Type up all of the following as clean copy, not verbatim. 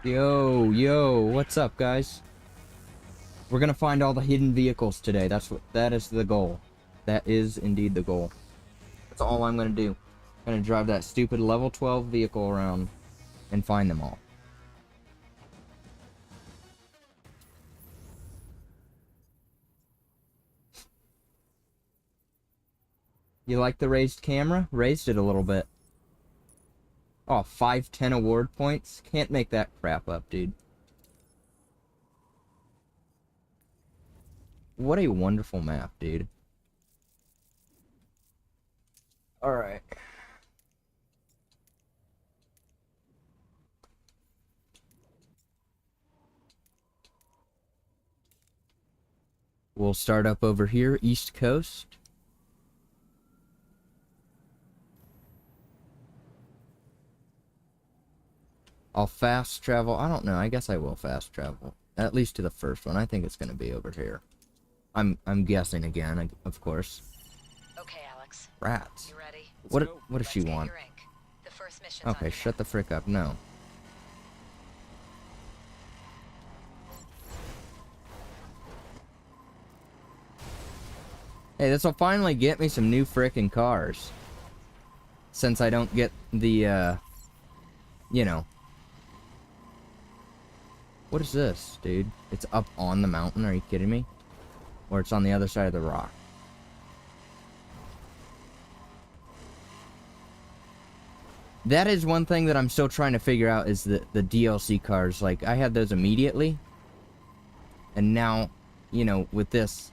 Yo, what's up, guys? We're gonna find all the hidden vehicles today. That is the goal. That is indeed the goal. That's all I'm gonna do. I'm gonna drive that stupid level 12 vehicle around and find them all. You like the raised camera? Raised it a little bit. Oh, 510 award points? Can't make that crap up, dude. What a wonderful map, dude. Alright. We'll start up over here, East Coast. I'll fast travel. I don't know. I guess I will fast travel. At least to the first one. I think it's going to be over here. I'm guessing again, of course. Okay, Alex. Rats. You ready? What does she want? The first mission's Okay, on shut the frick up. No. Hey, this will finally get me some new frickin' cars. Since I don't get the, you know. What is this, dude? It's up on the mountain, are you kidding me? Or it's on the other side of the rock. That is one thing that I'm still trying to figure out is the DLC cars. Like, I had those immediately. And now, you know, with this.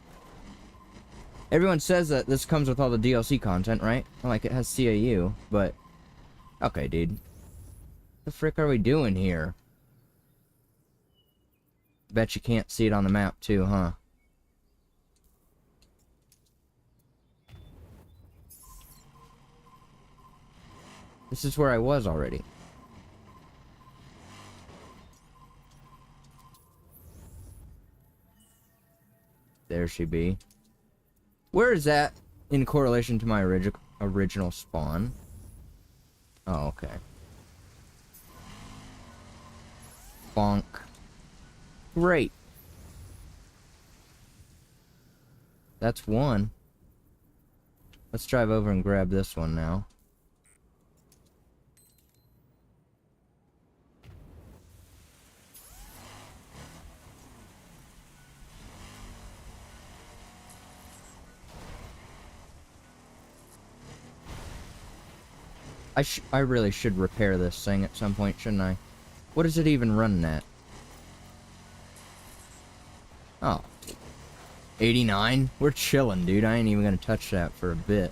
Everyone says that this comes with all the DLC content, right? Like, it has CAU, but... Okay, dude. What the frick are we doing here? Bet you can't see it on the map, too, huh? This is where I was already. There she be. Where is that in correlation to my original spawn? Oh, okay. Bonk. Great. That's one. Let's drive over and grab this one now. I really should repair this thing at some point, shouldn't I? What is it even running at? Oh. 89? We're chilling, dude. I ain't even gonna touch that for a bit.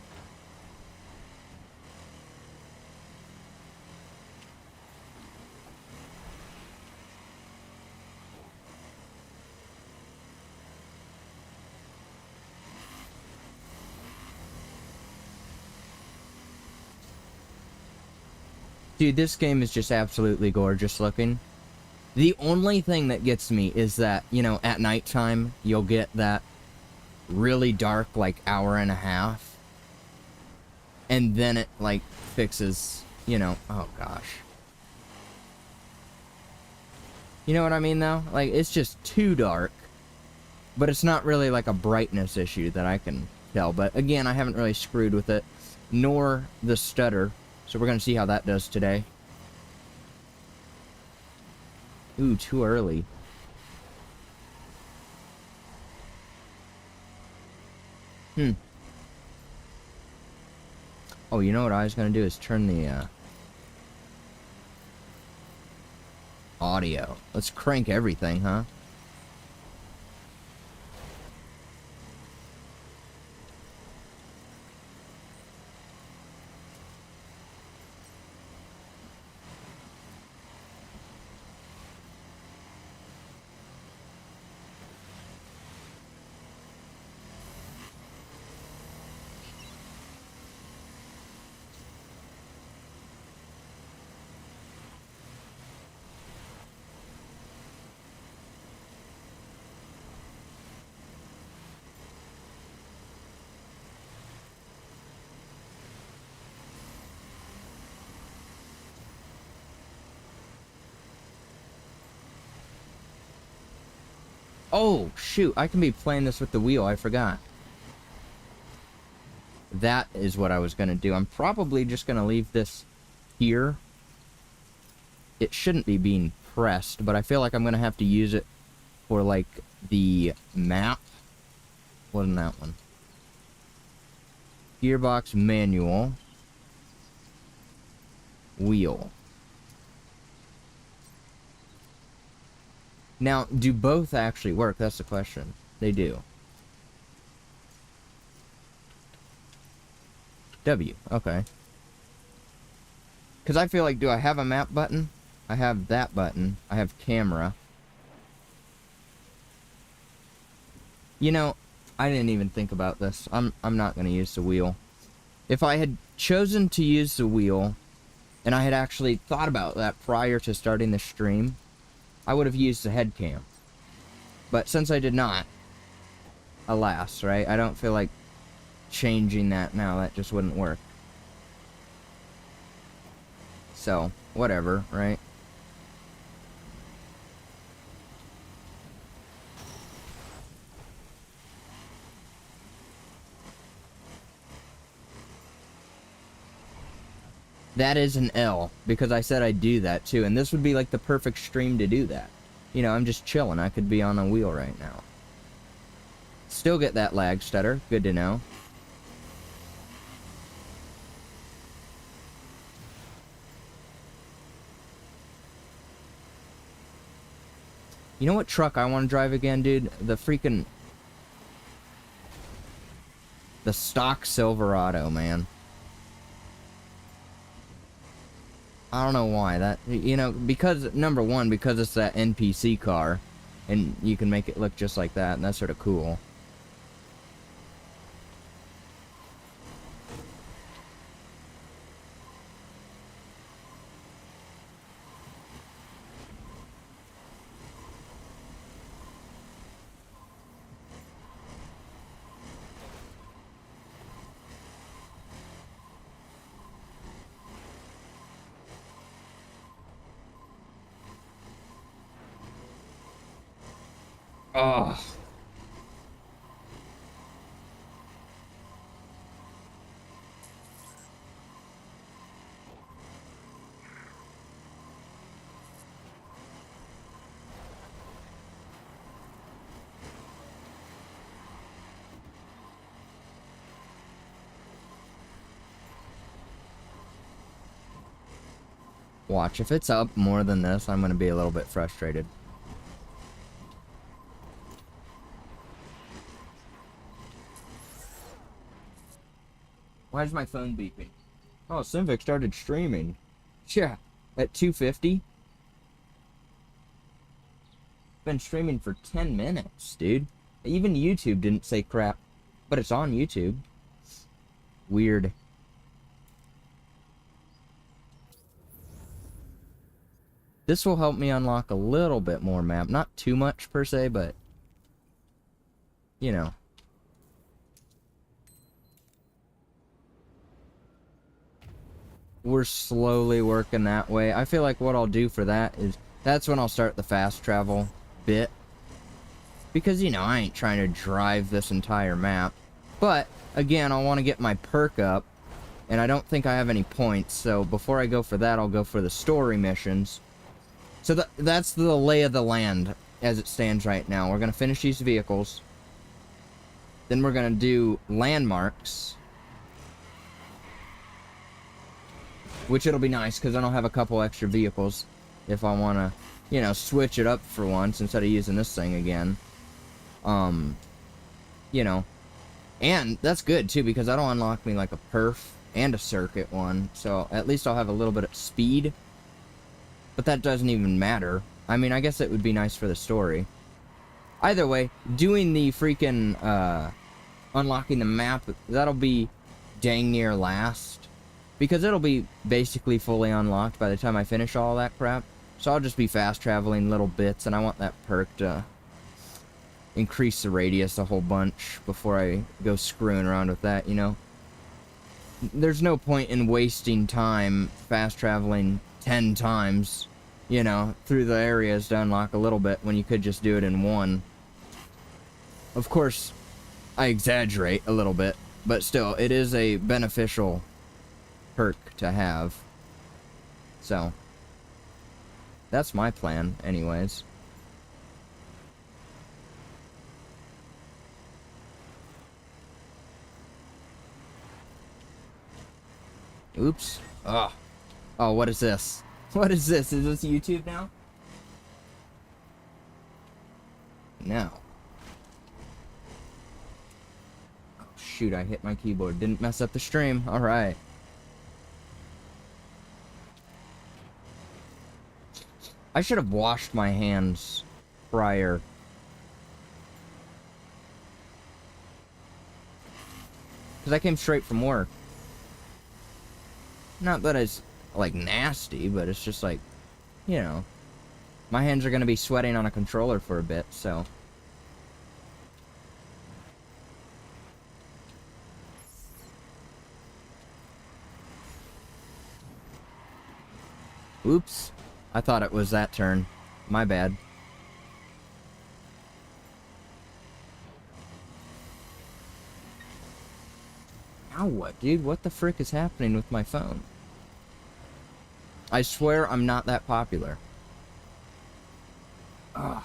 Dude, this game is just absolutely gorgeous looking. The only thing that gets me is that, you know, at nighttime, you'll get that really dark, like, hour and a half. And then it, like, fixes, you know, oh gosh. You know what I mean, though? Like, it's just too dark. But it's not really, like, a brightness issue that I can tell. But, again, I haven't really screwed with it. Nor the stutter. So we're gonna see how that does today. Ooh, too early. Oh, you know what I was gonna do is turn the, audio. Let's crank everything, huh? Oh, shoot. I can be playing this with the wheel. I forgot. That is what I was going to do. I'm probably just going to leave this here. It shouldn't be being pressed, but I feel like I'm going to have to use it for, like, the map. Wasn't that one? Gearbox manual. Wheel. Now, do both actually work? That's the question. They do. W. Okay. Because I feel like, do I have a map button? I have that button. I have camera. You know, I didn't even think about this. I'm not going to use the wheel. If I had chosen to use the wheel, and I had actually thought about that prior to starting the stream, I would have used the head cam. But since I did not, alas, right? I don't feel like changing that now. That just wouldn't work. So, whatever, right? That is an L, because I said I'd do that too, and this would be like the perfect stream to do that. You know, I'm just chilling. I could be on a wheel right now. Still get that lag stutter. Good to know. You know what truck I want to drive again, dude? The freaking... the stock Silverado, man. I don't know why. That, you know, because, number one, because it's that NPC car, and you can make it look just like that, and that's sort of cool. Oh. Watch, if it's up more than this, I'm going to be a little bit frustrated. Why is my phone beeping? Oh, Simvic started streaming. Yeah, at 2:50. Been streaming for 10 minutes, dude. Even YouTube didn't say crap, but it's on YouTube. Weird. This will help me unlock a little bit more map. Not too much per se, but you know. We're slowly working that way. I feel like what I'll do for that is, that's when I'll start the fast travel bit. Because, you know, I ain't trying to drive this entire map. But, again, I want to get my perk up. And I don't think I have any points. So, before I go for that, I'll go for the story missions. So, that's the lay of the land as it stands right now. We're going to finish these vehicles. Then we're going to do landmarks. Which it'll be nice, because then I'll have a couple extra vehicles if I want to, you know, switch it up for once instead of using this thing again. You know. And that's good, too, because that'll unlock me, like, a perf and a circuit one. So at least I'll have a little bit of speed. But that doesn't even matter. I mean, I guess it would be nice for the story. Either way, doing the freaking, unlocking the map, that'll be dang near last. Because it'll be basically fully unlocked by the time I finish all that crap. So I'll just be fast traveling little bits, and I want that perk to increase the radius a whole bunch before I go screwing around with that, you know? There's no point in wasting time fast traveling 10 times, you know, through the areas to unlock a little bit when you could just do it in one. Of course, I exaggerate a little bit, but still, it is a beneficial perk to have. So, that's my plan, anyways. Oops. Oh. Oh, what is this? What is this? Is this YouTube now? No. Oh, shoot, I hit my keyboard. Didn't mess up the stream. Alright. I should have washed my hands prior. Because I came straight from work. Not that it's, like, nasty, but it's just like, you know. My hands are going to be sweating on a controller for a bit, so. Oops. I thought it was that turn. My bad. Now what, dude? What the frick is happening with my phone? I swear I'm not that popular. Ugh.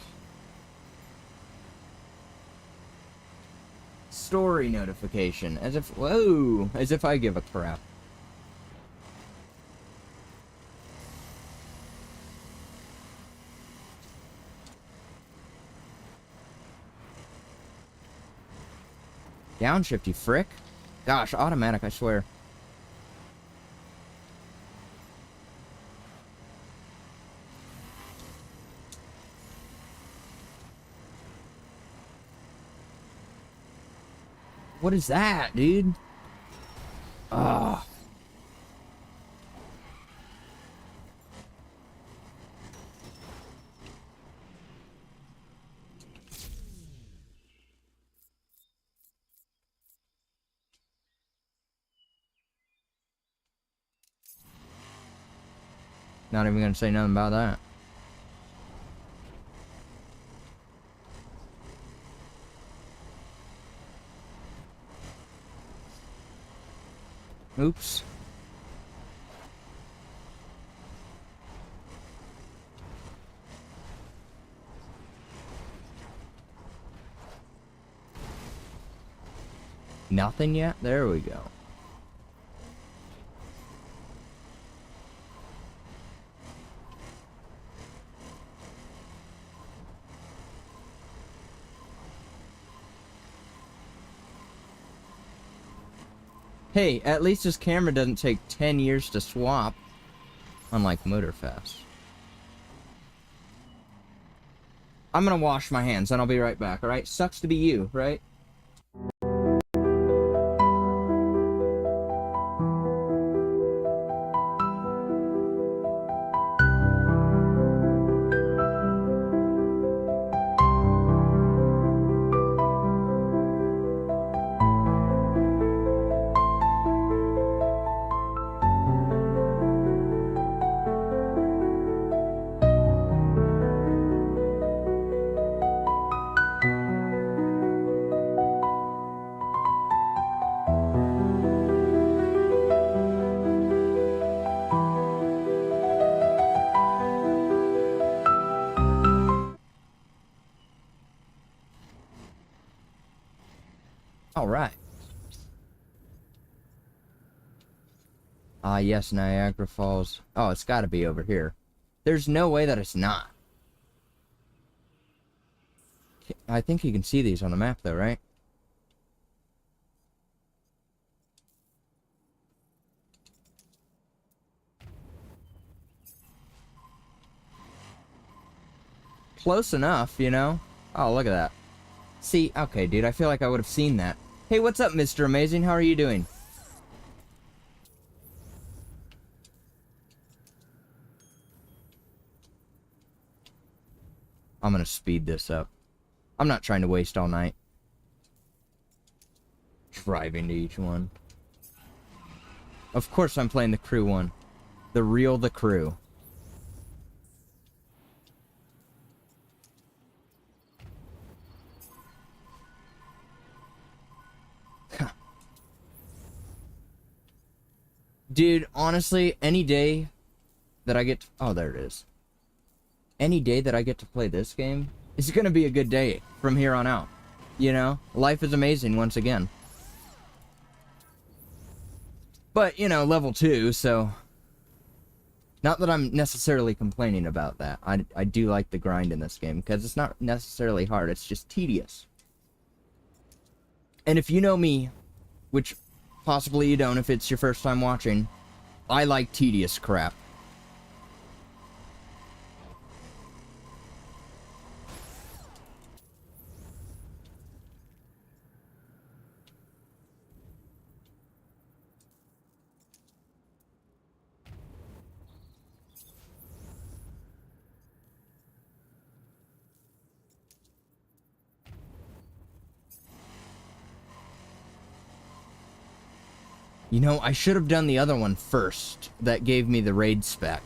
Story notification. As if, whoa! As if I give a crap. Downshift, you frick. Gosh, automatic, I swear. What is that, dude? Ugh. Not even gonna say nothing about that. Oops. Nothing yet? There we go. Hey, at least this camera doesn't take 10 years to swap, unlike Motorfast. I'm gonna wash my hands and I'll be right back, alright? Sucks to be you, right? Alright. Ah, yes, Niagara Falls. Oh, it's gotta be over here. There's no way that it's not. I think you can see these on the map, though, right? Close enough, you know? Oh, look at that. See, okay, dude, I feel like I would have seen that. Hey, what's up, Mr. Amazing? How are you doing? I'm gonna speed this up. I'm not trying to waste all night driving to each one. Of course I'm playing the crew one. The crew. Dude, honestly, any day that I get to, oh, there it is. Any day that I get to play this game is gonna be a good day from here on out. You know? Life is amazing once again. But, you know, level 2, so... Not that I'm necessarily complaining about that. I do like the grind in this game, because it's not necessarily hard, it's just tedious. And if you know me, which possibly you don't if it's your first time watching, I like tedious crap. You know, I should have done the other one first. That gave me the raid spec.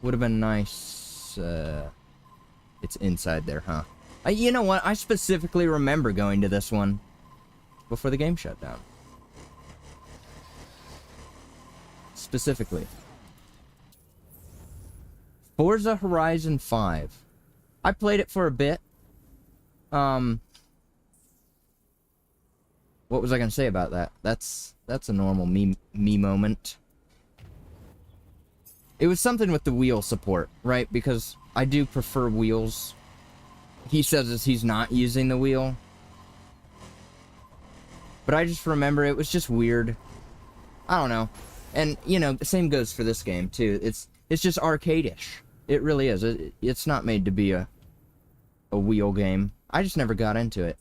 Would have been nice. It's inside there, huh? You know what? I specifically remember going to this one before the game shut down. Specifically. Forza Horizon 5. I played it for a bit. What was I gonna say about that? That's a normal me moment. It was something with the wheel support, right? Because I do prefer wheels. He says as he's not using the wheel. But I just remember it was just weird. I don't know. And, you know, the same goes for this game, too. It's just arcade-ish. It really is. It's not made to be a wheel game. I just never got into it.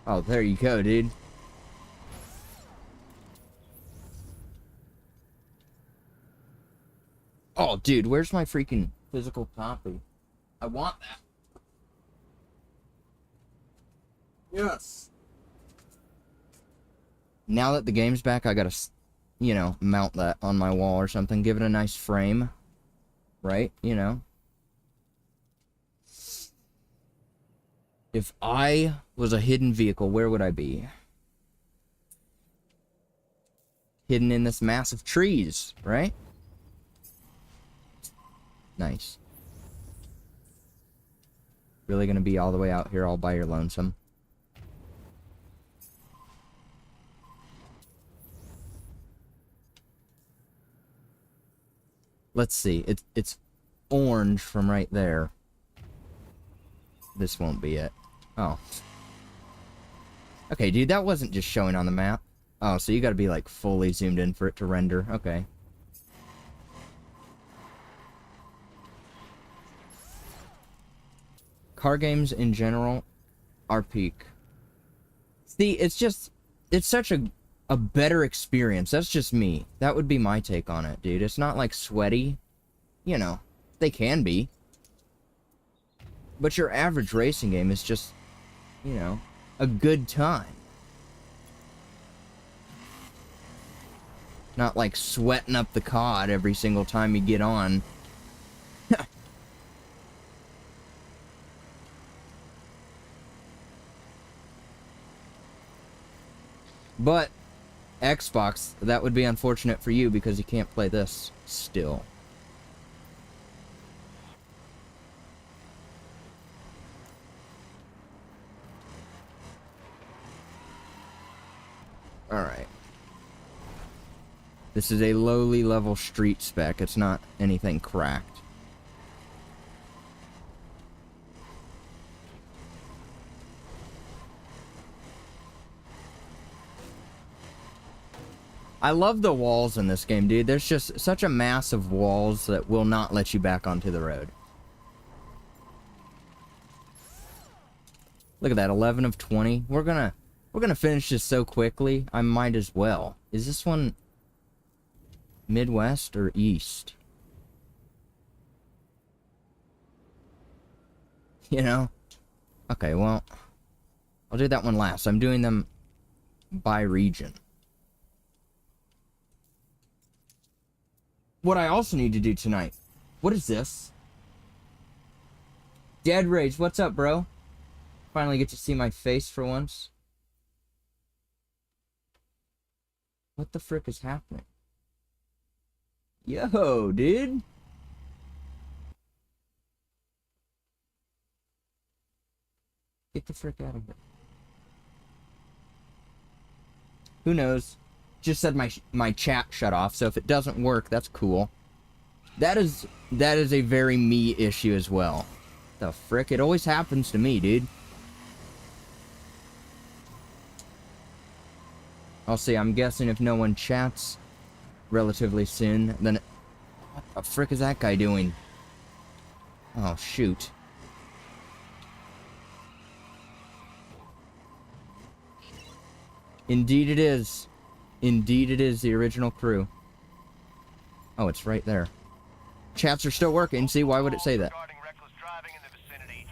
Oh, there you go, dude. Oh, dude, where's my freaking physical copy? I want that. Yes. Now that the game's back, I gotta, you know, mount that on my wall or something. Give it a nice frame. Right? You know. If I was a hidden vehicle, where would I be? Hidden in this mass of trees, right? Nice. Really gonna be all the way out here all by your lonesome? Let's see. It's orange from right there. This won't be it. Oh. Okay, dude, that wasn't just showing on the map. Oh, so you gotta be, like, fully zoomed in for it to render. Okay. Car games in general are peak. See, it's just... It's such a better experience. That's just me. That would be my take on it, dude. It's not, like, sweaty. You know, they can be. But your average racing game is just, you know, a good time. Not like sweating up the COD every single time you get on. But, Xbox, that would be unfortunate for you because you can't play this still. Alright. This is a lowly level street spec. It's not anything cracked. I love the walls in this game, dude. There's just such a mass of walls that will not let you back onto the road. Look at that, 11 of 20. We're gonna finish this so quickly, I might as well. Is this one Midwest or East? You know? Okay, well, I'll do that one last. I'm doing them by region. What I also need to do tonight... What is this? Dead Rage, what's up, bro? Finally get to see my face for once. What the frick is happening? Yo, dude. Get the frick out of here. Who knows? Just said my chat shut off, so if it doesn't work, that's cool. That is a very me issue as well. The frick? It always happens to me, dude. I'll see, I'm guessing if no one chats relatively soon, then... What the frick is that guy doing? Oh, shoot. Indeed it is. Indeed it is the original crew. Oh, it's right there. Chats are still working. See, why would it say that? Reckless driving in the vicinity.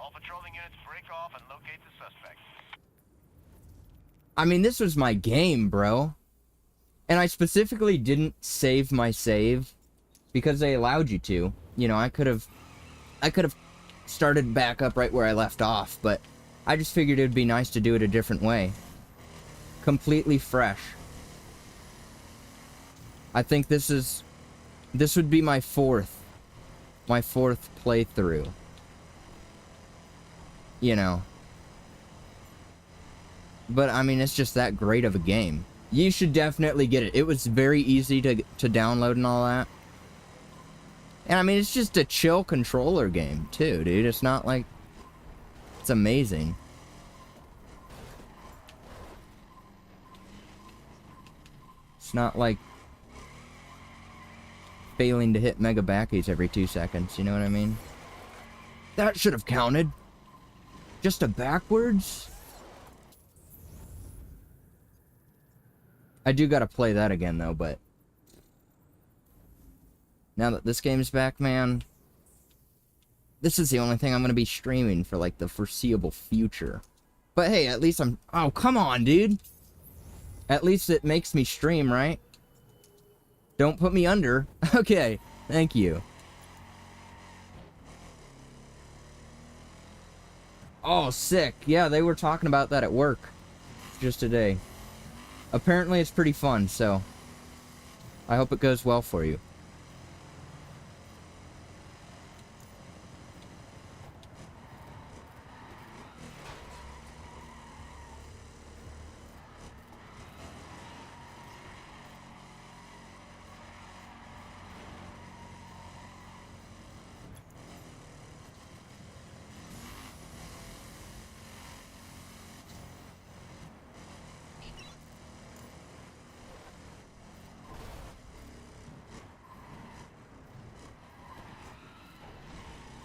All patrolling units break off and locate the suspect. I mean, this was my game, bro. And I specifically didn't save my save because they allowed you to. You know, I could have started back up right where I left off, but I just figured it would be nice to do it a different way. Completely fresh. I think this would be my fourth playthrough. You know. But I mean, it's just that great of a game. You should definitely get it. It was very easy to download and all that. And I mean, it's just a chill controller game too, dude. It's not like... It's amazing. It's not like failing to hit mega backies every 2 seconds, you know what I mean? That should have counted. Just a backwards? I do gotta play that again though, but... Now that this game's back, man... This is the only thing I'm gonna be streaming for like the foreseeable future. But hey, at least I'm... Oh, come on, dude! At least it makes me stream, right? Don't put me under. Okay, thank you. Oh, sick. Yeah, they were talking about that at work just today. Apparently it's pretty fun, so I hope it goes well for you.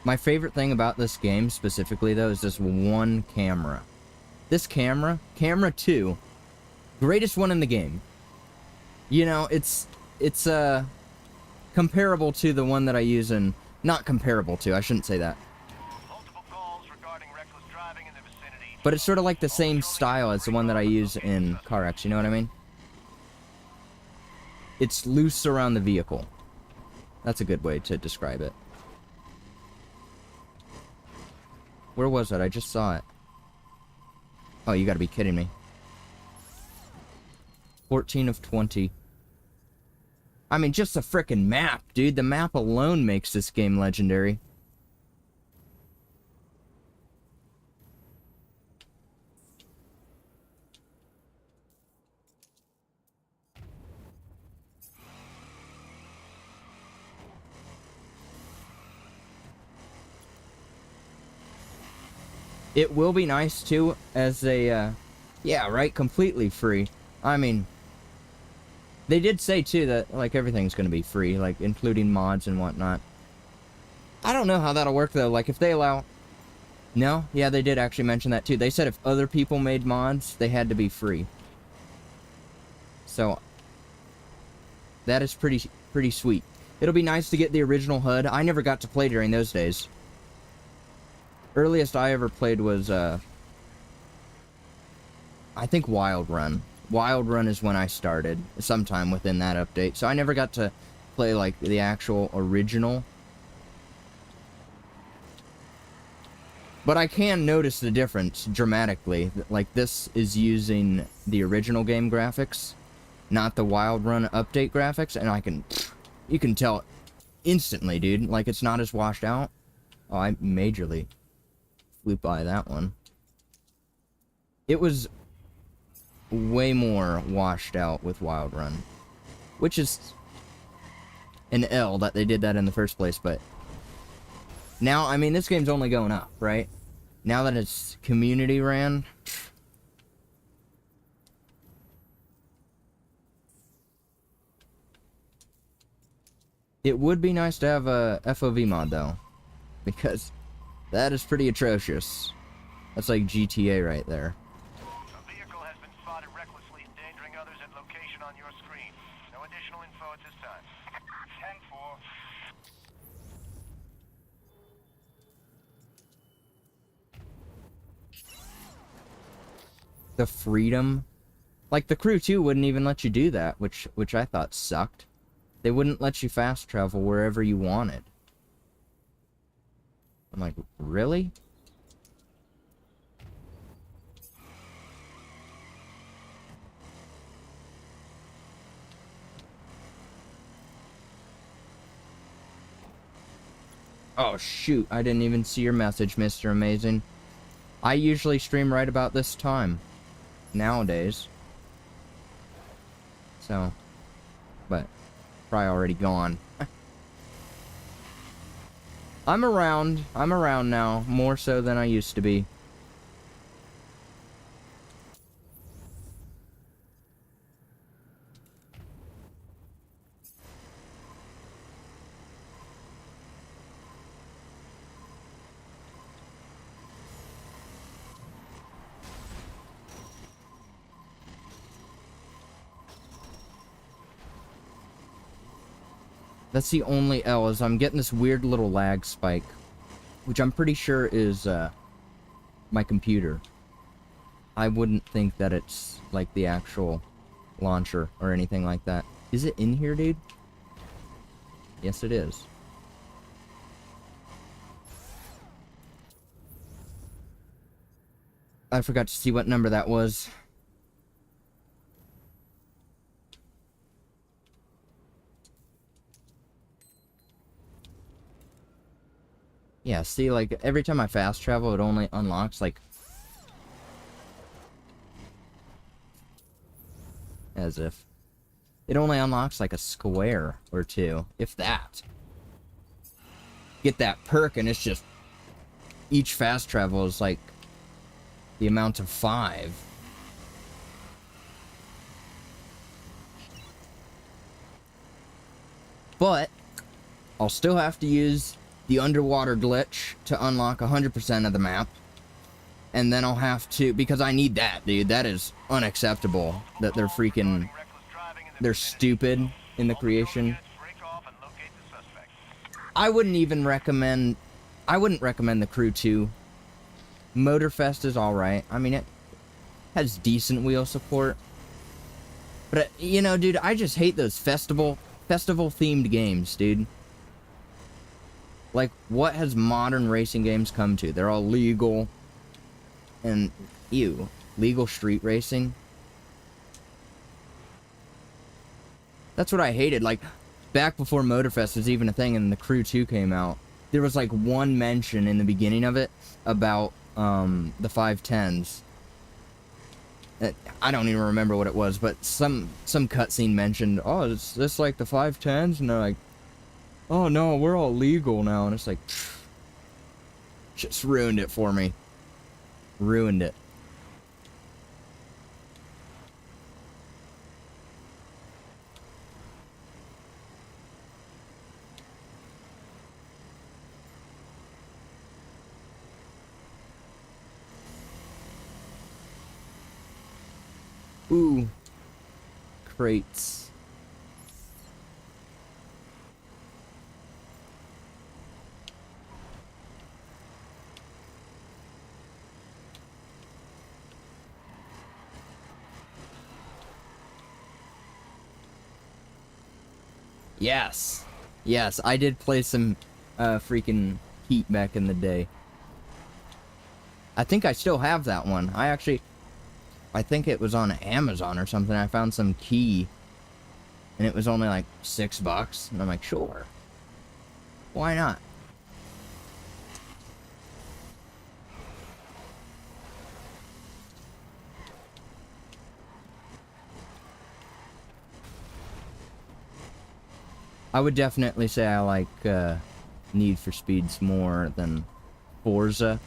My favorite thing about this game, specifically, though, is this one camera. This camera, camera 2, greatest one in the game. You know, it's comparable to the one that I use in... Not comparable to, I shouldn't say that. Multiple calls regarding reckless driving in the vicinity. But it's sort of like the same style as the one that I use in CarX, you know what I mean? It's loose around the vehicle. That's a good way to describe it. Where was it? I just saw it. Oh, you gotta be kidding me. 14 of 20. I mean, just the frickin' map, dude. The map alone makes this game legendary. It will be nice, too, as a, yeah, right, completely free. I mean, they did say, too, that, like, everything's gonna be free, like, including mods and whatnot. I don't know how that'll work, though, like, if they allow... No? Yeah, they did actually mention that, too. They said if other people made mods, they had to be free. So, that is pretty sweet. It'll be nice to get the original HUD. I never got to play during those days. Earliest I ever played was, I think Wild Run. Wild Run is when I started, sometime within that update. So I never got to play, like, the actual original. But I can notice the difference dramatically. Like, this is using the original game graphics, not the Wild Run update graphics, and you can tell instantly, dude. Like, it's not as washed out. Oh, I majorly flew by that one. It was way more washed out with Wild Run, which is an L that they did that in the first place, but now, I mean, this game's only going up, right? Now that it's community ran, it would be nice to have a FOV mod, though, because that is pretty atrocious. That's like GTA right there. A vehicle has been spotted recklessly endangering others at location on your screen. No additional info at this time. 10-4. The freedom, like the crew 2 wouldn't even let you do that, which I thought sucked. They wouldn't let you fast travel wherever you wanted. I'm like, really? Oh shoot, I didn't even see your message, Mr. Amazing. I usually stream right about this time nowadays. So, but probably already gone. I'm around now, more so than I used to be. That's the only L, is I'm getting this weird little lag spike, which I'm pretty sure is my computer. I wouldn't think that it's like the actual launcher or anything like that. Is it in here, dude? Yes, it is. I forgot to see what number that was. Yeah, see, like, every time I fast travel, it only unlocks, like... As if. It only unlocks, like, a square or two, if that. Get that perk, and it's just... Each fast travel is, like, the amount of 5. But, I'll still have to use the underwater glitch to unlock 100% of the map. And then I'll have to, because I need that, dude. That is unacceptable that they're freaking, they're stupid in the creation. I wouldn't even recommend, I wouldn't recommend the Crew 2. Motorfest is alright. I mean, it has decent wheel support. But, you know, dude, I just hate those festival-themed games, dude. Like, what has modern racing games come to? They're all legal. And, ew, legal street racing. That's what I hated. Like, back before Motorfest was even a thing and the Crew 2 came out, there was, like, one mention in the beginning of it about, the 510s. I don't even remember what it was, but some cutscene mentioned, oh, is this like the 510s? And they're like, oh no, we're all legal now. And it's like, pfft, just ruined it for me. Ruined it. Ooh. Crates. Yes. Yes, I did play some freaking Heat back in the day. I think I still have that one. I think it was on Amazon or something. I found some key, and it was only like $6, and I'm like, sure, why not? I would definitely say I like Need for Speeds more than Forza.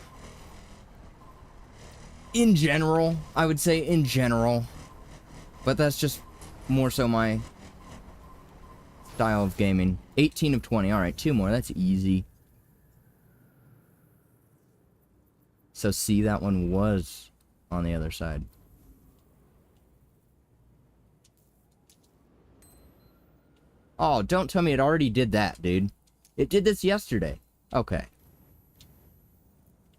In general, I would say in general. But that's just more so my style of gaming. 18 of 20. Alright, 2 more. That's easy. So see, that one was on the other side. Oh, don't tell me it already did that, dude. It did this yesterday. Okay.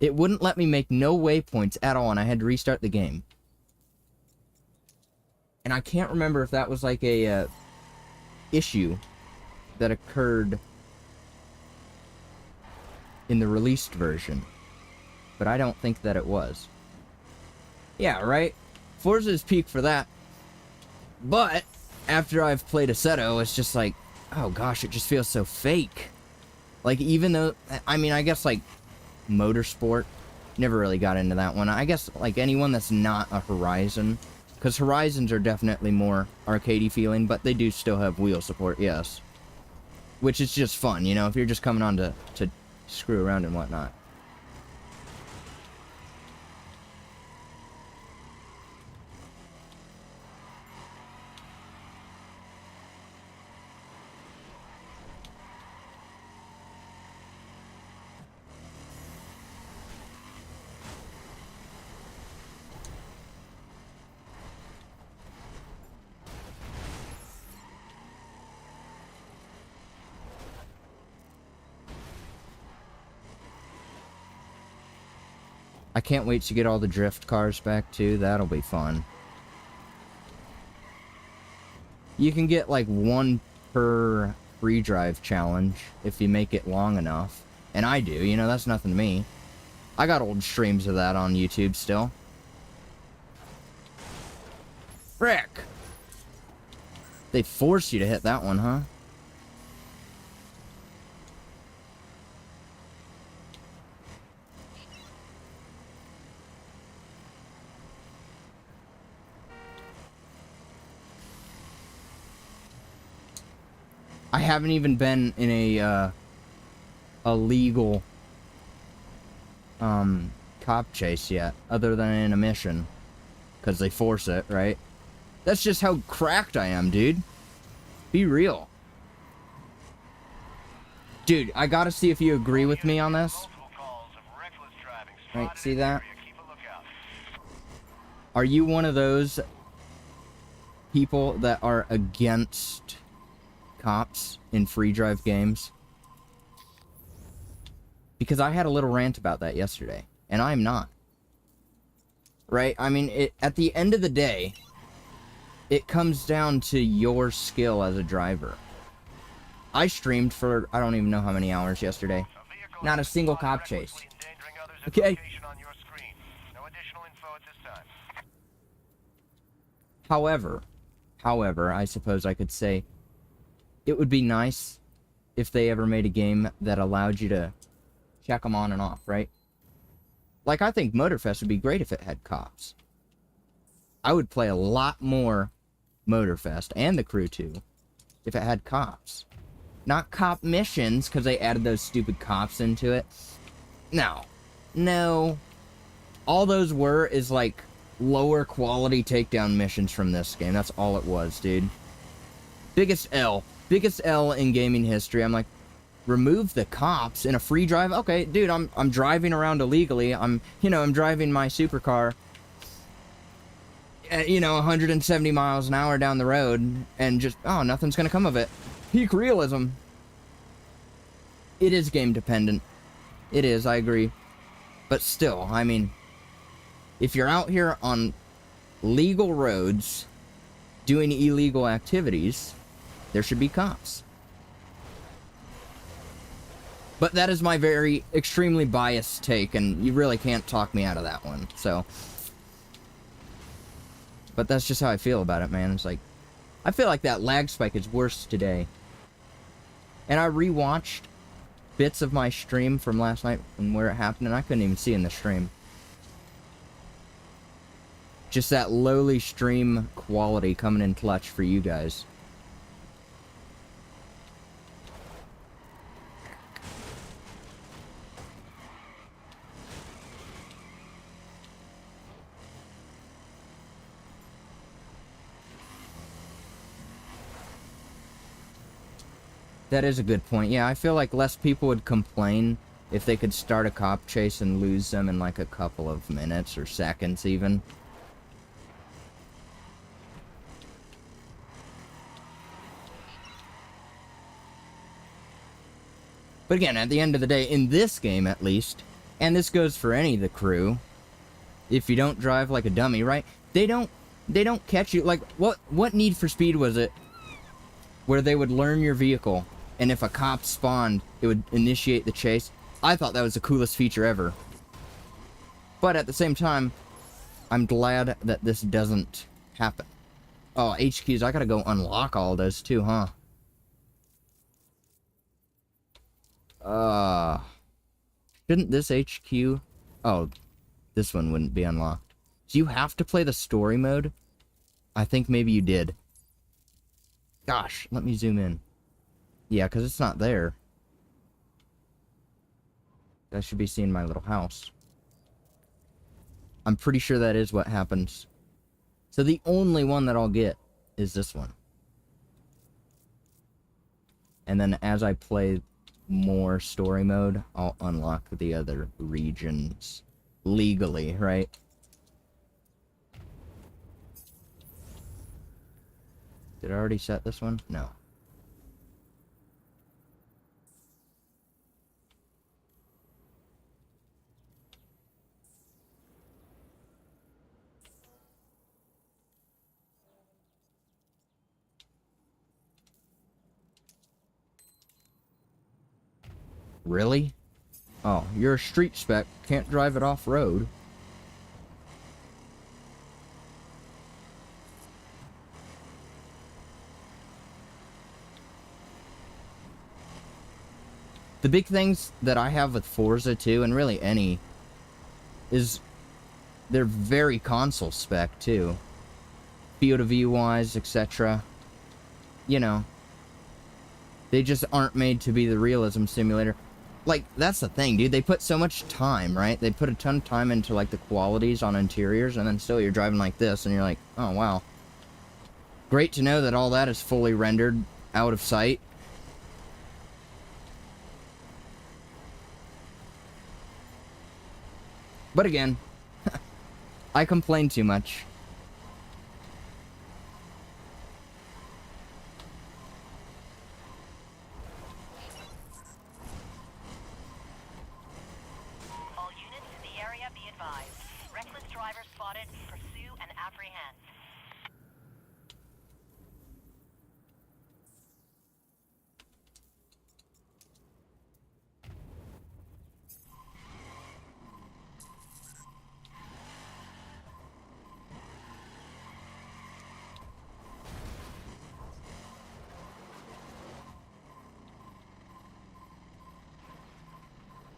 It wouldn't let me make no waypoints at all, and I had to restart the game. And I can't remember if that was like a issue that occurred in the released version. But I don't think that it was. Yeah, right? Forza is peak for that. But after I've played Assetto, it's just like, oh gosh, it just feels so fake. Like, even though, I mean, I guess, like, Motorsport, never really got into that one. I guess, like, anyone that's not a Horizon, because Horizons are definitely more arcadey feeling, but they do still have wheel support, yes. Which is just fun, you know, if you're just coming on to screw around and whatnot. I can't wait to get all the drift cars back, too. That'll be fun. You can get, like, 1 per free drive challenge if you make it long enough. And I do, you know, that's nothing to me. I got old streams of that on YouTube still. Frick! They force you to hit that one, huh? I haven't even been in a legal cop chase yet, other than in a mission, because they force it, right? That's just how cracked I am, dude. Be real. Dude, I gotta see if you agree with me on this. Right, see that? Are you one of those people that are against cops in free drive games? Because I had a little rant about that yesterday, and I'm not. Right? I mean, at the end of the day, it comes down to your skill as a driver. I streamed for I don't even know how many hours yesterday. Not a single cop chase. Okay? However, I suppose I could say it would be nice if they ever made a game that allowed you to check them on and off, right? Like, I think Motorfest would be great if it had cops. I would play a lot more Motorfest, and the Crew 2, if it had cops. Not cop missions, because they added those stupid cops into it. No. All those were is, like, lower quality takedown missions from this game. That's all it was, dude. Biggest L in gaming history. I'm like, remove the cops in a free drive? Okay, dude, I'm driving around illegally. I'm driving my supercar at, 170 miles an hour down the road, and just, oh, nothing's gonna come of it. Peak realism. It is game dependent. It is, I agree. But still, I mean, if you're out here on legal roads doing illegal activities, there should be cops. But that is my very extremely biased take, and you really can't talk me out of that one, so. But that's just how I feel about it, man. It's like, I feel like that lag spike is worse today. And I rewatched bits of my stream from last night and where it happened, and I couldn't even see in the stream. Just that lowly stream quality coming in clutch for you guys. That is a good point. Yeah, I feel like less people would complain if they could start a cop chase and lose them in like a couple of minutes or seconds even. But again, at the end of the day, in this game at least, and this goes for any of the crew, if you don't drive like a dummy, right? They don't catch you. Like, what Need for Speed was it where they would learn your vehicle, and if a cop spawned, it would initiate the chase? I thought that was the coolest feature ever. But at the same time, I'm glad that this doesn't happen. Oh, HQs, I gotta go unlock all those too, huh? Shouldn't this HQ... Oh, this one wouldn't be unlocked. Do you have to play the story mode? I think maybe you did. Gosh, let me zoom in. Yeah, because it's not there. I should be seeing my little house. I'm pretty sure that is what happens. So the only one that I'll get is this one. And then as I play more story mode, I'll unlock the other regions legally, right? Did I already set this one? No. Really? Oh, you're a street spec. Can't drive it off-road. The big things that I have with Forza 2, and really any, is they're very console spec too. Field of view wise, etc. You know, they just aren't made to be the realism simulator. Like, that's the thing, dude. They put so much time, right? They put a ton of time into, like, the qualities on interiors, and then still you're driving like this, and you're like, oh, wow. Great to know that all that is fully rendered out of sight. But again, I complain too much. All units in the area be advised. Reckless driver spotted. Pursue and apprehend.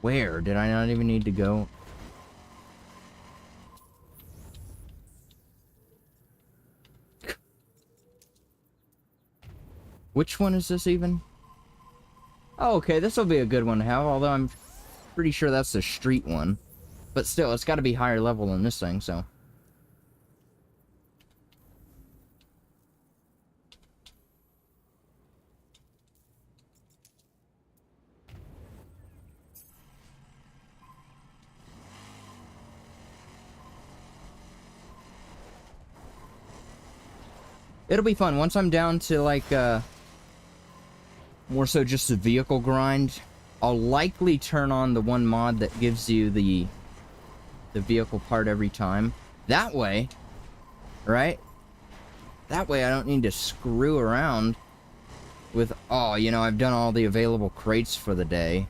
Where? Did I not even need to go? Which one is this even? Oh, okay, this will be a good one to have, although I'm pretty sure that's the street one. But still, it's got to be higher level than this thing, so... It'll be fun. Once I'm down to, like, more so just the vehicle grind, I'll likely turn on the one mod that gives you the vehicle part every time. That way, right? That way I don't need to screw around with, oh, you know, I've done all the available crates for the day.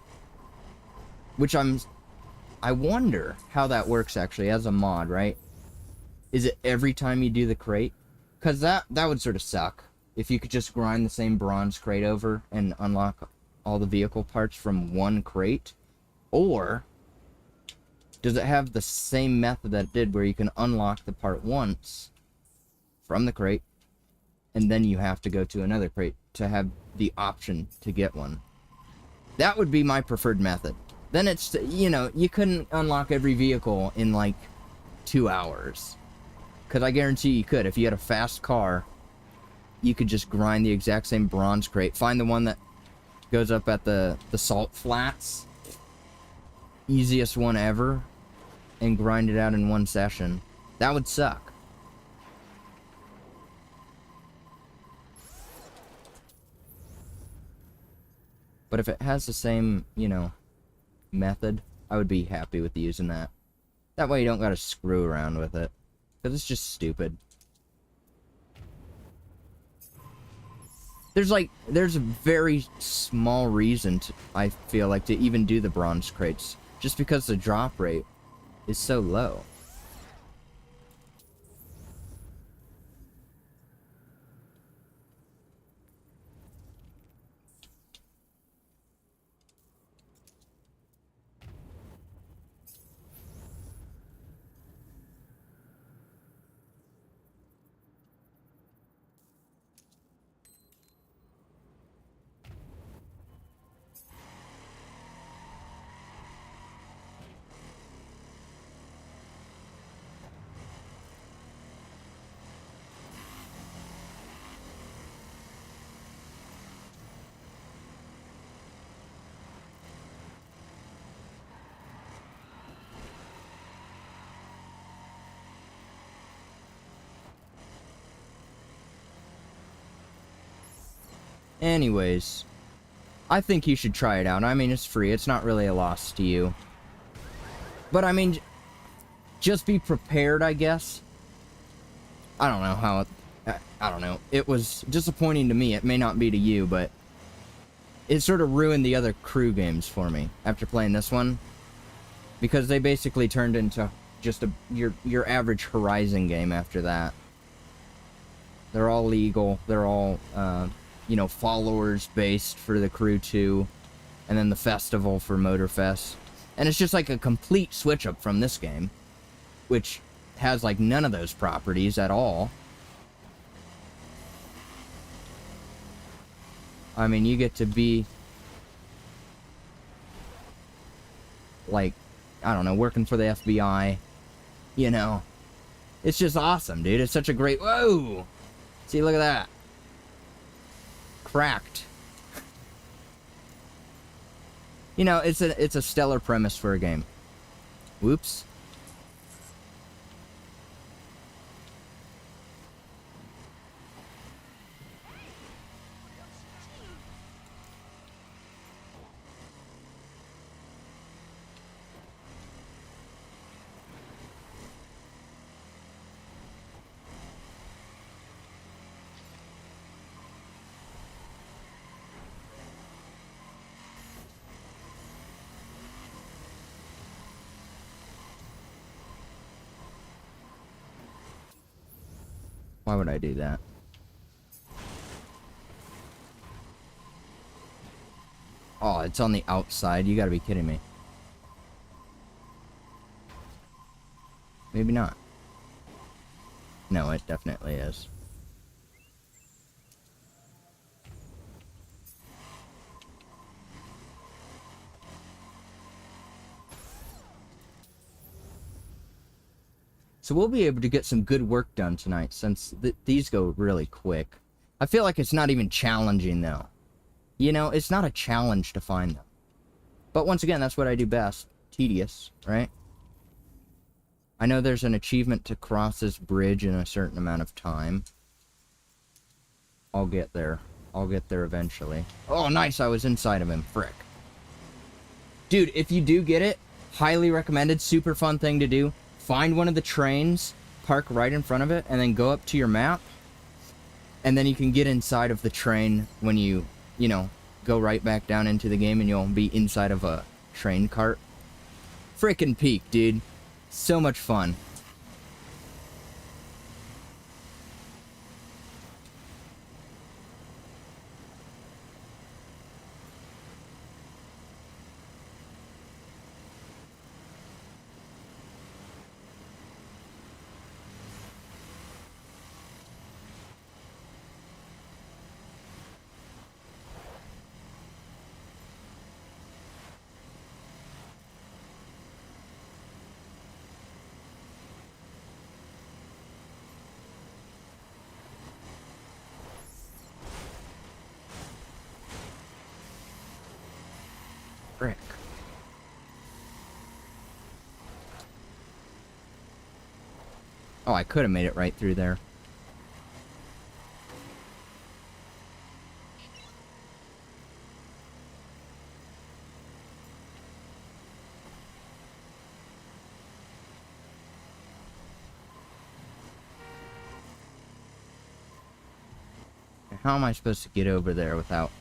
which I wonder how that works actually as a mod, right? Is it every time you do the crate? Because that would sort of suck. If you could just grind the same bronze crate over and unlock all the vehicle parts from one crate. Or does it have the same method that it did where you can unlock the part once from the crate and then you have to go to another crate to have the option to get one? That would be my preferred method. Then it's, you know, you couldn't unlock every vehicle in like 2 hours. Because I guarantee you could. If you had a fast car, you could just grind the exact same bronze crate. Find the one that goes up at the salt flats. Easiest one ever. And grind it out in one session. That would suck. But if it has the same, you know, method, I would be happy with using that. That way you don't gotta screw around with it. Because it's just stupid. There's a very small reason, I feel like, to even do the bronze crates. Just because the drop rate is so low. Anyways, I think you should try it out. I mean, it's free. It's not really a loss to you. But, I mean, just be prepared, I guess. I don't know how I don't know. It was disappointing to me. It may not be to you, but it sort of ruined the other crew games for me after playing this one. Because they basically turned into just your average Horizon game after that. They're all legal. They're all, you know, followers based for the crew 2, and then the festival for Motorfest. And it's just like a complete switch up from this game, which has like none of those properties at all. I mean, you get to be like, I don't know, working for the FBI, you know. It's just awesome, dude. It's such a great, whoa! See, look at that. Cracked. You know, it's a stellar premise for a game. Whoops. Why would I do that? Oh, it's on the outside. You gotta be kidding me. Maybe not. No, it definitely is. So we'll be able to get some good work done tonight, since these go really quick. I feel like it's not even challenging, though. You know, it's not a challenge to find them. But once again, that's what I do best. Tedious, right? I know there's an achievement to cross this bridge in a certain amount of time. I'll get there. I'll get there eventually. Oh, nice! I was inside of him. Frick. Dude, if you do get it, highly recommended. Super fun thing to do. Find one of the trains, park right in front of it, and then go up to your map. And then you can get inside of the train when you know, go right back down into the game, and you'll be inside of a train cart Frickin' peak, dude. So much fun. Frick. Oh, I could have made it right through there. How am I supposed to get over there without...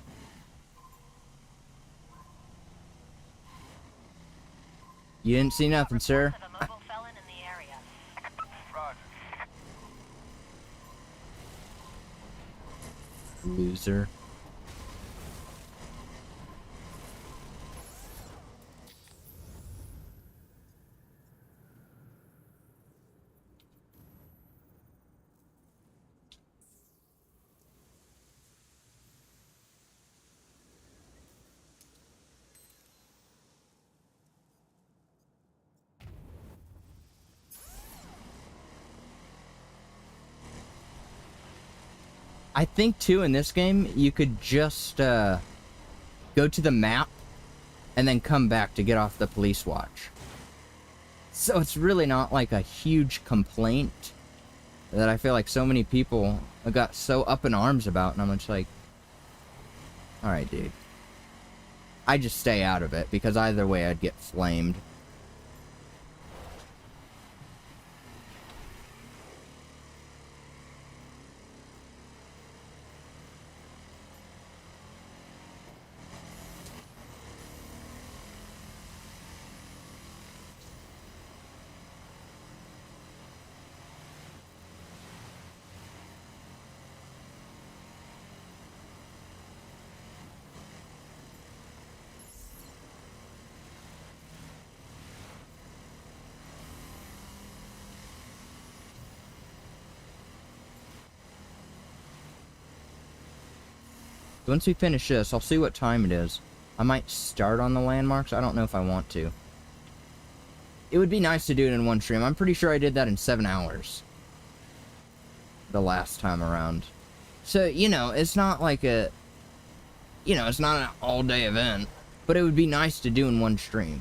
You didn't see nothing, sir? Reports of a mobile felon in the area. Roger. Loser. I think, too, in this game, you could just, go to the map and then come back to get off the police watch. So it's really not, like, a huge complaint that I feel like so many people got so up in arms about, and I'm just like, alright, dude. I just stay out of it, because either way I'd get flamed. Once we finish this, I'll see what time it is. I might start on the landmarks. I don't know if I want to. It would be nice to do it in one stream. I'm pretty sure I did that in 7 hours. The last time around. So, you know, it's not like a... You know, it's not an all-day event. But it would be nice to do in one stream.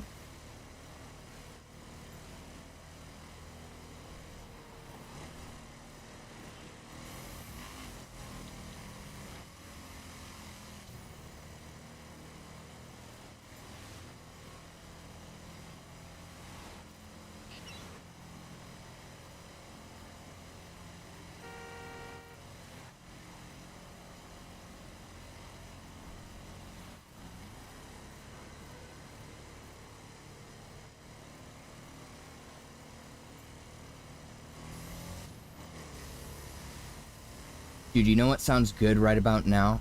Dude, you know what sounds good right about now?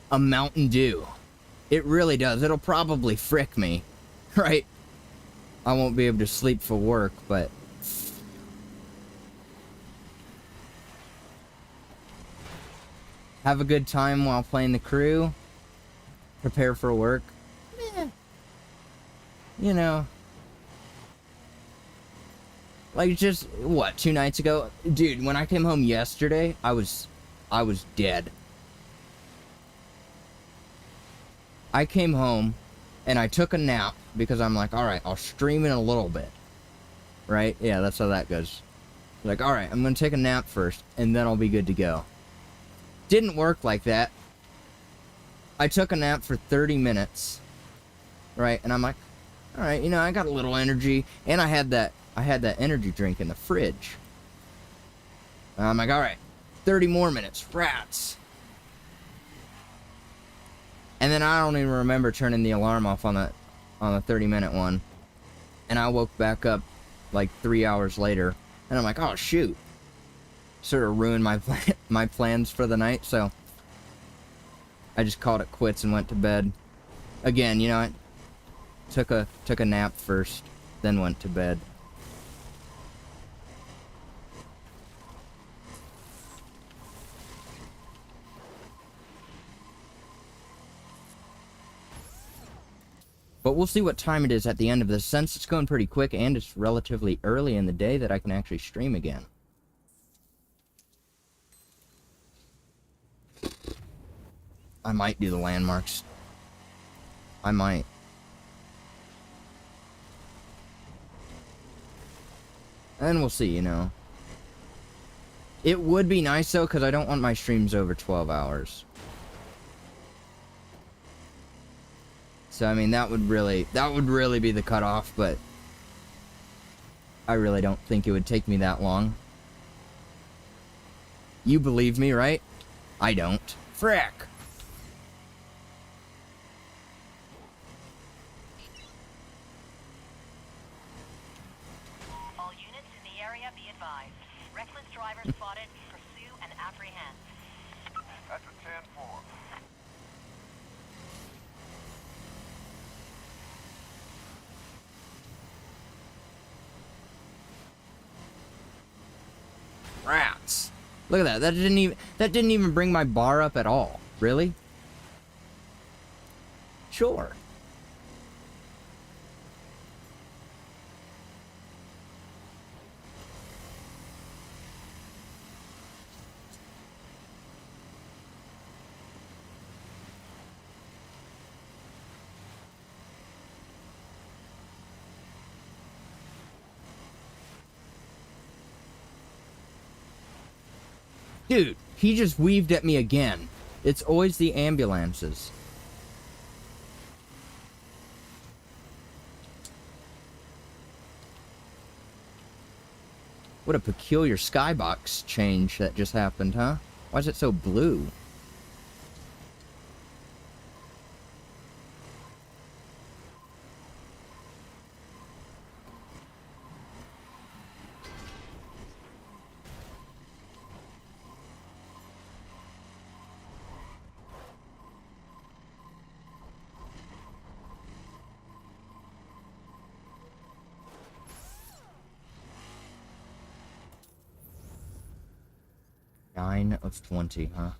A Mountain Dew. It really does. It'll probably frick me, right? I won't be able to sleep for work, but... Have a good time while playing the crew. Prepare for work. Eh. You know. Like just, what, 2 nights ago? Dude, when I came home yesterday, I was dead. I came home and I took a nap because I'm like, alright, I'll stream in a little bit. Right? Yeah, that's how that goes. Like, alright, I'm gonna take a nap first and then I'll be good to go. Didn't work like that. I took a nap for 30 minutes. Right? And I'm like, alright, you know, I got a little energy. And I had that energy drink in the fridge. And I'm like, alright, 30 more minutes. Rats. And then I don't even remember turning the alarm off on the 30-minute one. And I woke back up like 3 hours later, and I'm like, oh shoot. Sort of ruined my my plans for the night, so I just called it quits and went to bed. Again, you know, I took a nap first, then went to bed. But we'll see what time it is at the end of this. Since it's going pretty quick and it's relatively early in the day that I can actually stream again. I might do the landmarks. I might. And we'll see, you know. It would be nice though, because I don't want my streams over 12 hours. So I mean that would really be the cutoff, but I really don't think it would take me that long. You believe me, right? I don't. Frick! All units in the area be advised. Reckless drivers spotted. Pursue and apprehend. That's a 10-4. Rats! Look at that. That didn't even bring my bar up at all. Really? Sure. Dude, he just weaved at me again. It's always the ambulances. What a peculiar skybox change that just happened, huh? Why is it so blue? Nine of 20, huh?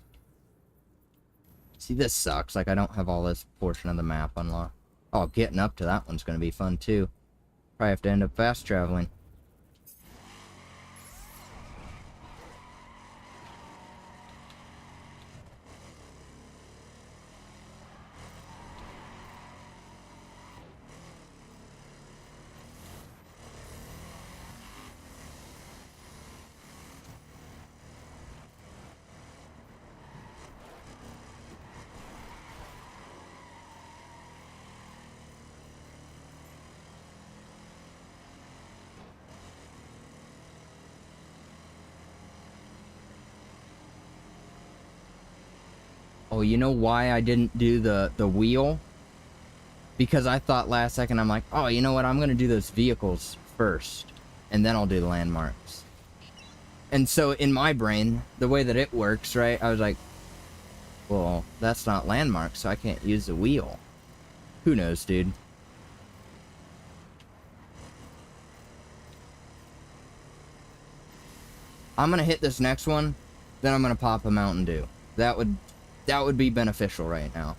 See, this sucks. Like, I don't have all this portion of the map unlocked. Oh, getting up to that one's gonna be fun, too. Probably have to end up fast traveling. Oh, you know why I didn't do the wheel? Because I thought last second, I'm like, oh, you know what? I'm going to do those vehicles first, and then I'll do the landmarks. And so in my brain, the way that it works, right, I was like, well, that's not landmarks, so I can't use the wheel. Who knows, dude? I'm going to hit this next one, then I'm going to pop a Mountain Dew. That would be beneficial right now.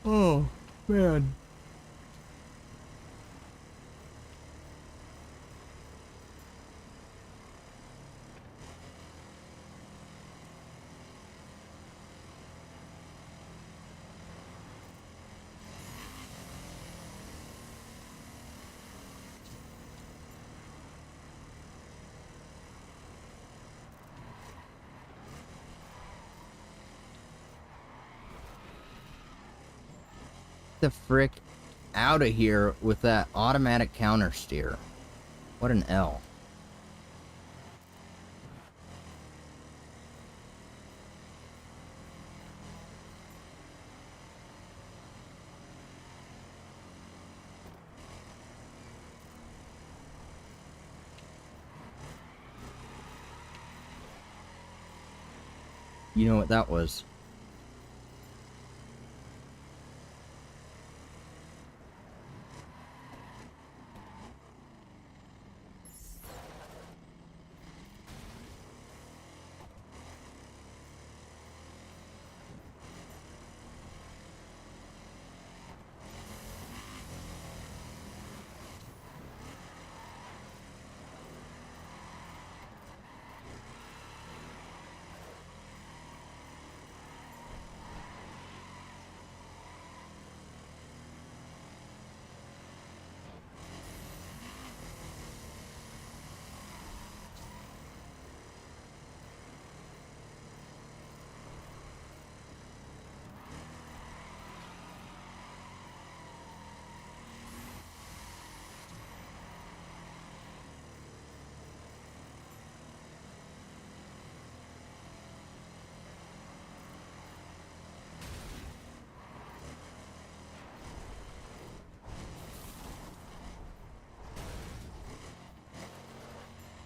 Oh, man. the frick out of here with that automatic counter steer. What an L. You know what that was?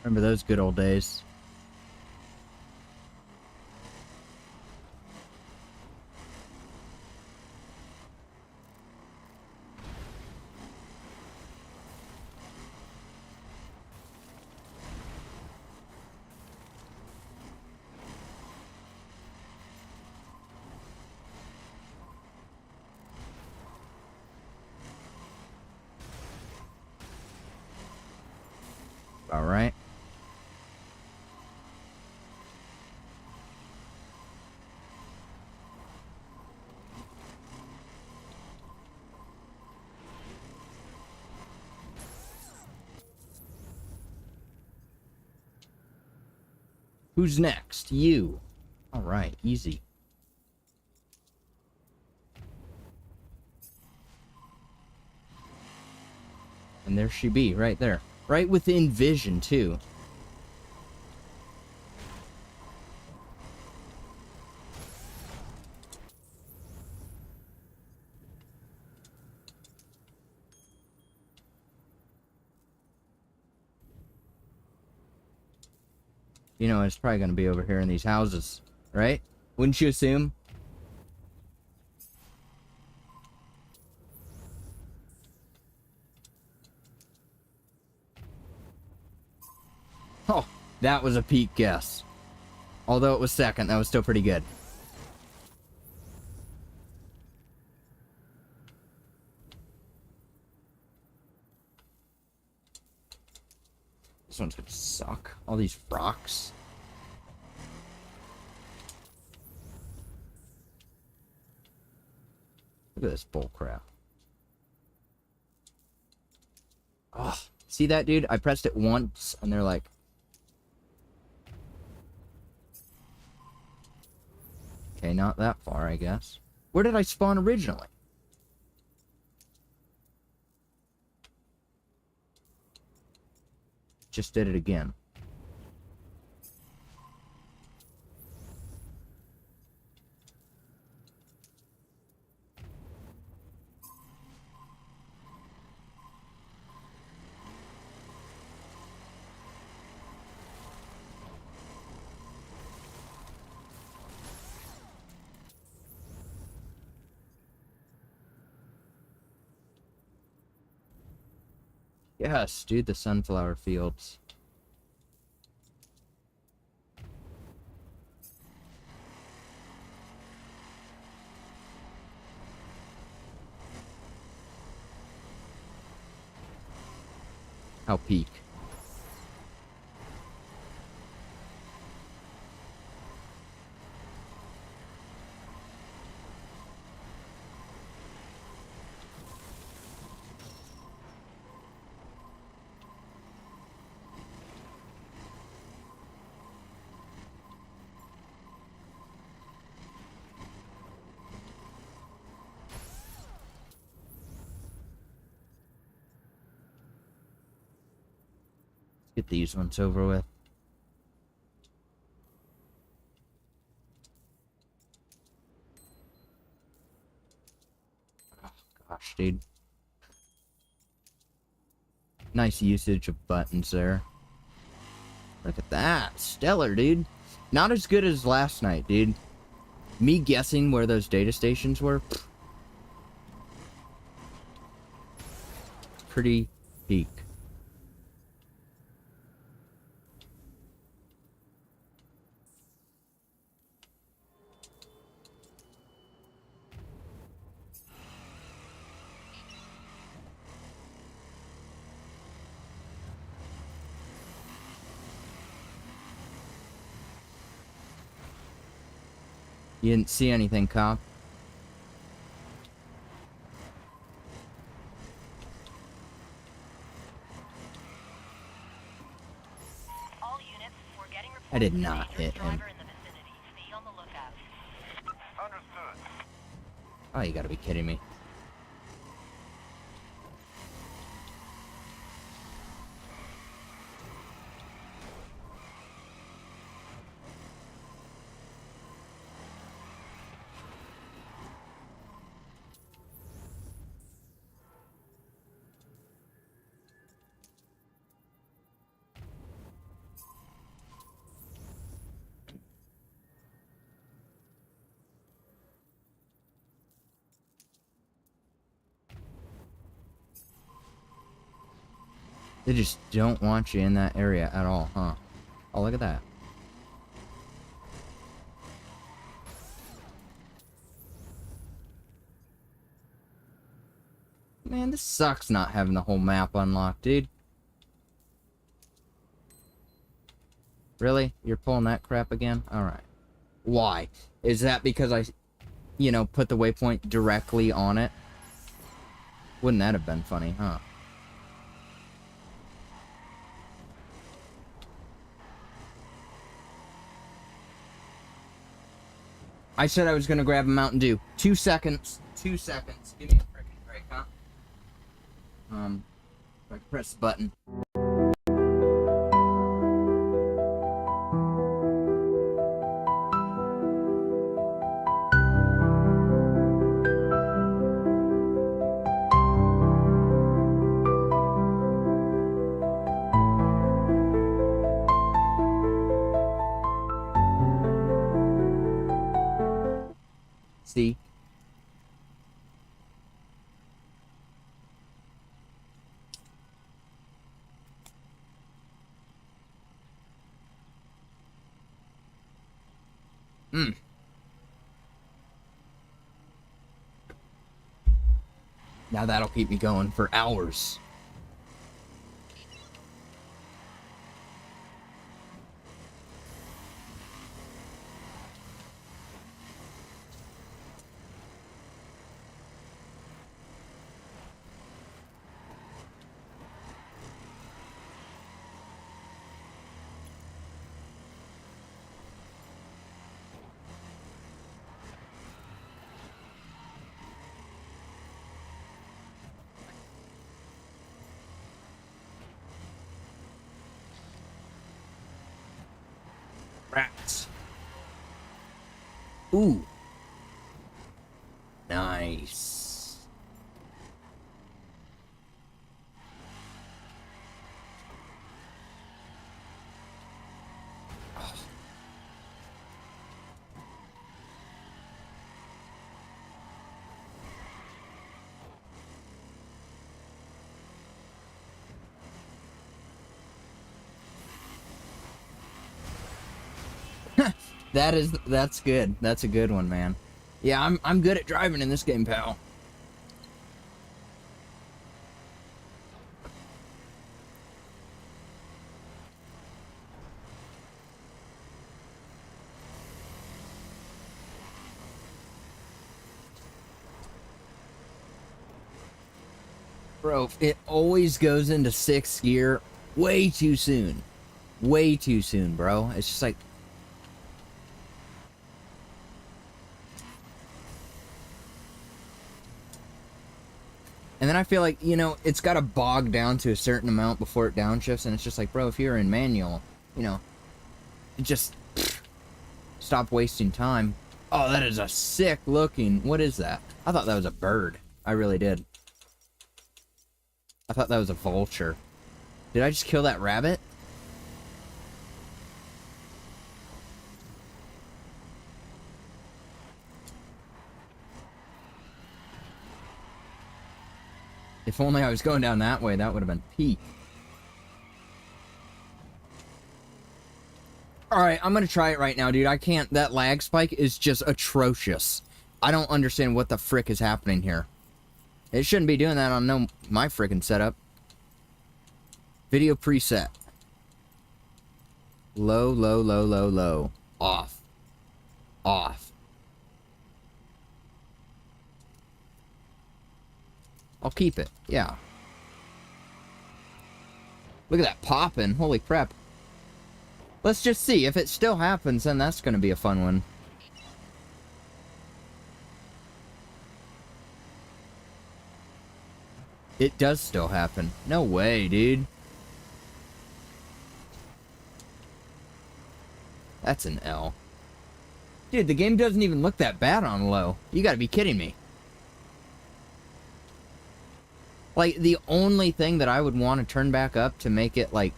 Remember those good old days. All right. Who's next? You. All right, easy. And there she be, right there. Right within vision, too. You know, it's probably going to be over here in these houses, right? Wouldn't you assume? Oh, that was a peak guess. Although it was second, that was still pretty good. This one's gonna suck. All these rocks. Look at this bullcrap. Oh, see that, dude? I pressed it once, and they're like... Okay, not that far, I guess. Where did I spawn originally? Just did it again. Yes, dude, the sunflower fields. How peak. Get these ones over with. Oh, gosh, dude. Nice usage of buttons there. Look at that. Stellar, dude. Not as good as last night, dude. Me guessing where those data stations were. Pretty peak. You didn't see anything, cop? All units, we're getting reports I did of a not dangerous hit him. driver in the vicinity. Be on the lookout. Understood. Oh, you gotta be kidding me. They just don't want you in that area at all, huh? Oh, look at that. Man, this sucks not having the whole map unlocked, dude. Really? You're pulling that crap again? Alright. Why? Is that because I, you know, put the waypoint directly on it? Wouldn't that have been funny, huh? I said I was gonna grab a Mountain Dew. 2 seconds. 2 seconds. Give me a freaking break, huh? If I can press the button. See? Now that'll keep me going for hours. Rats. Ooh. Nice. That's good. That's a good one, man. Yeah, I'm good at driving in this game, pal. Bro, it always goes into 6th gear way too soon. Way too soon, bro. It's just like, And then I feel like, you know, it's got to bog down to a certain amount before it downshifts, and it's just like, bro, if you're in manual, you know, just stop wasting time. Oh, that is a sick looking, what is that? I thought that was a bird. I really did. I thought that was a vulture. Did I just kill that rabbit? If only I was going down that way, that would have been peak. Alright, I'm gonna try it right now, dude. I can't. That lag spike is just atrocious. I don't understand what the frick is happening here. It shouldn't be doing that on my frickin' setup. Video preset. Low, low, low, low, low. Off. Off. I'll keep it. Yeah. Look at that popping. Holy crap. Let's just see. If it still happens, then that's going to be a fun one. It does still happen. No way, dude. That's an L. Dude, the game doesn't even look that bad on low. You gotta be kidding me. Like, the only thing that I would want to turn back up to make it, like,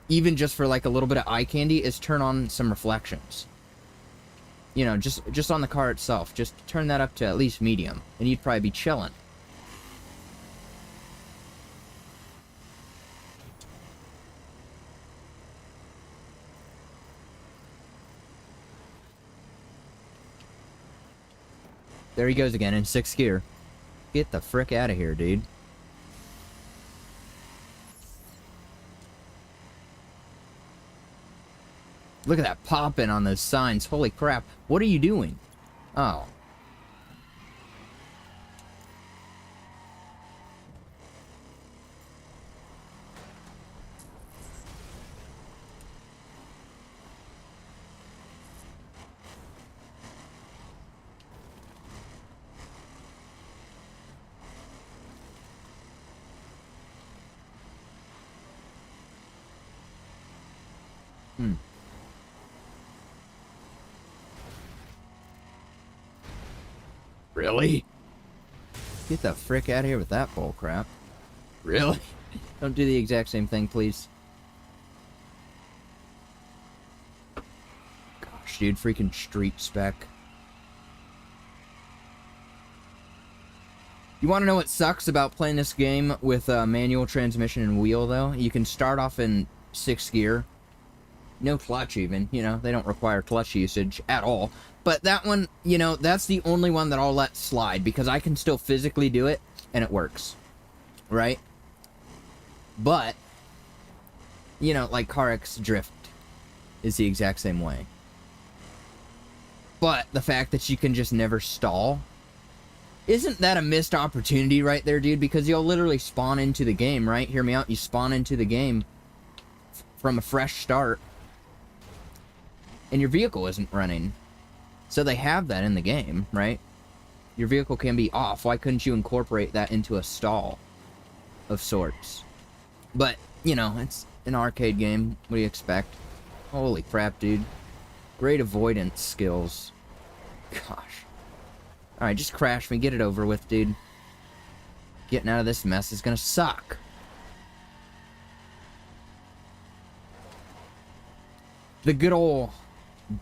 even just for, like, a little bit of eye candy is turn on some reflections. You know, just on the car itself. Just turn that up to at least medium, and you'd probably be chilling. There he goes again in 6th gear. Get the frick out of here, dude. Look at that popping on those signs. Holy crap. What are you doing? Oh. Really? Get the frick out of here with that bull crap. Really? Don't do the exact same thing, please. Gosh, dude, freaking street spec. You want to know what sucks about playing this game with manual transmission and wheel, though? You can start off in 6th gear. No clutch, even. You know, they don't require clutch usage at all. But that one, you know, that's the only one that I'll let slide, because I can still physically do it, and it works. Right? But, you know, like CarX Drift is the exact same way. But the fact that you can just never stall, isn't that a missed opportunity right there, dude? Because you'll literally spawn into the game, right? Hear me out. You spawn into the game from a fresh start, and your vehicle isn't running. So they have that in the game, right? Your vehicle can be off. Why couldn't you incorporate that into a stall of sorts? But, you know, it's an arcade game. What do you expect? Holy crap, dude. Great avoidance skills. Gosh. Alright, just crash me. Get it over with, dude. Getting out of this mess is gonna suck. The good old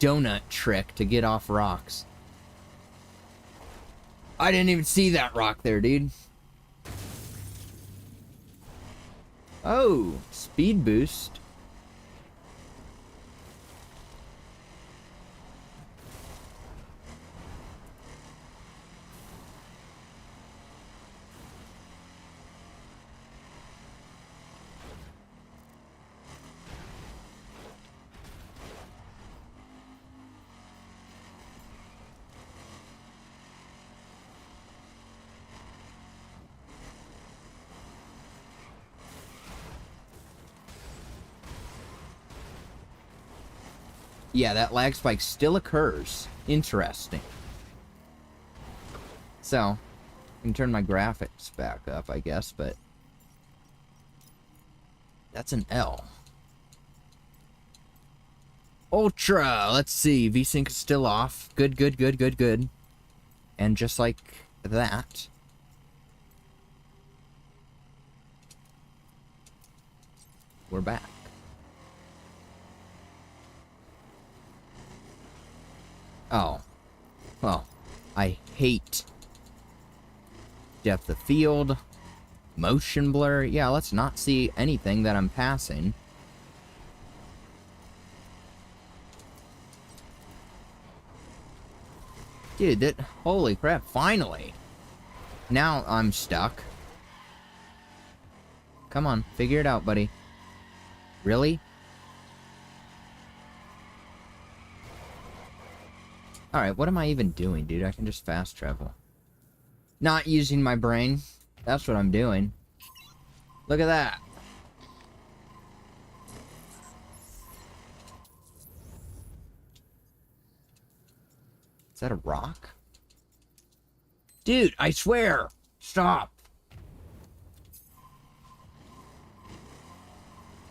donut trick to get off rocks. I didn't even see that rock there, dude. Oh, speed boost. Yeah, that lag spike still occurs. Interesting. So, I can turn my graphics back up, I guess, but that's an L. Ultra! Let's see. VSync is still off. Good, good, good, good, good. And just like that, we're back. Oh. Well, I hate depth of field, motion blur. Yeah, let's not see anything that I'm passing. Dude, that... Holy crap, finally! Now I'm stuck. Come on, figure it out, buddy. Really? Alright, what am I even doing, dude? I can just fast travel. Not using my brain. That's what I'm doing. Look at that. Is that a rock? Dude, I swear! Stop!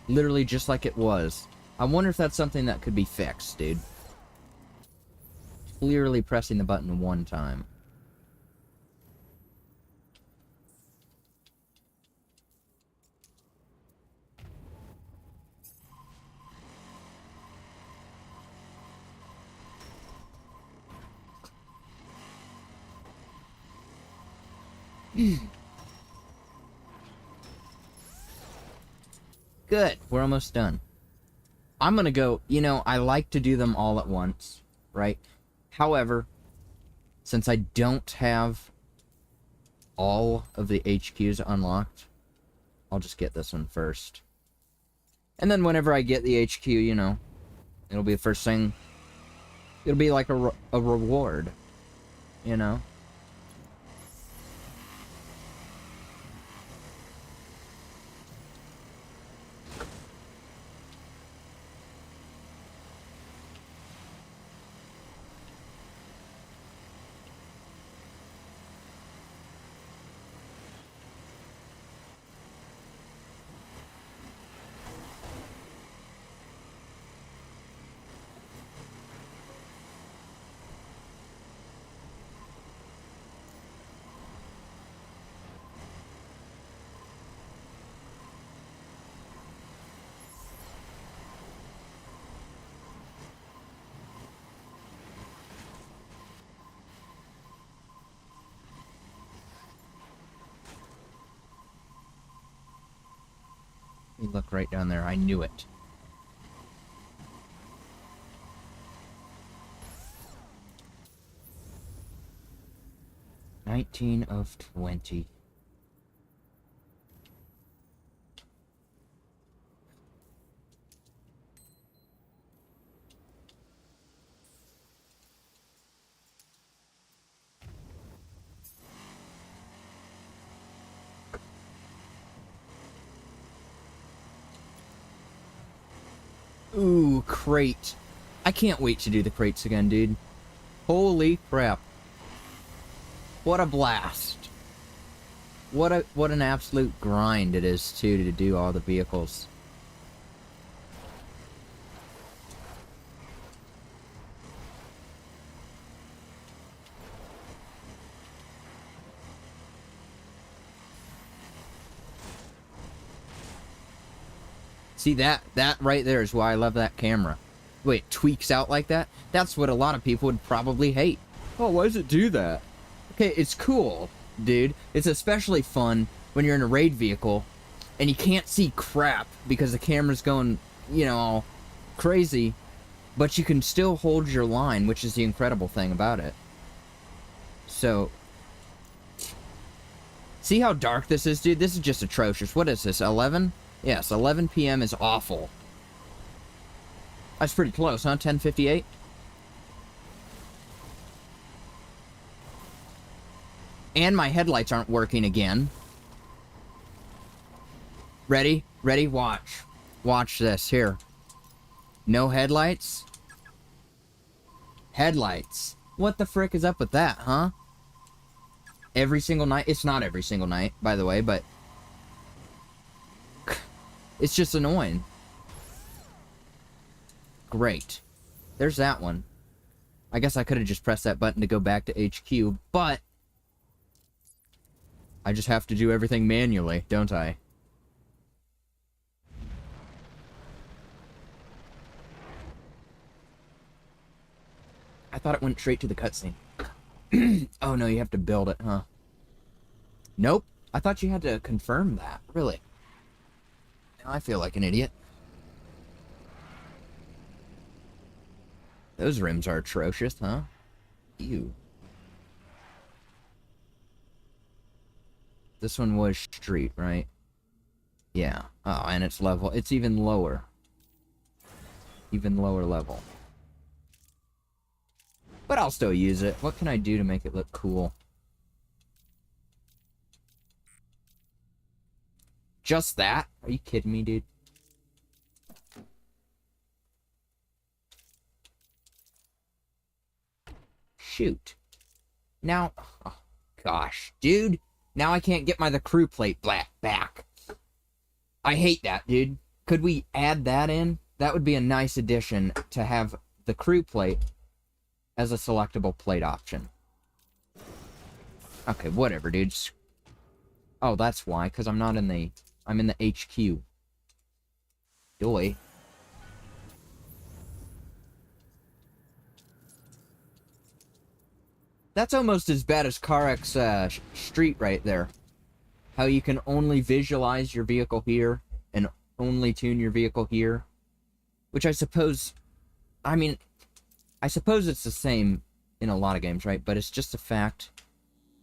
Literally just like it was. I wonder if that's something that could be fixed, dude. Clearly pressing the button one time. Good. We're almost done. I'm gonna go... You know, I like to do them all at once, right? However, since I don't have all of the HQs unlocked, I'll just get this one first. And then whenever I get the HQ, you know, it'll be the first thing. It'll be like a reward, you know? You look right down there. I knew it. "19 of 20. Ooh, crate. I can't wait to do the crates again, dude. Holy crap. What a blast. What an absolute grind it is, too, to do all the vehicles. See, that right there is why I love that camera. The way it tweaks out like that, that's what a lot of people would probably hate. Oh, why does it do that? Okay, it's cool, dude. It's especially fun when you're in a raid vehicle and you can't see crap because the camera's going, you know, all crazy, but you can still hold your line, which is the incredible thing about it. So, see how dark this is, dude? This is just atrocious. What is this, 11? Yes, 11 p.m. is awful. That's pretty close, huh? 10:58? And my headlights aren't working again. Ready? Ready? Watch. Watch this. Here. No headlights? Headlights. What the frick is up with that, huh? every single night. It's not every single night, by the way, but it's just annoying. Great. There's that one. I guess I could have just pressed that button to go back to HQ, but I just have to do everything manually, don't I? I thought it went straight to the cutscene. Oh no, you have to build it, huh? Nope. I thought you had to confirm that. Really? Now I feel like an idiot. Those rims are atrocious, huh? Ew. This one was street, right? Yeah. Oh, and it's level. It's even lower. Even lower level. But I'll still use it. What can I do to make it look cool? Just that? Are you kidding me, dude? Shoot. Now, oh, gosh, dude. Now I can't get the crew plate back. I hate that, dude. Could we add that in? That would be a nice addition to have the crew plate as a selectable plate option. Okay, whatever, dude. Oh, that's why, because I'm not in the... I'm in the HQ. Doy. That's almost as bad as CarX Street right there. How you can only visualize your vehicle here and only tune your vehicle here. Which I suppose... I mean, I suppose it's the same in a lot of games, right? But it's just the fact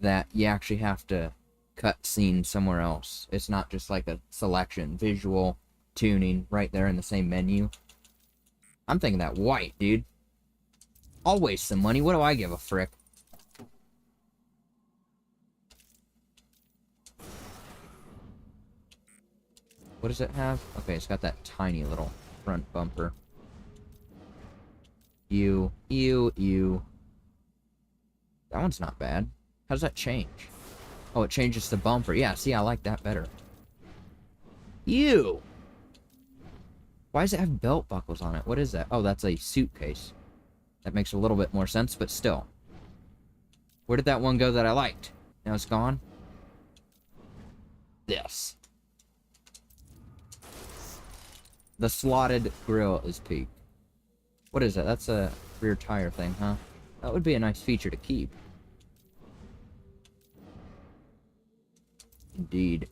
that you actually have to cut scene somewhere else. It's not just like a selection, visual, tuning, right there in the same menu. I'm thinking that white, dude. I'll waste some money. What do I give a frick? What does it have? Okay, it's got that tiny little front bumper. Ew. That one's not bad. How does that change? Oh, it changes the bumper. Yeah, see, I like that better. Ew! Why does it have belt buckles on it? What is that? Oh, that's a suitcase. That makes a little bit more sense, but still. Where did that one go that I liked? Now it's gone? This. The slotted grill is peak. What is that? That's a rear tire thing, huh? That would be a nice feature to keep. Indeed.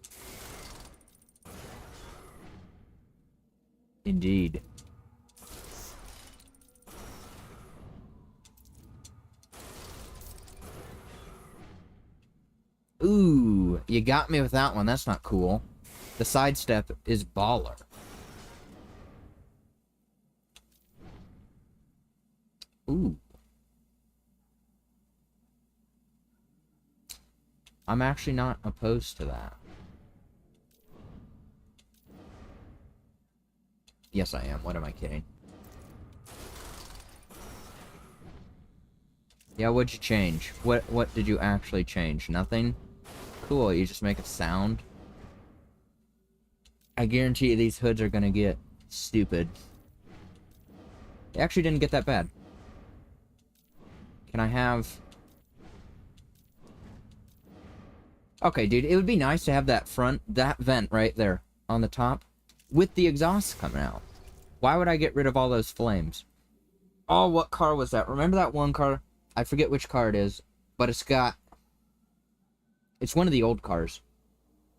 Indeed. Ooh, you got me with that one. That's not cool. The sidestep is baller. Ooh. I'm actually not opposed to that. Yes, I am. What am I kidding? Yeah, what'd you change? What did you actually change? Nothing? Cool, you just make a sound. I guarantee you these hoods are gonna get stupid. They actually didn't get that bad. Can I have... Okay, dude, it would be nice to have that vent right there on the top with the exhaust coming out. Why would I get rid of all those flames? Oh, what car was that? Remember that one car? I forget which car it is, but it's one of the old cars.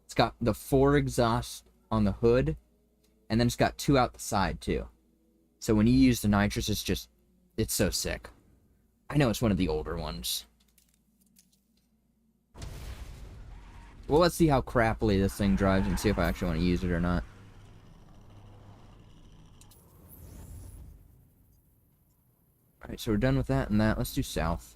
It's got the 4 exhausts on the hood, and then it's got 2 out the side, too. So when you use the nitrous, it's so sick. I know it's one of the older ones. Well, let's see how crappily this thing drives and see if I actually want to use it or not. Alright, so we're done with that and that. Let's do south.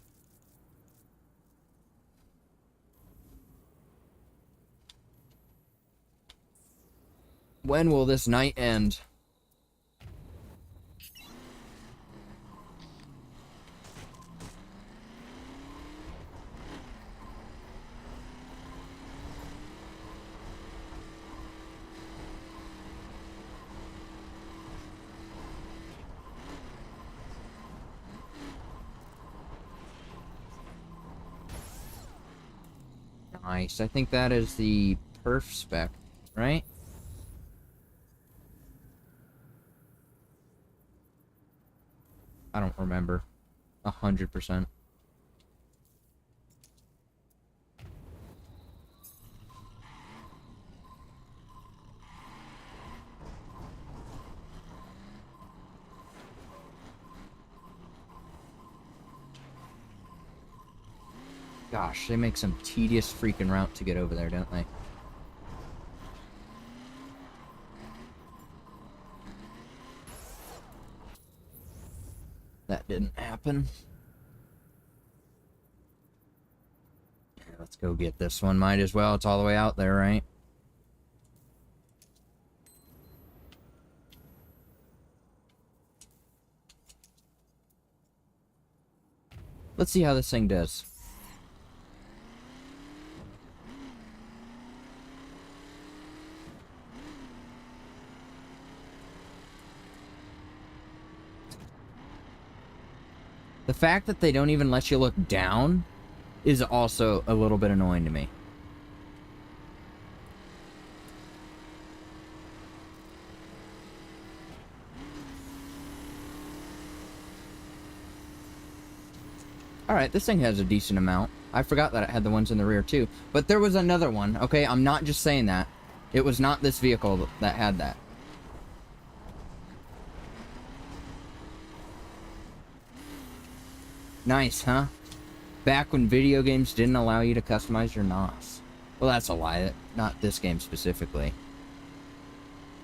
When will this night end? Nice. I think that is the perf spec, right? I don't remember. 100%. Gosh, they make some tedious freaking route to get over there, don't they? That didn't happen. Yeah, let's go get this one. Might as well. It's all the way out there, right? Let's see how this thing does. The fact that they don't even let you look down is also a little bit annoying to me. Alright, this thing has a decent amount. I forgot that it had the ones in the rear too. But there was another one, okay? I'm not just saying that. It was not this vehicle that had that. Nice, huh? Back when video games didn't allow you to customize your NOS. Well, that's a lie. Not this game specifically.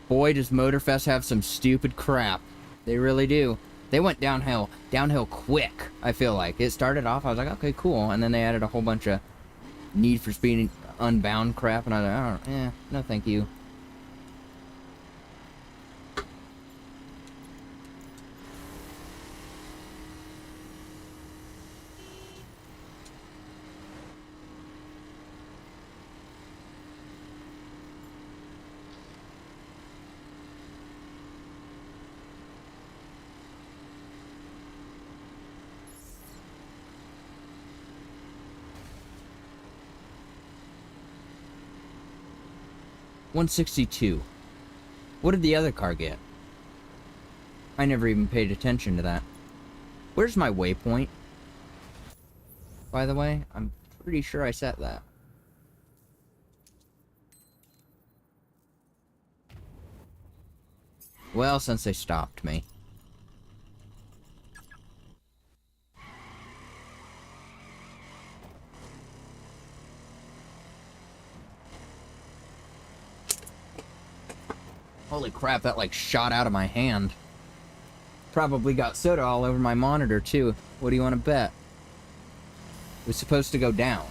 Boy, does Motorfest have some stupid crap. They really do. They went downhill quick, I feel like. It started off, I was like, okay, cool. And then they added a whole bunch of Need for Speed Unbound crap. And I was like, oh, no thank you. $162. What did the other car get? I never even paid attention to that. Where's my waypoint? By the way, I'm pretty sure I set that. Well, since they stopped me. Holy crap, that like shot out of my hand. Probably got soda all over my monitor too. What do you want to bet? It was supposed to go down.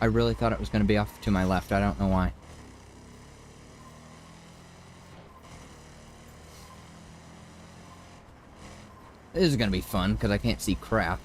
I really thought it was going to be off to my left. I don't know why. This is going to be fun because I can't see crap.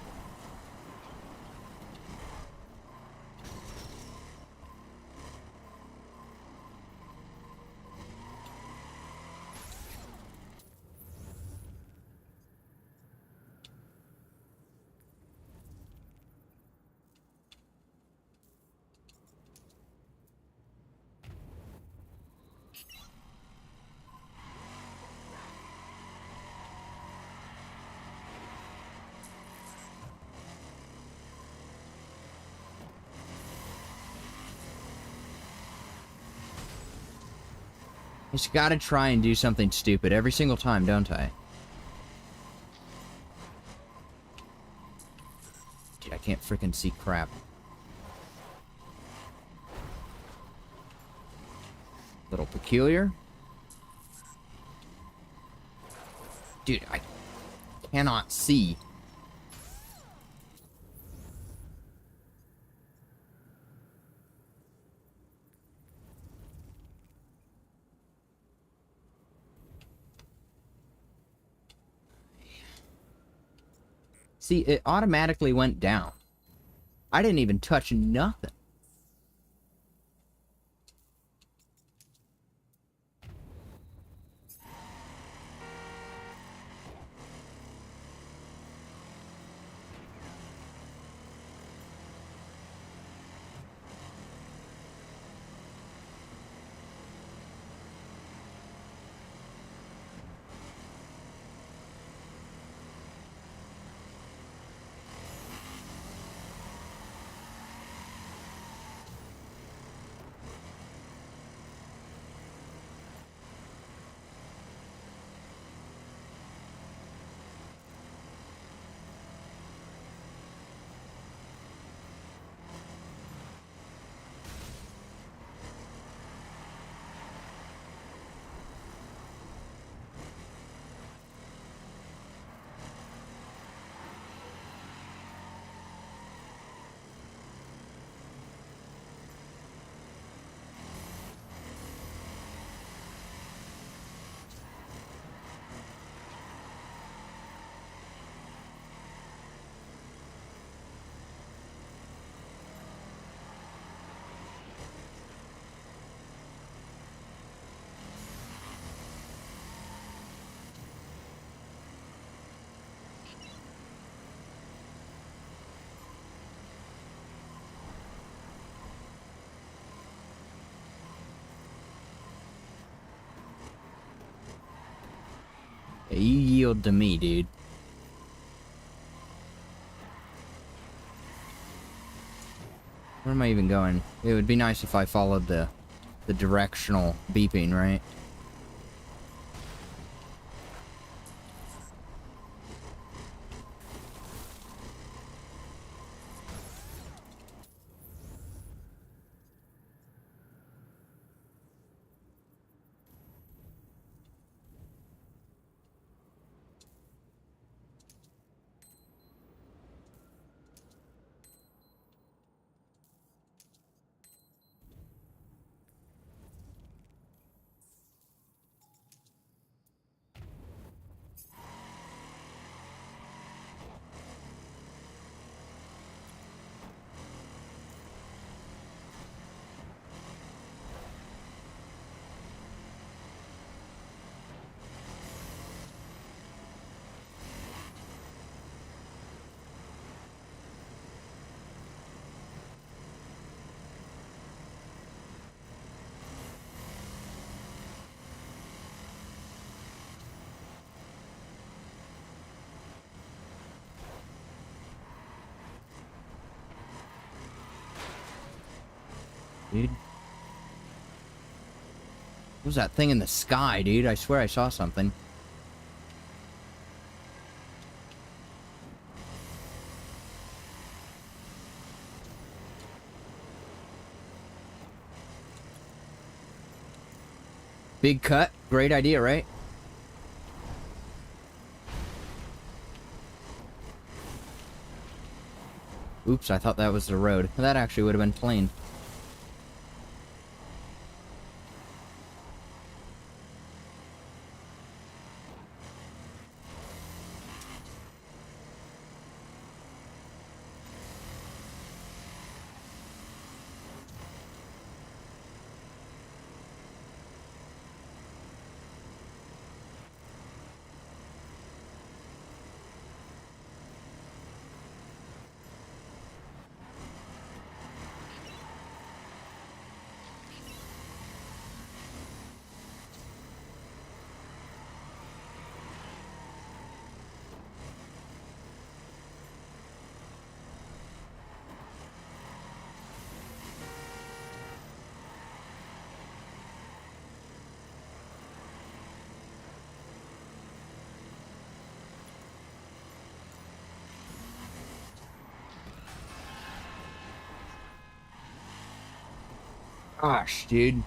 I just gotta try and do something stupid every single time, don't I? can't freaking see crap. Little peculiar. Dude, I cannot see. See, it automatically went down. I didn't even touch nothing. You yield to me, dude. Where am I even going? It would be nice if I followed the directional beeping, right? Dude. What was that thing in the sky, dude? I swear I saw something. Big cut. Great idea, right? Oops, I thought that was the road. That actually would have been plain. Gosh, dude.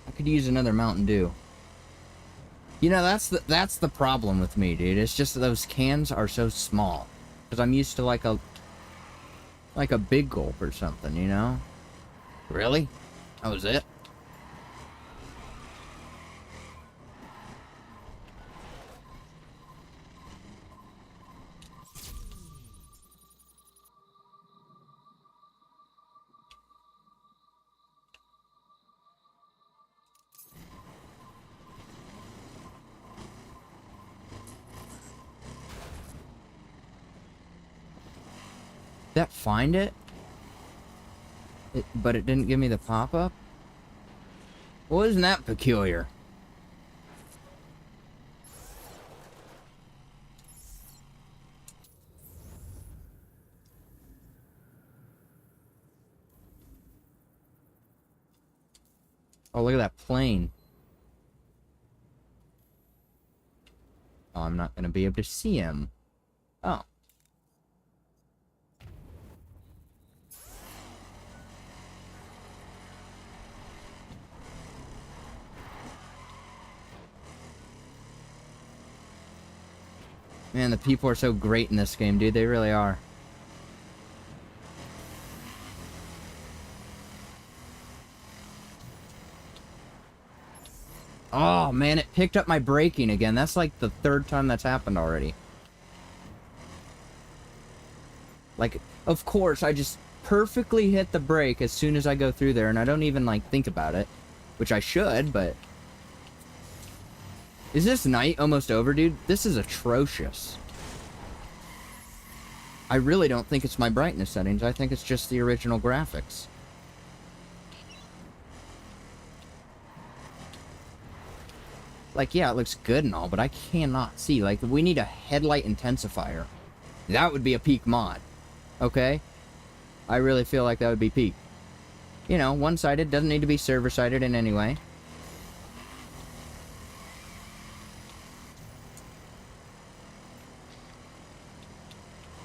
I could use another Mountain Dew. You know, that's the problem with me, dude. It's just that those cans are so small. Because I'm used to like a big gulp or something, you know? Really? That was it? That find it? But it didn't give me the pop-up? Well, isn't that peculiar? Oh, look at that plane. Oh, I'm not gonna be able to see him. Oh. Man, the people are so great in this game, dude. They really are. Oh, man, it picked up my braking again. That's like the third time that's happened already. Like, of course, I just perfectly hit the brake as soon as I go through there, and I don't even, like, think about it. Which I should, but... Is this night almost over, dude? This is atrocious. I really don't think it's my brightness settings. I think it's just the original graphics. Like, yeah, it looks good and all, but I cannot see. Like, we need a headlight intensifier. That would be a peak mod. Okay? I really feel like that would be peak. You know, one-sided, doesn't need to be server-sided in any way.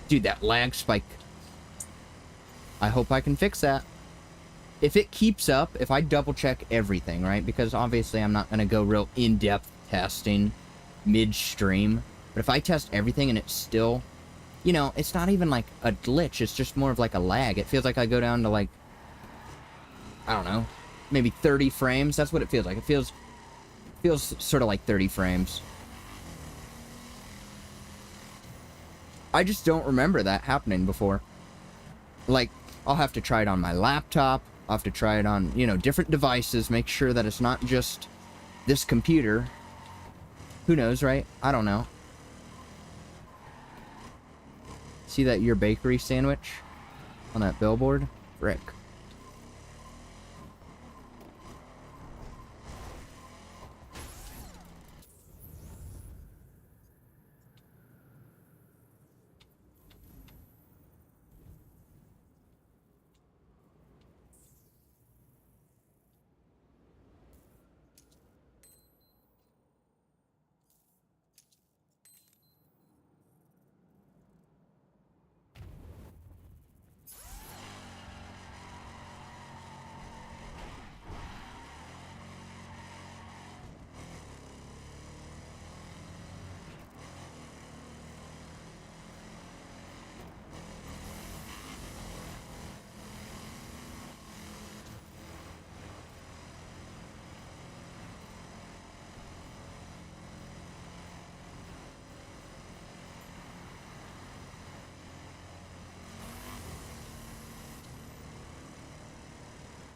Dude, that lag spike. I hope I can fix that. If it keeps up, if I double-check everything, right? Because obviously I'm not going to go real in-depth testing midstream. But if I test everything and it's still... You know, it's not even like a glitch. It's just more of like a lag. It feels like I go down to like... I don't know. Maybe 30 frames. That's what it feels like. It feels sort of like 30 frames. I just don't remember that happening before. Like, I'll have to try it on my laptop. I'll have to try it on, you know, different devices. Make sure that it's not just this computer. Who knows, right? I don't know. See that Your Bakery sandwich on that billboard? Frick.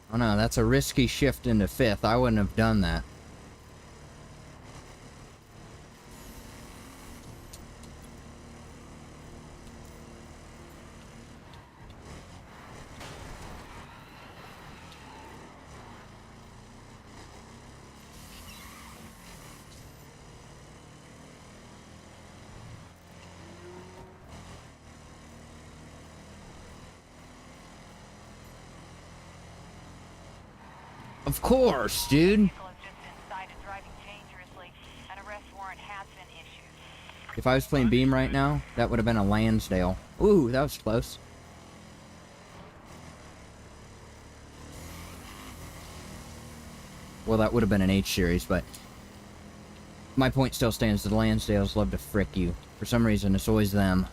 Oh no, that's a risky shift into fifth. I wouldn't have done that. Of course, dude. Vehicle is just inside and driving dangerously. An arrest warrant has been issued. If I was playing Beam right now, that would have been a Lansdale. Ooh, that was close. Well, that would have been an H series, but my point still stands. The Lansdales love to frick you. For some reason, it's always them.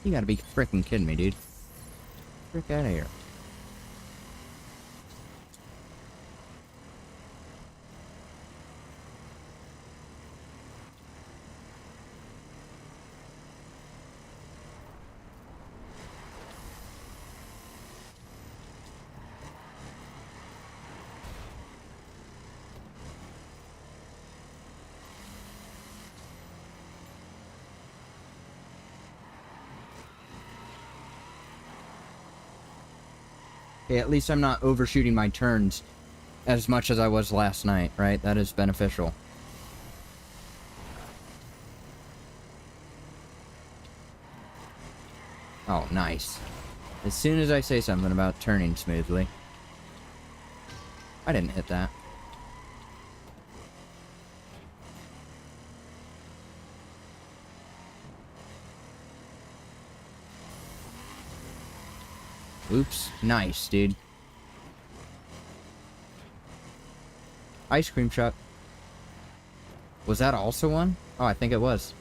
You gotta be freaking kidding me, dude. Frick out of here. Okay, at least I'm not overshooting my turns as much as I was last night, right? That is beneficial. Oh, nice. As soon as I say something about turning smoothly. I didn't hit that. Oops. Nice, dude. Ice cream truck. Was that also one? Oh, I think it was.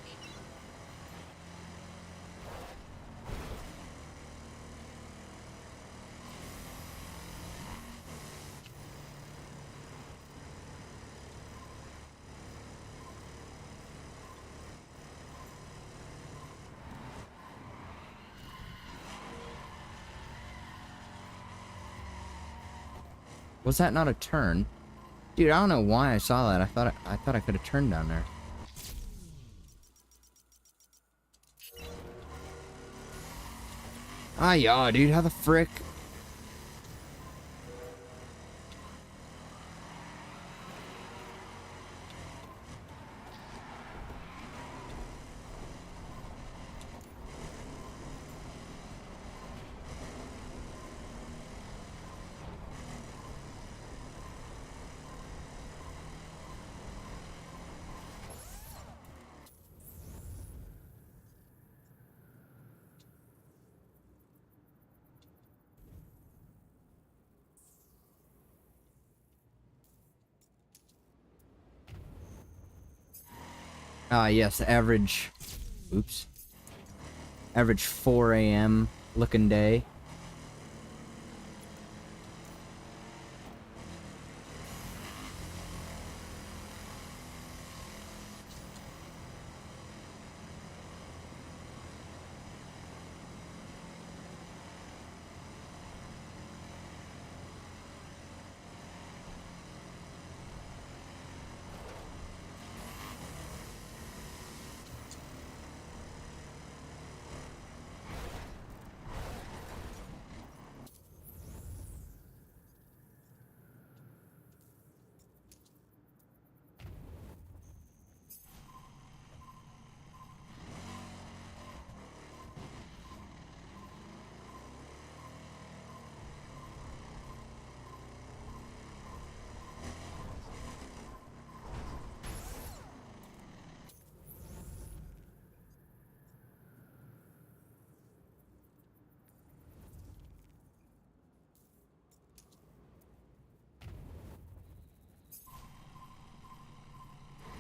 Was that not a turn? Dude, I don't know why I saw that. I thought I could have turned down there. Ah, yeah, dude. How the frick? Ah, yes, average... Oops. Average 4 a.m. looking day.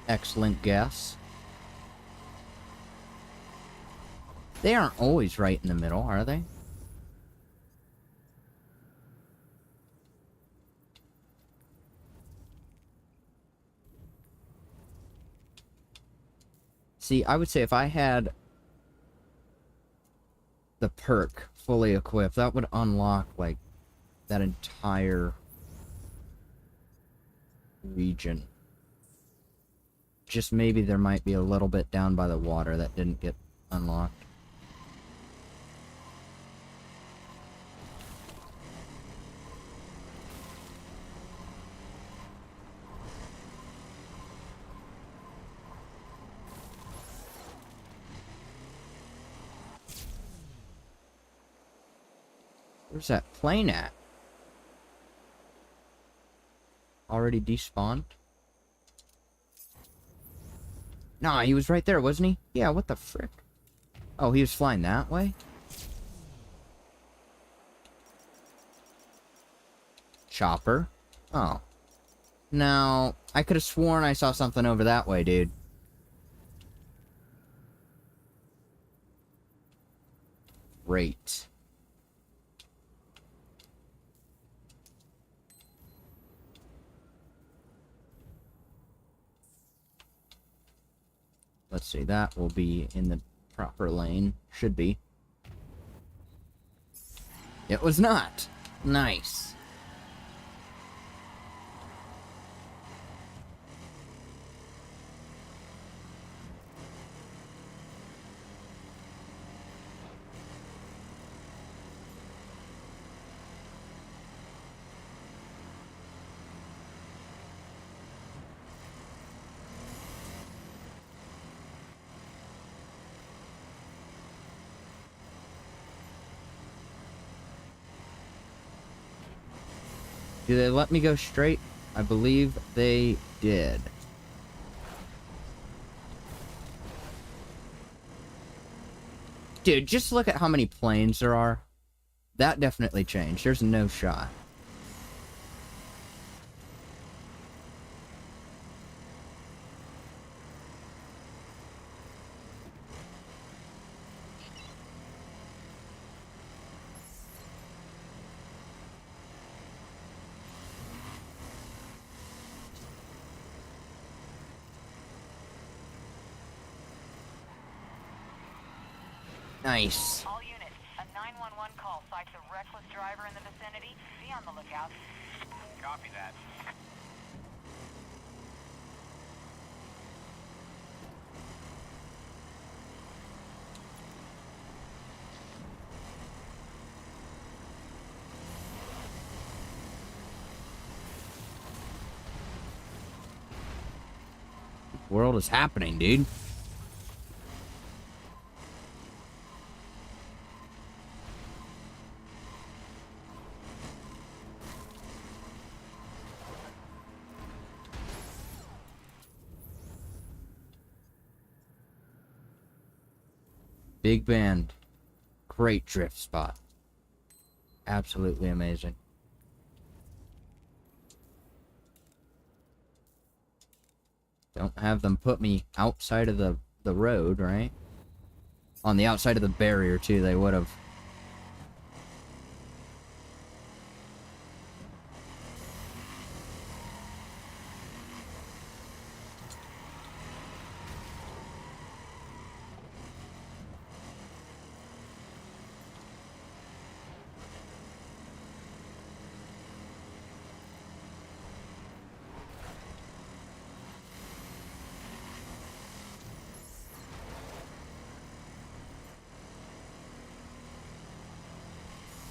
Excellent guess. They aren't always right in the middle, are they? See, I would say if I had the perk fully equipped, that would unlock, like, that entire region. Just maybe there might be a little bit down by the water that didn't get unlocked. Where's that plane at? Already despawned? Nah, he was right there, wasn't he? Yeah, what the frick? Oh, he was flying that way? Chopper? Oh. Now, I could have sworn I saw something over that way, dude. Great. Let's see, that will be in the proper lane. Should be. It was not. Nice. Do they let me go straight? I believe they did. Dude, just look at how many planes there are. That definitely changed. There's no shot. Nice. All units, a 911 call cites a reckless driver in the vicinity. Be on the lookout. Copy that. What world is happening, dude? Big Bend. Great drift spot. Absolutely amazing. Don't have them put me outside of the road, right? On the outside of the barrier, too, they would have.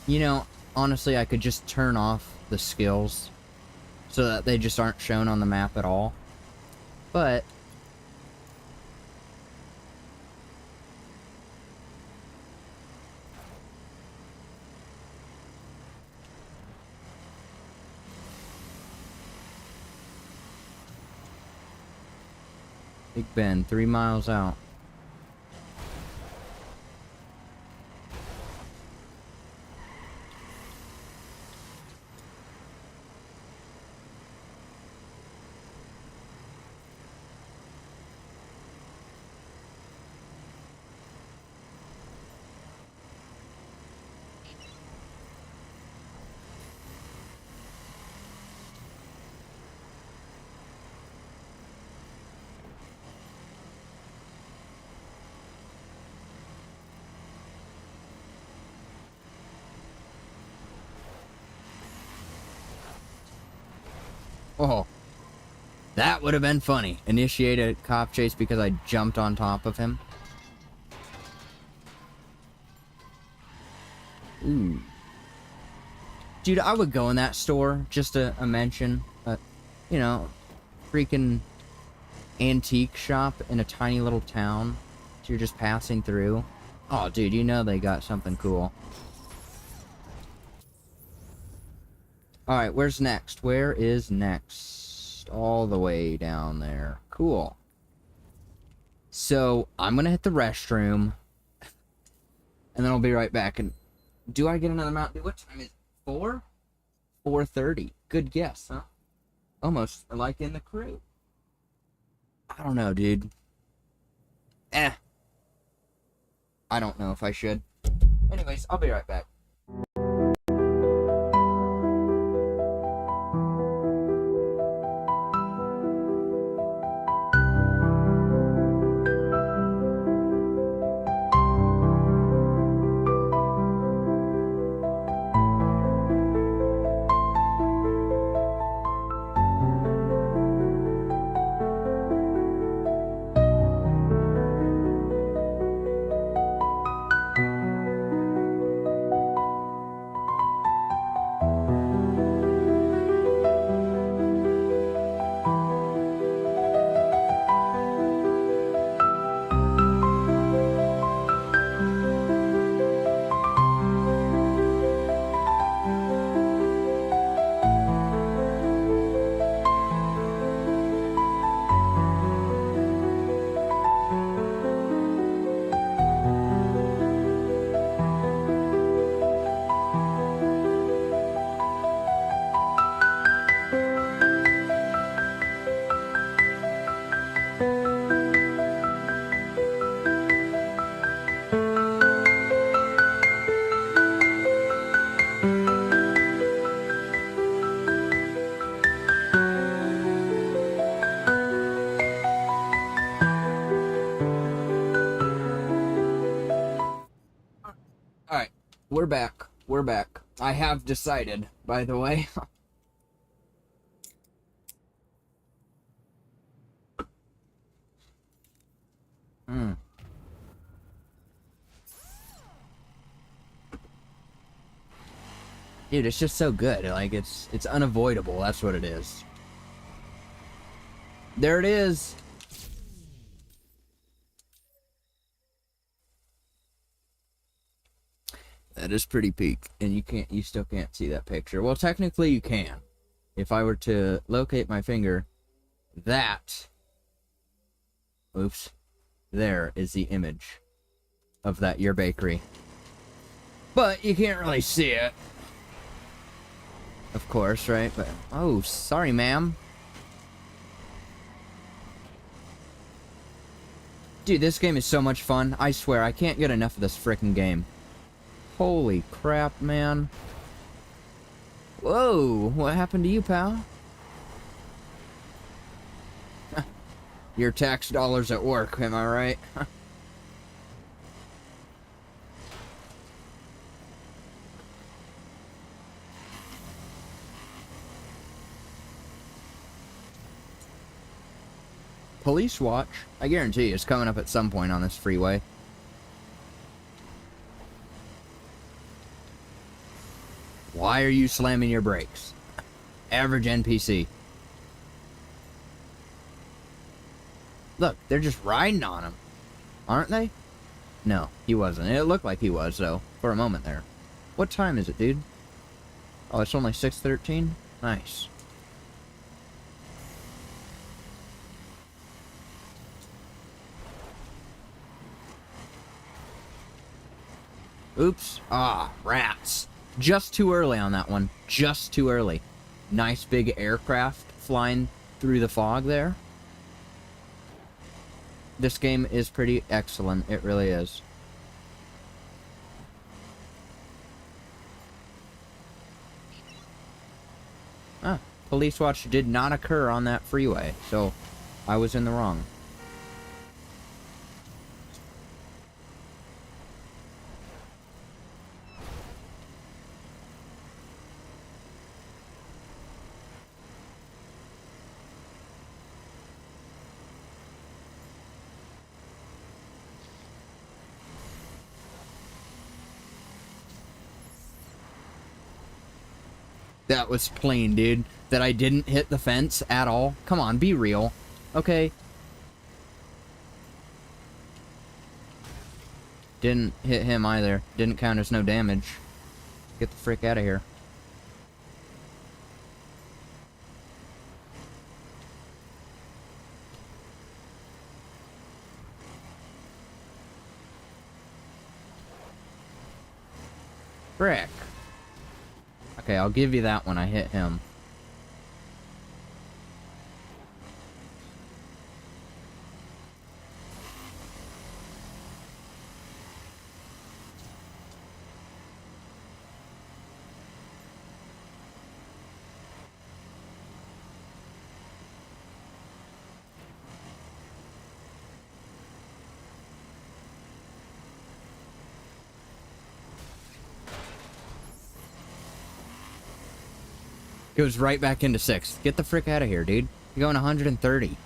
You know, honestly, I could just turn off the skills so that they just aren't shown on the map at all. But Big Ben, 3 miles out. Oh, that would have been funny. Initiate a cop chase because I jumped on top of him. Ooh. Dude, I would go in that store, just a mention. You know, freaking antique shop in a tiny little town. So you're just passing through. Oh, dude, you know they got something cool. Alright, where's next? Where is next? All the way down there. Cool. So, I'm gonna hit the restroom. And then I'll be right back. And do I get another Mountain Dew? What time is it? 4? 4:30. Good guess, huh? Almost like in the crew. I don't know, dude. I don't know if I should. Anyways, I'll be right back. Alright, we're back. We're back. I have decided, by the way. Dude, it's just so good. Like, it's unavoidable. That's what it is. There it is. That is pretty peak, and you still can't see that picture. Well, technically you can. If I were to locate my finger, that, oops, there is the image of that Your Bakery. But you can't really see it. Of course, right? But, oh, sorry, ma'am. Dude, this game is so much fun. I swear, I can't get enough of this frickin' game. Holy crap, man. Whoa, what happened to you, pal? Your tax dollars at work, am I right? Police watch, I guarantee you, it's coming up at some point on this freeway. Why are you slamming your brakes? Average NPC. Look, they're just riding on him. Aren't they? No, he wasn't. It looked like he was, though, for a moment there. What time is it, dude? Oh, it's only 6:13? Nice. Oops. Ah, rats. Just too early on that one. Just too early. Nice big aircraft flying through the fog there. This game is pretty excellent. It really is. Ah, police watch did not occur on that freeway, so I was in the wrong. That was plain, dude. That I didn't hit the fence at all. Come on, be real. Okay. Didn't hit him either. Didn't count as no damage. Get the frick out of here. Frick. Okay, I'll give you that one. I hit him. Goes right back into 6th. Get the frick out of here, dude. You're going 130.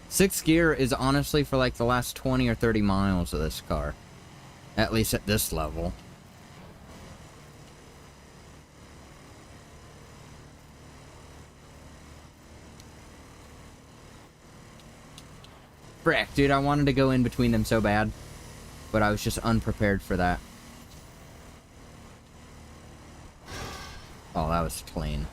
6th gear is honestly for like the last 20 or 30 miles of this car. At least at this level. Frick, dude, I wanted to go in between them so bad. But I was just unprepared for that. Oh, that was clean.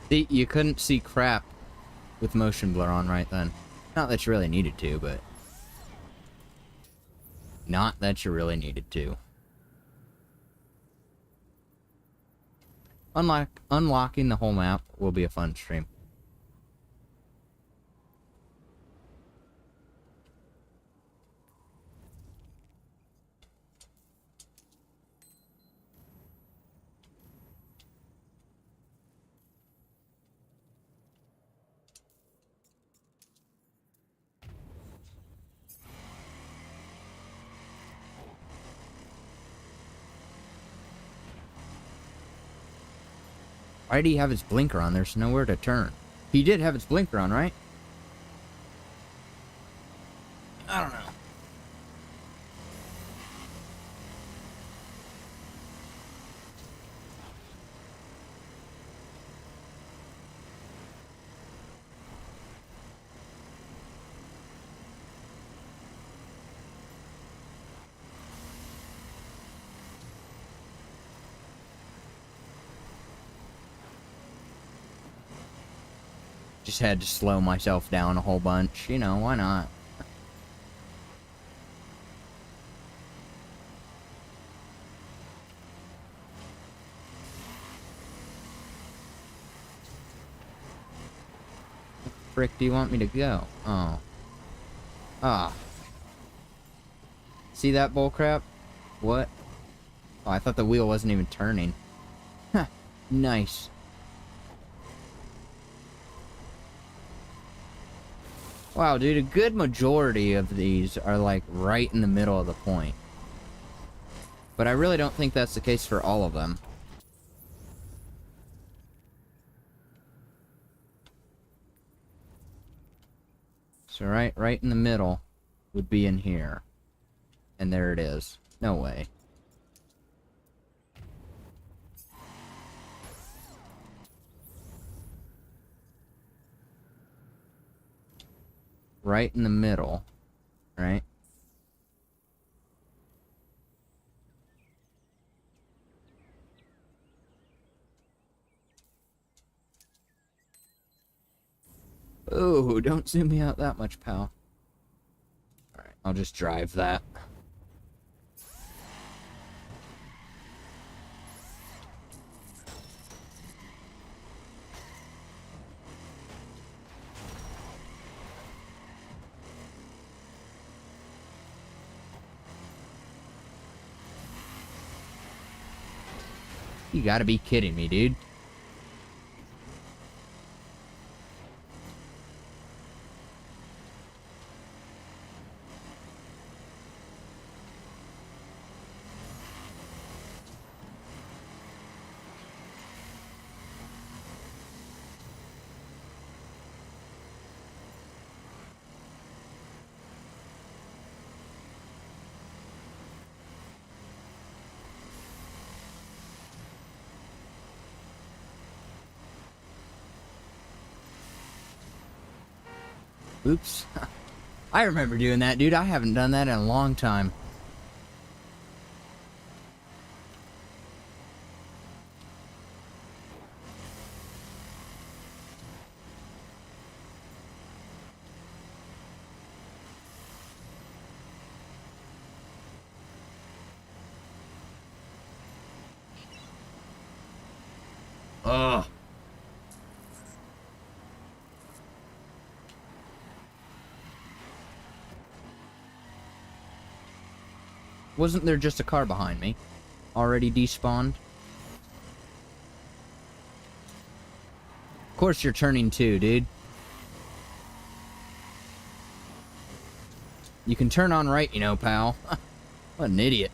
See, you couldn't see crap with motion blur on right then. Not that you really needed to, but... Not that you really needed to. Unlocking the whole map will be a fun stream. Why did he have his blinker on? There's nowhere to turn. He did have his blinker on, right? I don't know. Just had to slow myself down a whole bunch. You know, why not? Frick, do you want me to go? Oh. Ah. See that bullcrap? What? Oh, I thought the wheel wasn't even turning. Huh. Nice. Wow, dude, a good majority of these are like right in the middle of the point. But I really don't think that's the case for all of them. So right in the middle would be in here. And there it is. No way. Right in the middle, right? Oh, don't zoom me out that much, pal. Alright, I'll just drive that. You gotta be kidding me, dude. Oops. I remember doing that, dude. I haven't done that in a long time. Ugh. Wasn't there just a car behind me? Already despawned? Of course you're turning too, dude. You can turn on right, you know, pal. What an idiot.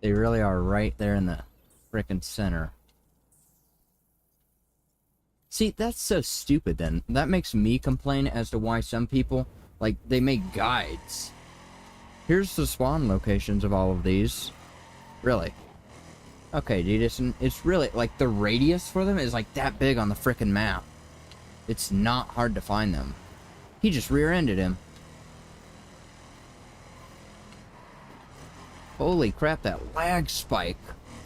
They really are right there in the frickin' center. See, that's so stupid then. That makes me complain as to why some people, like, they make guides. Here's the spawn locations of all of these. Really. Okay, dude, it's really, like, the radius for them is, like, that big on the frickin' map. It's not hard to find them. He just rear-ended him. Holy crap, that lag spike.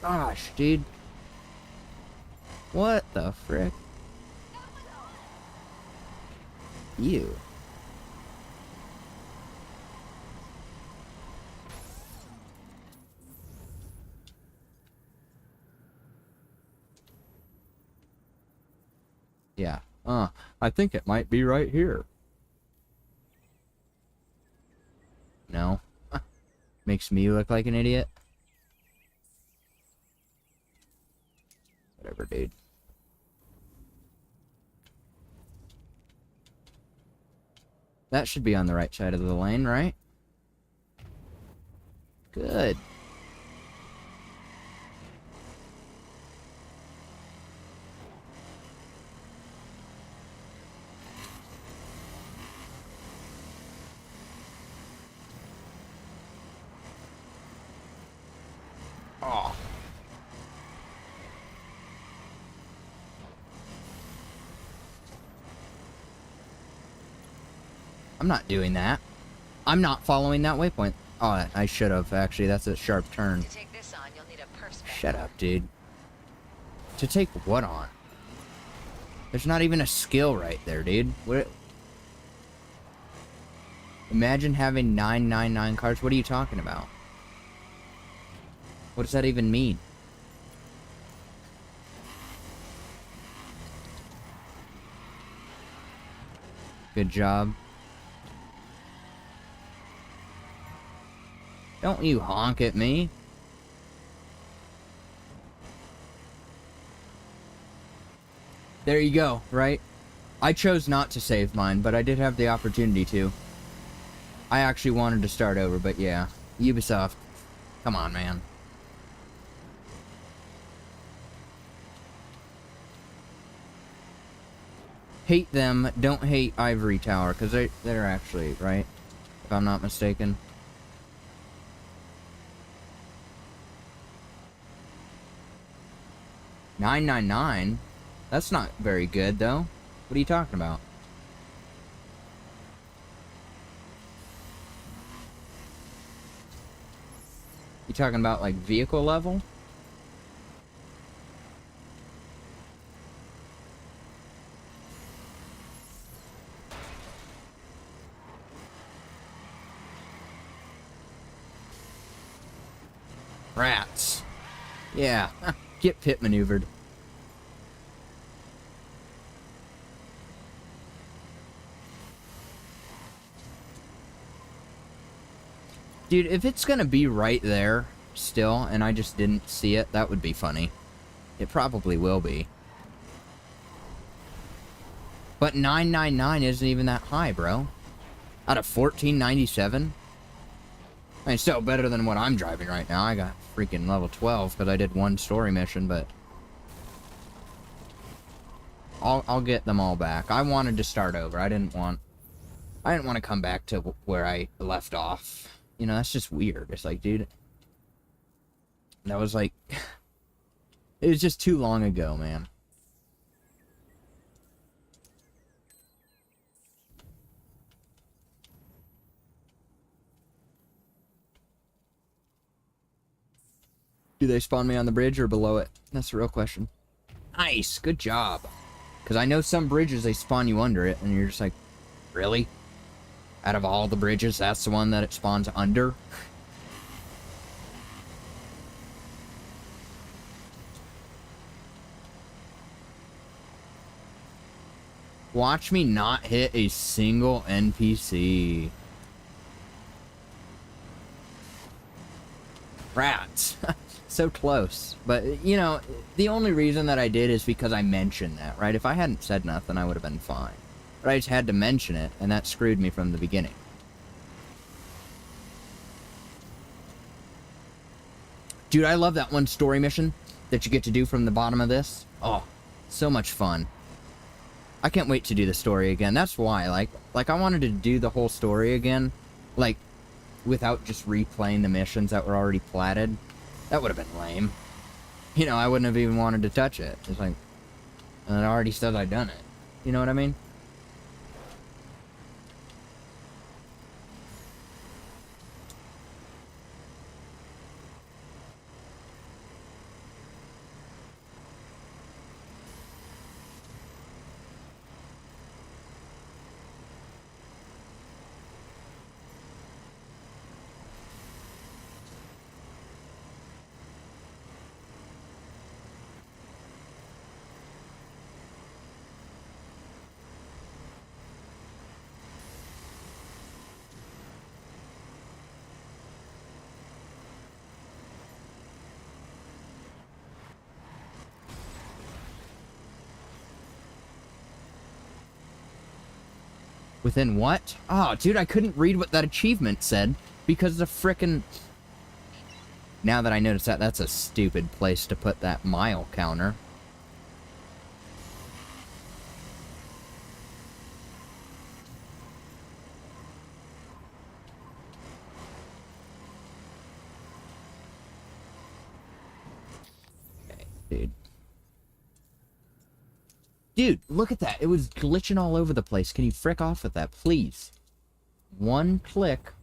Gosh, dude. What the frick? You. Yeah. I think it might be right here. No. Makes me look like an idiot. Whatever, dude. That should be on the right side of the lane, right? Good. Oh. I'm not doing that. I'm not following that waypoint. Oh, I should have, actually. That's a sharp turn. To take this on, you'll need a perspex. Shut up, dude. To take what on? There's not even a skill right there, dude. What? Imagine having 999 cars. What are you talking about? What does that even mean? Good job. Don't you honk at me. There you go, right? I chose not to save mine, but I did have the opportunity to. I actually wanted to start over, but yeah. Ubisoft. Come on, man. Hate them, don't hate Ivory Tower, because they're actually, right? if I'm not mistaken. $9.99? That's not very good, though. What are you talking about? You talking about, like, vehicle level? Rats. Yeah, get pit maneuvered. Dude, if it's gonna be right there still, and I just didn't see it, that would be funny. It probably will be. But $9.99 isn't even that high, bro. Out of $14.97? I mean, still better than what I'm driving right now. I got freaking level 12 because I did one story mission, but I'll get them all back. I wanted to start over. I didn't want to come back to where I left off. You know, that's just weird. It's like, dude, that was like, it was just too long ago, man. Do they spawn me on the bridge or below it? That's the real question. Nice, good job. Because I know some bridges, they spawn you under it, and you're just like, really? Out of all the bridges, that's the one that it spawns under? Watch me not hit a single NPC. Rats. So close. But, you know, the only reason that I did is because I mentioned that, right? If I hadn't said nothing, I would have been fine. But I just had to mention it, and that screwed me from the beginning. Dude, I love that one story mission that you get to do from the bottom of this. Oh, so much fun. I can't wait to do the story again. That's why, like I wanted to do the whole story again, like, without just replaying the missions that were already platted. That would have been lame. You know, I wouldn't have even wanted to touch it. It's like, and it already said I'd done it. You know what I mean? Within what? Oh, dude, I couldn't read what that achievement said because the frickin'... Now that I notice that, that's a stupid place to put that mile counter. Okay, dude. Dude, look at that. It was glitching all over the place. Can you frick off with that, please? One click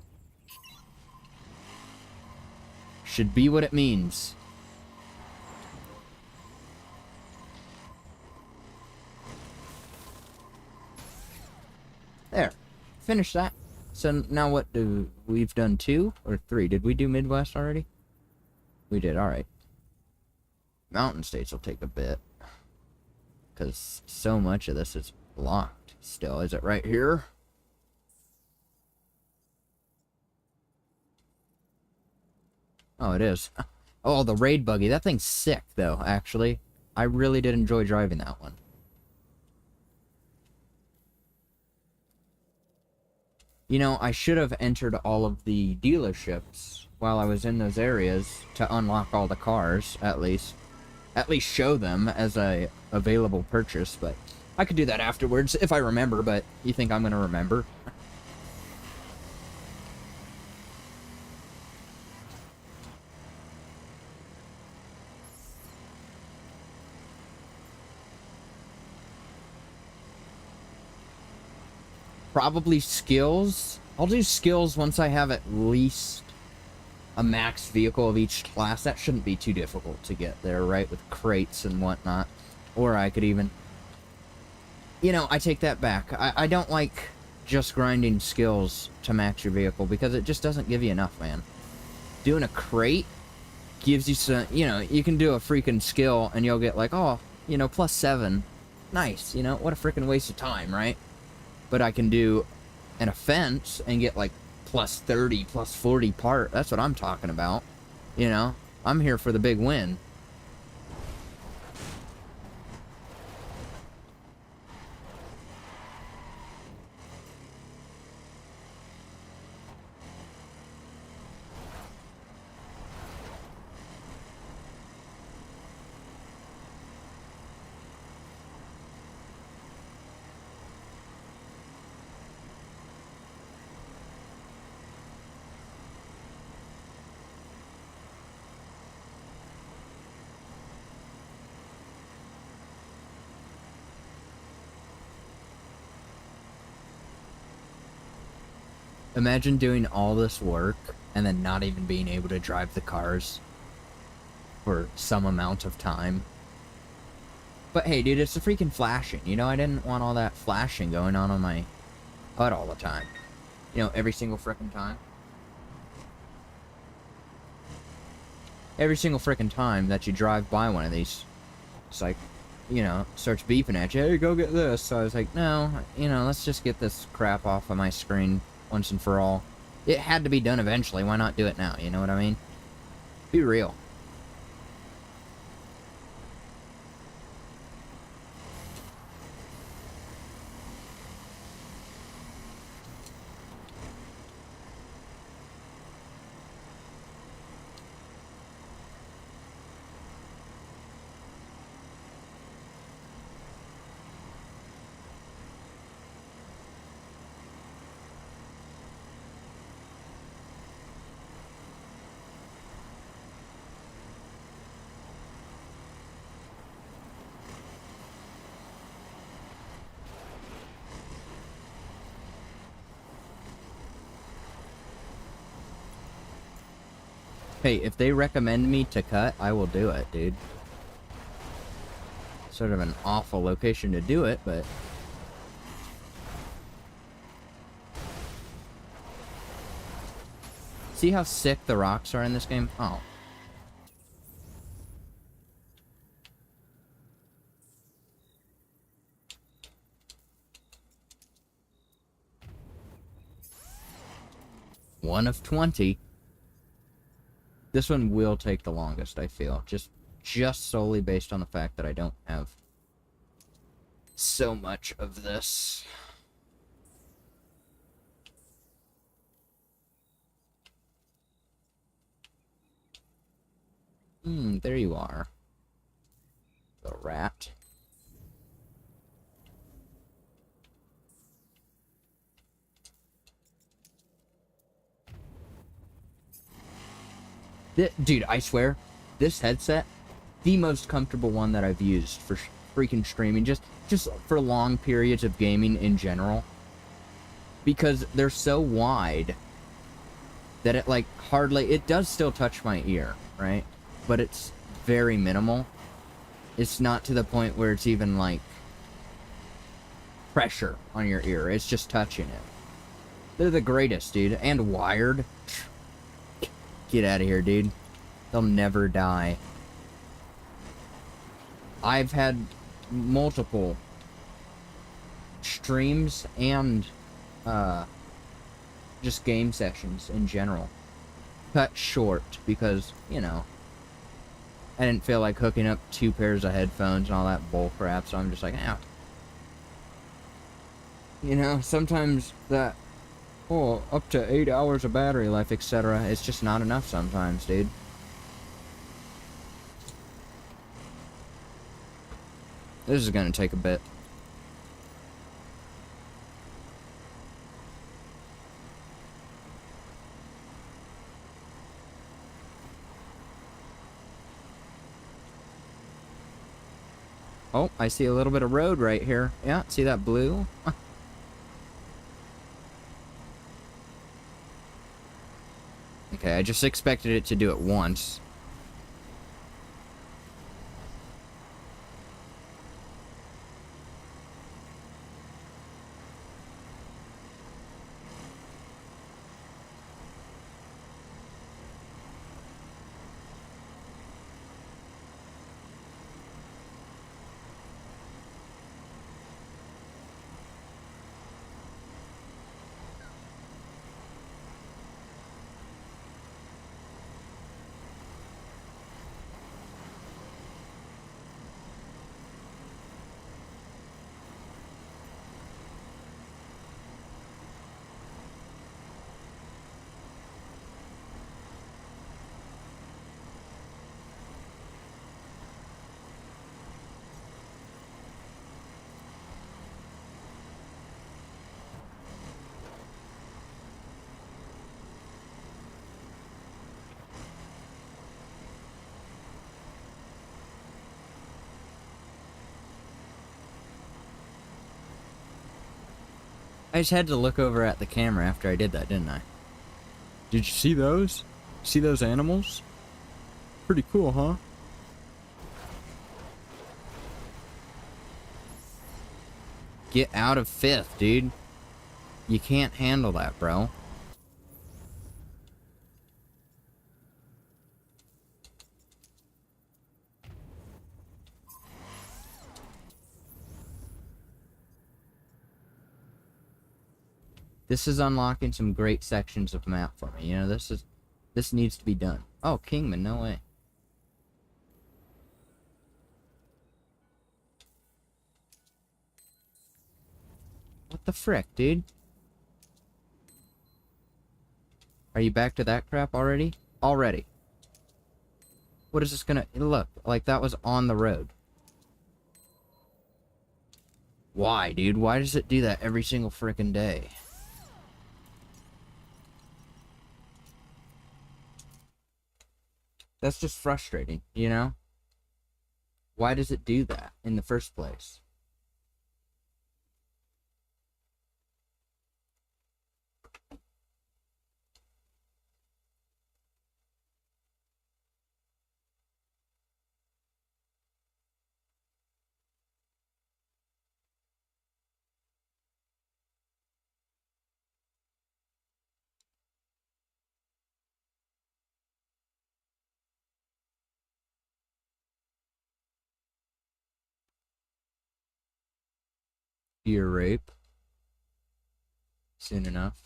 should be what it means. There. Finish that. So now what do... We've done 2 or 3. Did we do Midwest already? We did, alright. Mountain States will take a bit. Because so much of this is blocked still. Is it right here? Oh, it is. Oh, the raid buggy. That thing's sick, though, actually. I really did enjoy driving that one. You know, I should have entered all of the dealerships while I was in those areas to unlock all the cars, at least. At least show them as a available purchase, but I could do that afterwards if I remember, but you think I'm gonna remember? Probably skills. I'll do skills once I have at least a max vehicle of each class. That shouldn't be too difficult to get there, right? With crates and whatnot. Or I could even... You know, I take that back. I don't like just grinding skills to max your vehicle because it just doesn't give you enough, man. Doing a crate gives you some... You know, you can do a freaking skill and you'll get like, oh, you know, +7. Nice, you know? What a freaking waste of time, right? But I can do an offense and get like +30, +40 part. That's what I'm talking about. You know, I'm here for the big win. Imagine doing all this work and then not even being able to drive the cars for some amount of time. But hey, dude, it's the freaking flashing. You know, I didn't want all that flashing going on my HUD all the time. You know, every single frickin' time. Every single frickin' time that you drive by one of these, it's like, you know, starts beeping at you. Hey, go get this. So I was like, no, you know, let's just get this crap off of my screen once and for all. It had to be done eventually. Why not do it now? You know what I mean? Be real. Hey, if they recommend me to cut, I will do it, dude. Sort of an awful location to do it, but... See how sick the rocks are in this game? Oh. One of 20. This one will take the longest, I feel. Just solely based on the fact that I don't have so much of this. There you are. The rat. Dude, I swear, this headset, the most comfortable one that I've used for freaking streaming, just for long periods of gaming in general. Because they're so wide that it, like, hardly, it does still touch my ear, right? But it's very minimal. It's not to the point where it's even, like, pressure on your ear. It's just touching it. They're the greatest, dude. And wired. Get out of here, dude. They'll never die. I've had multiple streams and just game sessions in general cut short because, you know, I didn't feel like hooking up 2 pairs of headphones and all that bull crap, so I'm just like, ah. You know, sometimes that, oh, up to 8 hours of battery life, etc. It's just not enough sometimes, dude. This is gonna take a bit. Oh, I see a little bit of road right here. Yeah, see that blue? Okay, I just expected it to do it once. I just had to look over at the camera after I did that, didn't I? Did you see those? See those animals? Pretty cool, huh? Get out of 5th, dude. You can't handle that, bro. This is unlocking some great sections of map for me. You know, this needs to be done. Oh, Kingman, no way. What the frick, dude? Are you back to that crap already? Already. What is this gonna... Look, like that was on the road. Why, dude? Why does it do that every single frickin' day? That's just frustrating, you know? Why does it do that in the first place? Ear rape. Soon enough.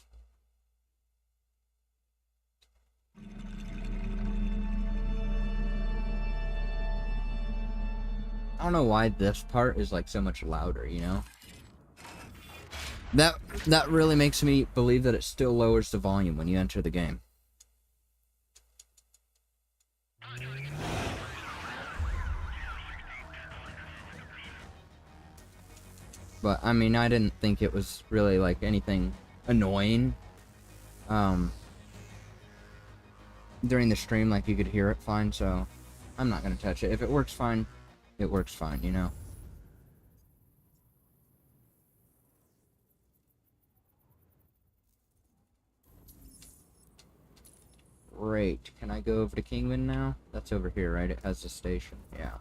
I don't know why this part is like so much louder, you know? That really makes me believe that it still lowers the volume when you enter the game. But I mean, I didn't think it was really like anything annoying. During the stream, like you could hear it fine, so I'm not gonna touch it. If it works fine, it works fine, you know? Great. Can I go over to Kingman now? That's over here, right? It has the station. Yeah.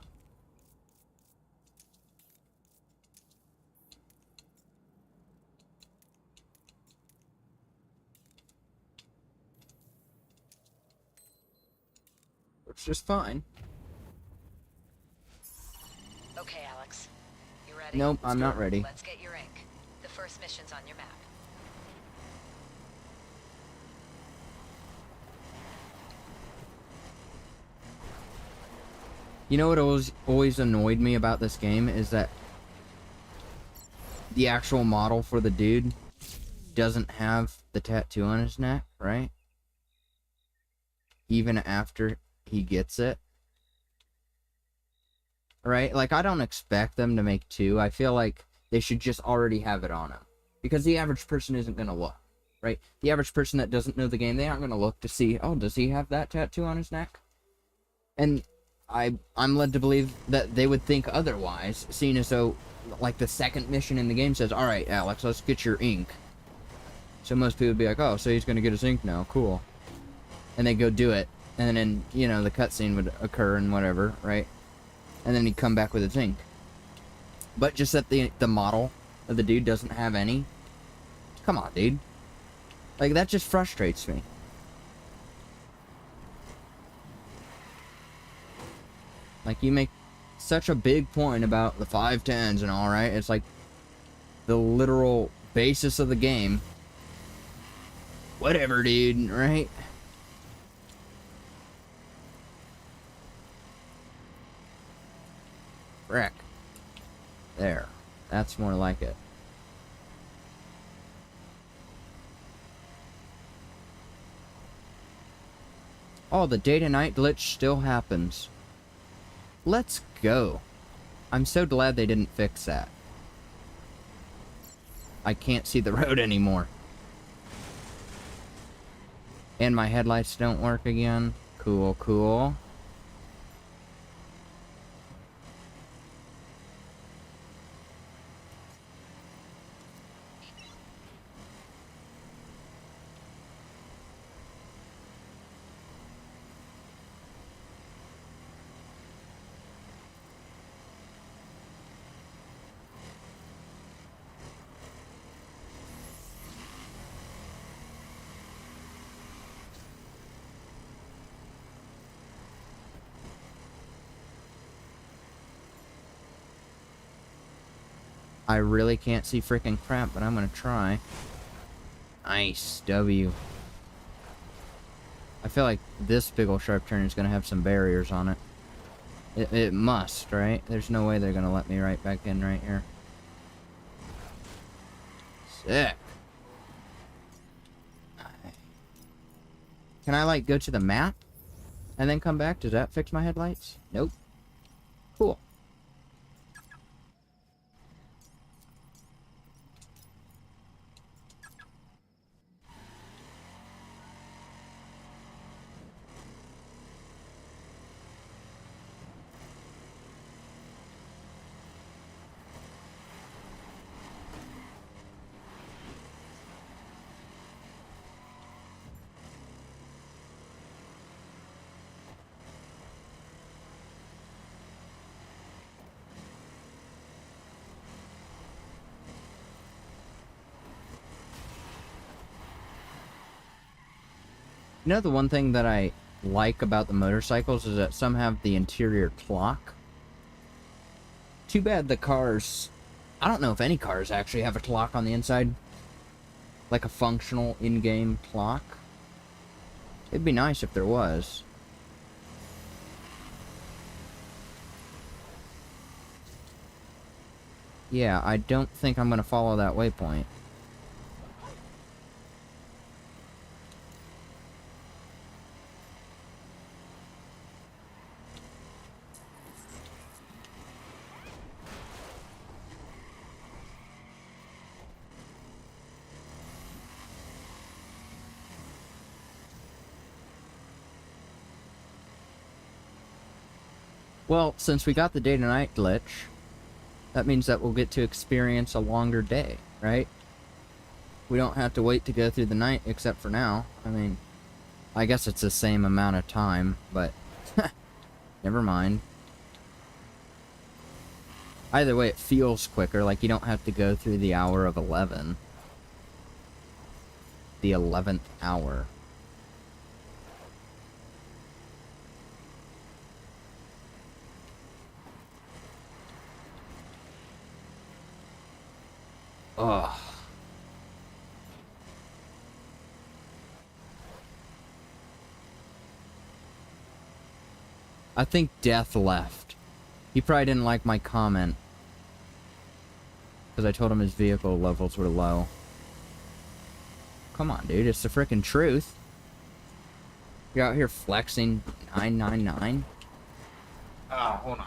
Works just fine. Okay, Alex. You ready? Nope, I'm not ready. Let's get your ink. The first mission's on your map. You know what always annoyed me about this game is that the actual model for the dude doesn't have the tattoo on his neck, right? Even after he gets it. Right? Like, I don't expect them to make 2. I feel like they should just already have it on him. Because the average person isn't going to look, right? The average person that doesn't know the game, they aren't going to look to see, oh, does he have that tattoo on his neck? And I'm led to believe that they would think otherwise, seeing as though, like, the second mission in the game says, alright, Alex, let's get your ink. So most people would be like, oh, so he's going to get his ink now, cool. and they go do it, and then, you know, the cutscene would occur and whatever, right? And then he'd come back with a zinc. But just that the model of the dude doesn't have any. Come on, dude. Like, that just frustrates me. Like, you make such a big point about the 510s and all, right? It's like the literal basis of the game. Whatever, dude, right? Frick. There. That's more like it. Oh, the day to night glitch still happens. Let's go. I'm so glad they didn't fix that. I can't see the road anymore. And my headlights don't work again. Cool, cool. I really can't see freaking crap, but I'm gonna try. Nice, W. I feel like this big ol' sharp turn is gonna have some barriers on it. It must, right? There's no way they're gonna let me right back in right here. Sick. Can I, like, go to the map and then come back? Does that fix my headlights? Nope. Cool. You know, the one thing that I like about the motorcycles is that some have the interior clock. Too bad the cars... I don't know if any cars actually have a clock on the inside. Like a functional in-game clock. It'd be nice if there was. Yeah, I don't think I'm gonna follow that waypoint. Well, since we got the day to night glitch, that means that we'll get to experience a longer day, right? We don't have to wait to go through the night, except for now. I mean, I guess it's the same amount of time, but never mind. Either way, it feels quicker, like you don't have to go through the hour of 11. The 11th hour. Ugh. I think Death left. He probably didn't like my comment. Because I told him his vehicle levels were low. Come on, dude. It's the frickin' truth. You're out here flexing 999. Hold on.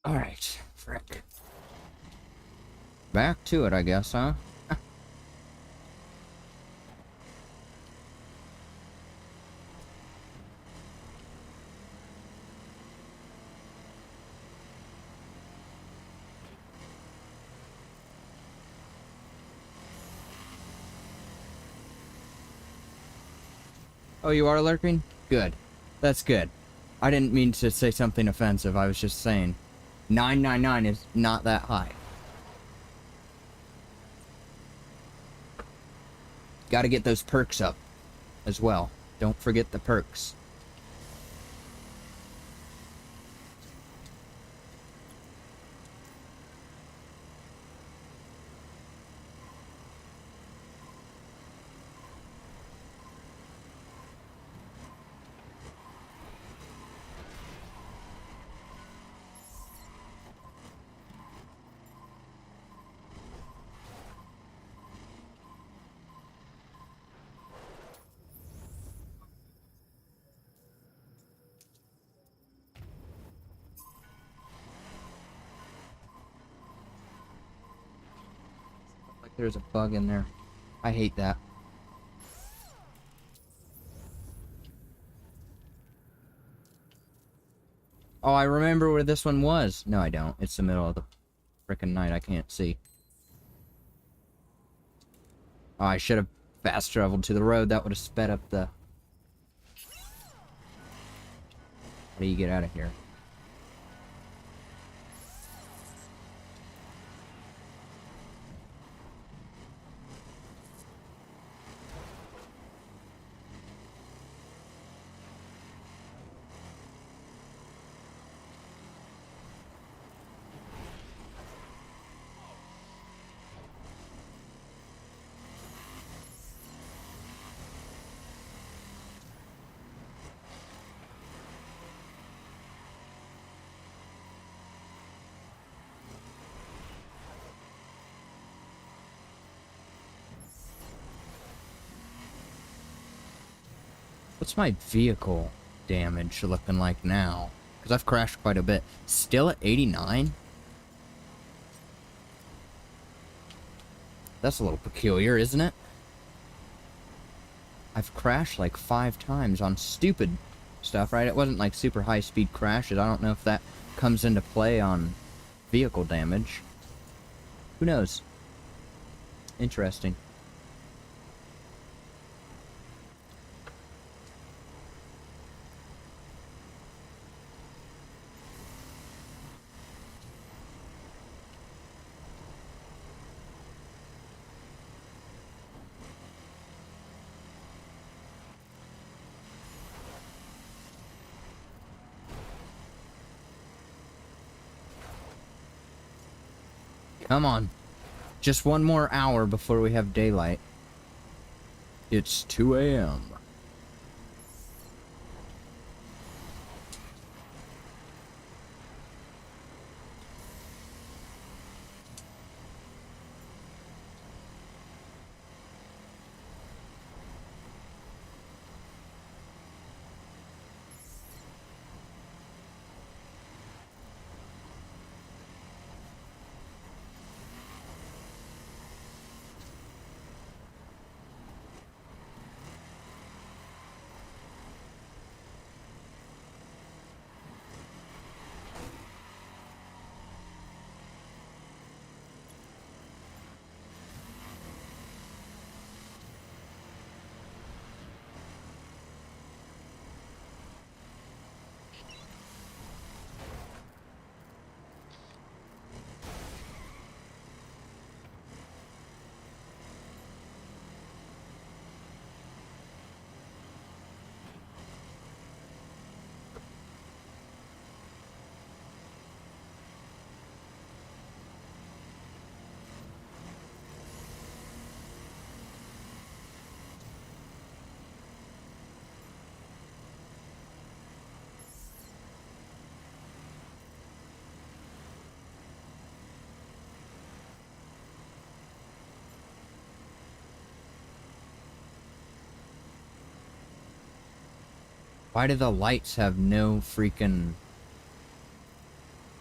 Alright, frick. Back to it, I guess, huh? Oh, you are lurking? Good. That's good. I didn't mean to say something offensive. I was just saying 999 is not that high. Gotta get those perks up as well. Don't forget the perks. Like there's a bug in there. I hate that. Oh, I remember where this one was. No, I don't. It's the middle of the frickin' night. I can't see. Oh, I should have fast traveled to the road. That would have sped up the... How do you get out of here? What's my vehicle damage looking like now? Because I've crashed quite a bit. Still at 89? That's a little peculiar, isn't it? I've crashed like 5 times on stupid stuff, right? It wasn't like super high-speed crashes. I don't know if that comes into play on vehicle damage. Who knows? Interesting. Come on. Just one more hour before we have daylight. It's 2 a.m. Why do the lights have no freaking,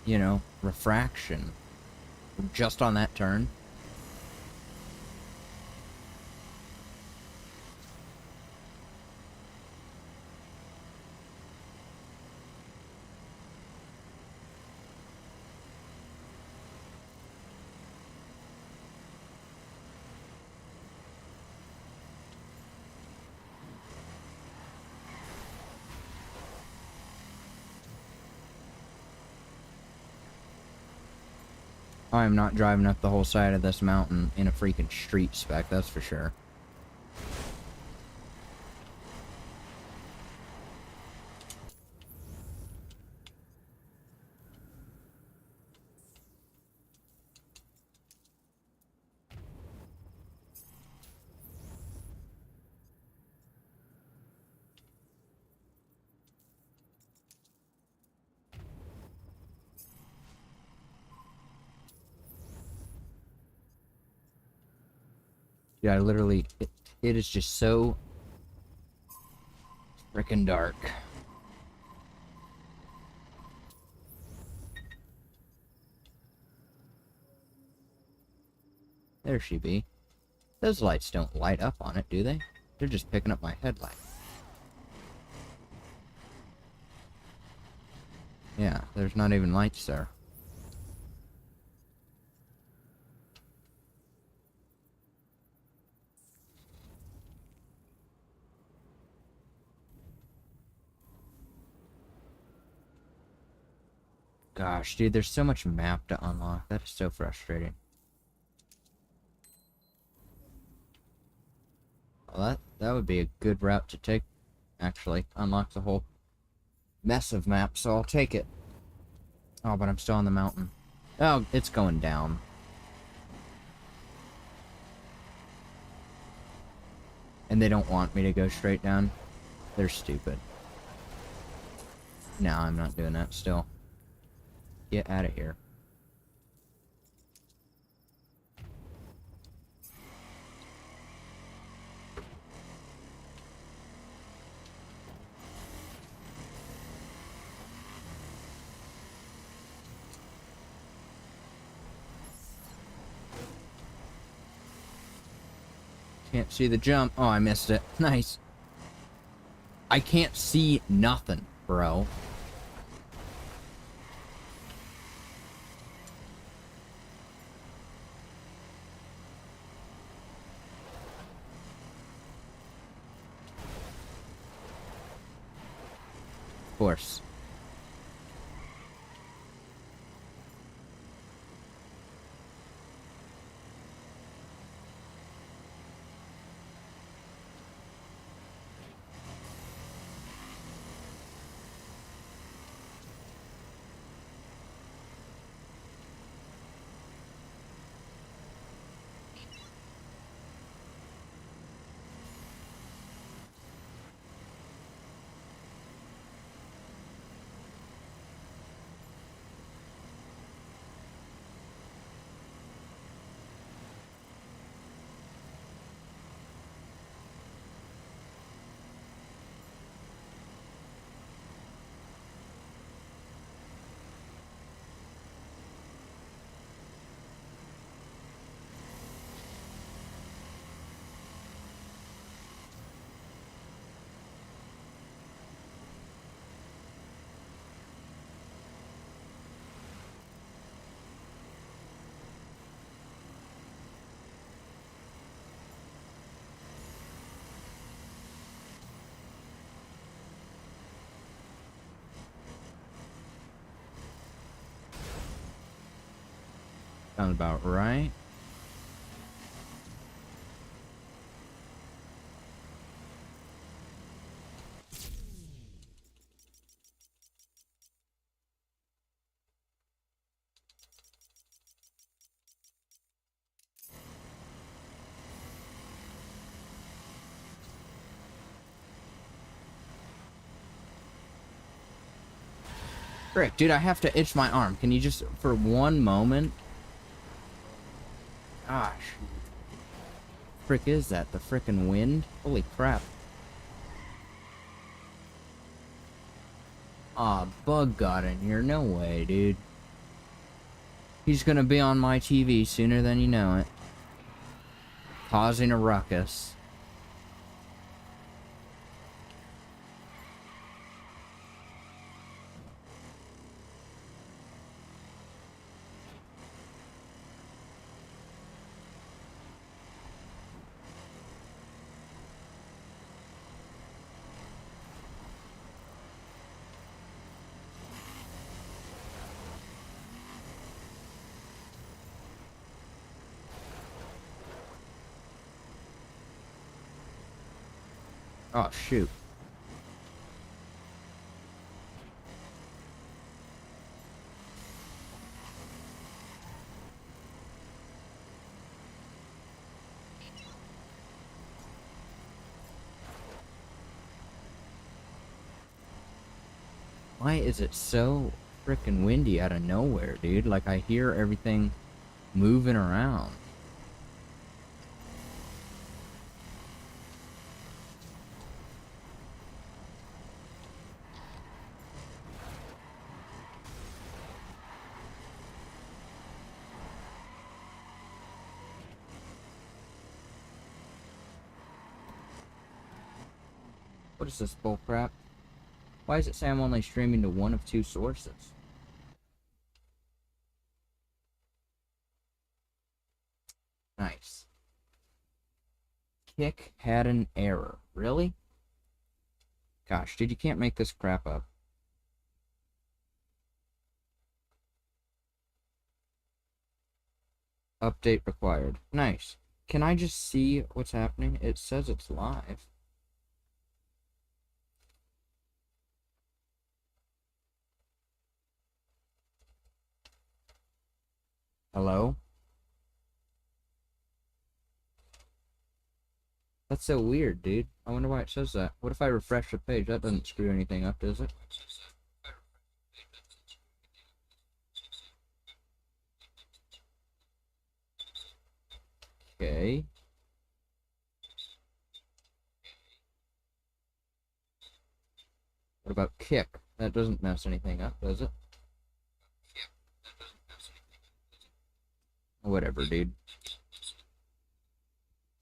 you know, refraction? Just on that turn? I'm not driving up the whole side of this mountain in a freaking street spec, that's for sure. Yeah, I literally, it is just so freaking dark. There she be. Those lights don't light up on it, do they? They're just picking up my headlight. Yeah, there's not even lights there. Gosh, dude, there's so much map to unlock. That is so frustrating. Well, that would be a good route to take, actually. Unlock the whole mess of maps, so I'll take it. Oh, but I'm still on the mountain. Oh, it's going down. And they don't want me to go straight down. They're stupid. No, I'm not doing that still. Get out of here. Can't see the jump. Oh, I missed it. Nice. I can't see nothing, bro. Of course. Sounds about right. Frick, dude, I have to itch my arm. Can you just, for one moment? Gosh. Frick is that? The frickin' wind? Holy crap. Aw, Bug got in here. No way, dude. He's gonna be on my TV sooner than you know it. Causing a ruckus. Oh, shoot. Why is it so frickin' windy out of nowhere, dude? Like, I hear everything moving around. What is this bullcrap? Why does it say I'm only streaming to one of two sources? Nice. Kick had an error. Really? Gosh, dude, you can't make this crap up. Update required. Nice. Can I just see what's happening? It says it's live. Hello? That's so weird, dude. I wonder why it says that. What if I refresh the page? That doesn't screw anything up, does it? Okay. What about kick? That doesn't mess anything up, does it? Whatever, dude.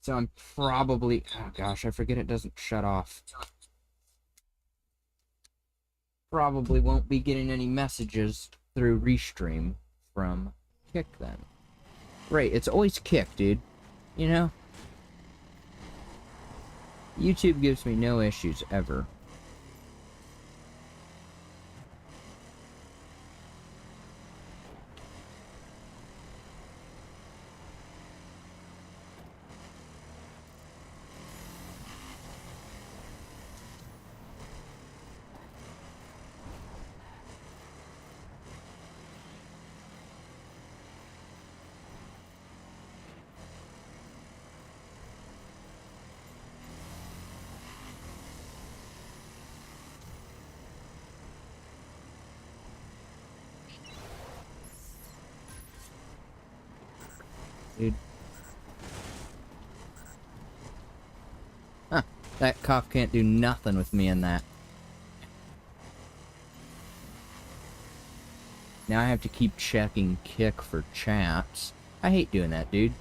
So I'm probably... Oh gosh, I forget it doesn't shut off. Probably won't be getting any messages through Restream from Kick then. Great, it's always Kick, dude. You know? YouTube gives me no issues, ever. Dude. Huh. That cop can't do nothing with me in that. Now I have to keep checking Kick for chats. I hate doing that, dude.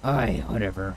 Aye, whatever.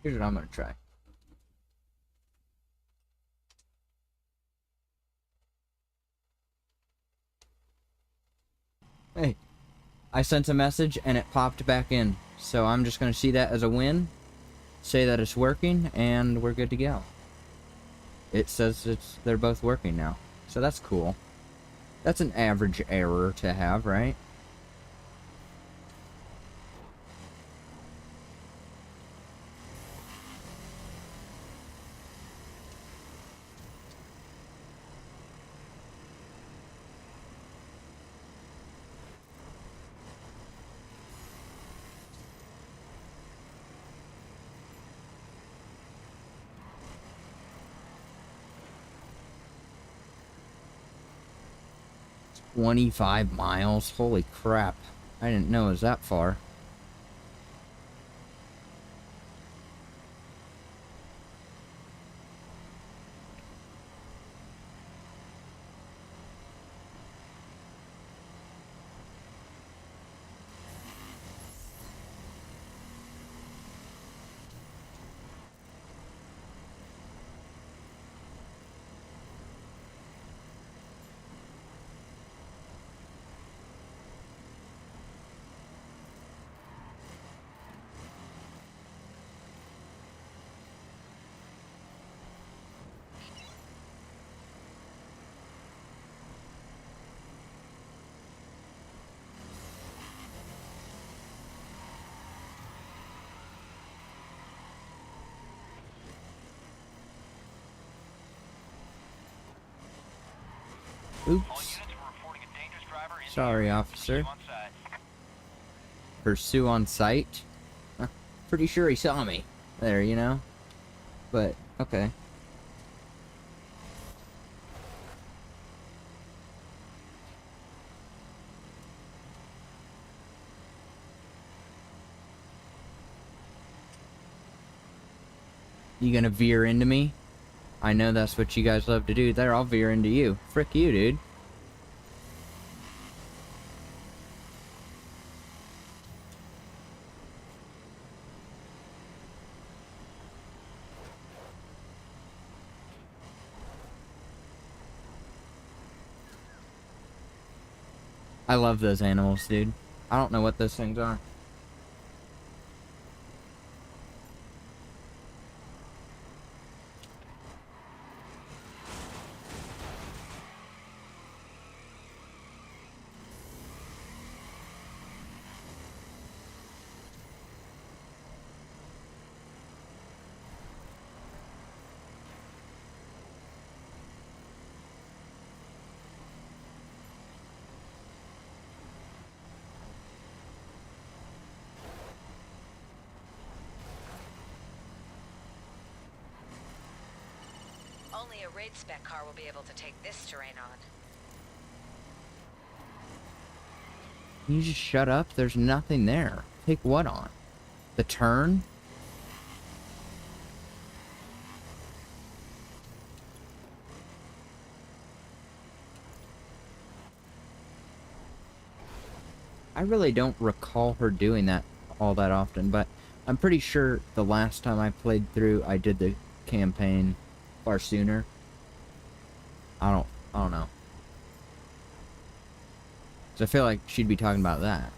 Here's what I'm gonna try. Hey, I sent a message and it popped back in. So I'm just gonna see that as a win. say that it's working, and we're good to go. It says they're both working now. So that's cool. That's an average error to have, right? "25 miles? Holy crap. I didn't know it was that far." All Oops. units were reporting a dangerous driver in the Sorry, area. officer. Pursue on site. Pursue on sight? Huh, pretty sure he saw me there, you know? But, okay. You gonna veer into me? I know that's what you guys love to do. There, I'll veer into you. Frick you, dude. I love those animals, dude. I don't know what those things are. Only a raid spec car will be able to take this terrain on. Can you just shut up? There's nothing there. Take what on? The turn? I really don't recall her doing that all that often, but I'm pretty sure the last time I played through, I did the campaign far sooner. I don't know. 'Cause I feel like she'd be talking about that.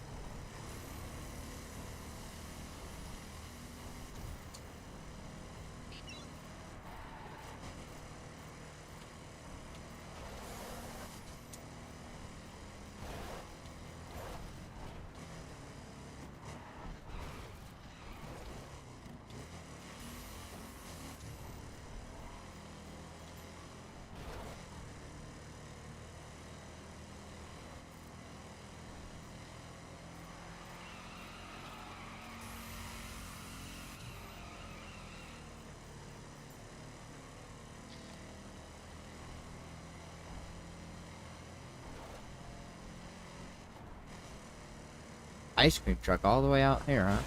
Ice cream truck all the way out here, huh?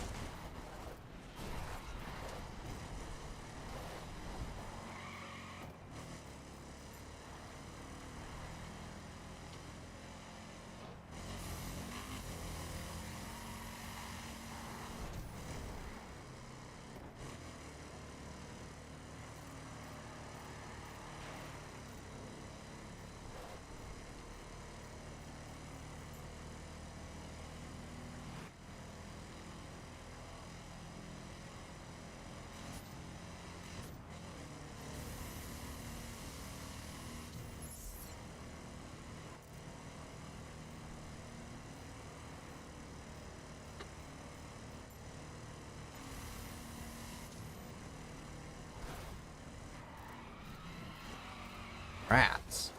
Rats.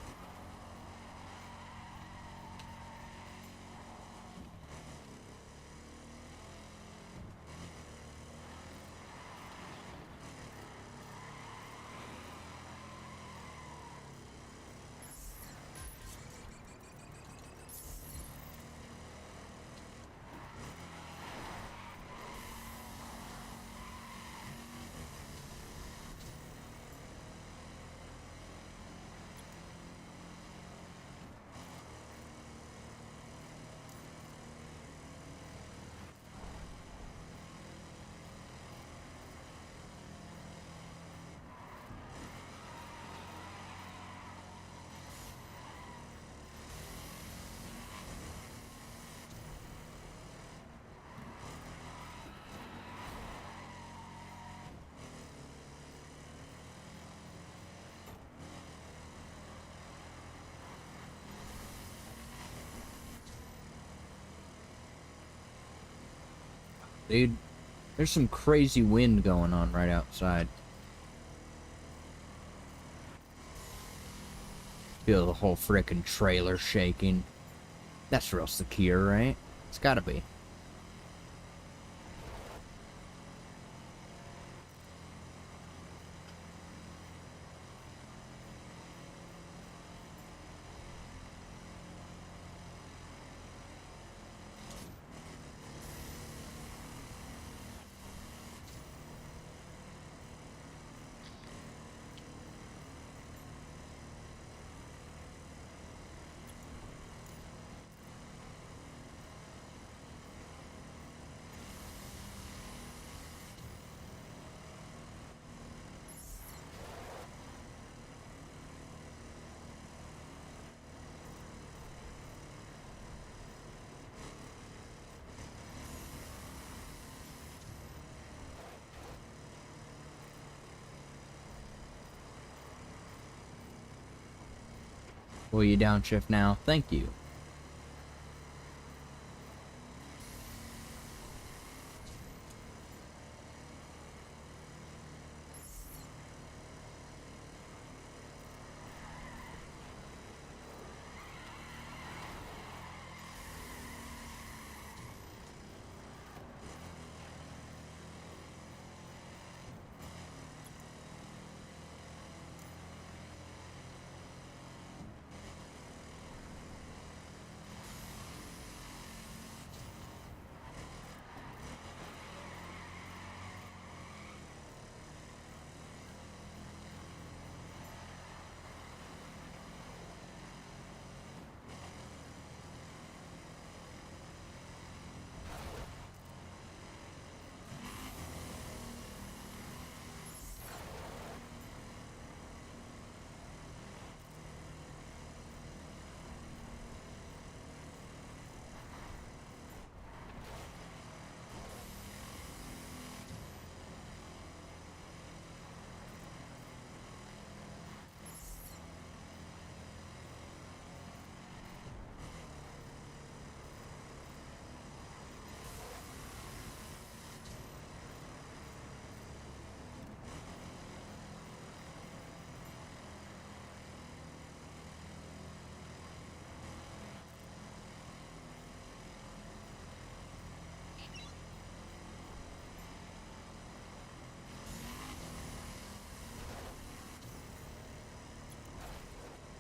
Dude, there's some crazy wind going on right outside. Feel the whole frickin' trailer shaking. That's real secure, right? It's gotta be. Will you downshift now? Thank you.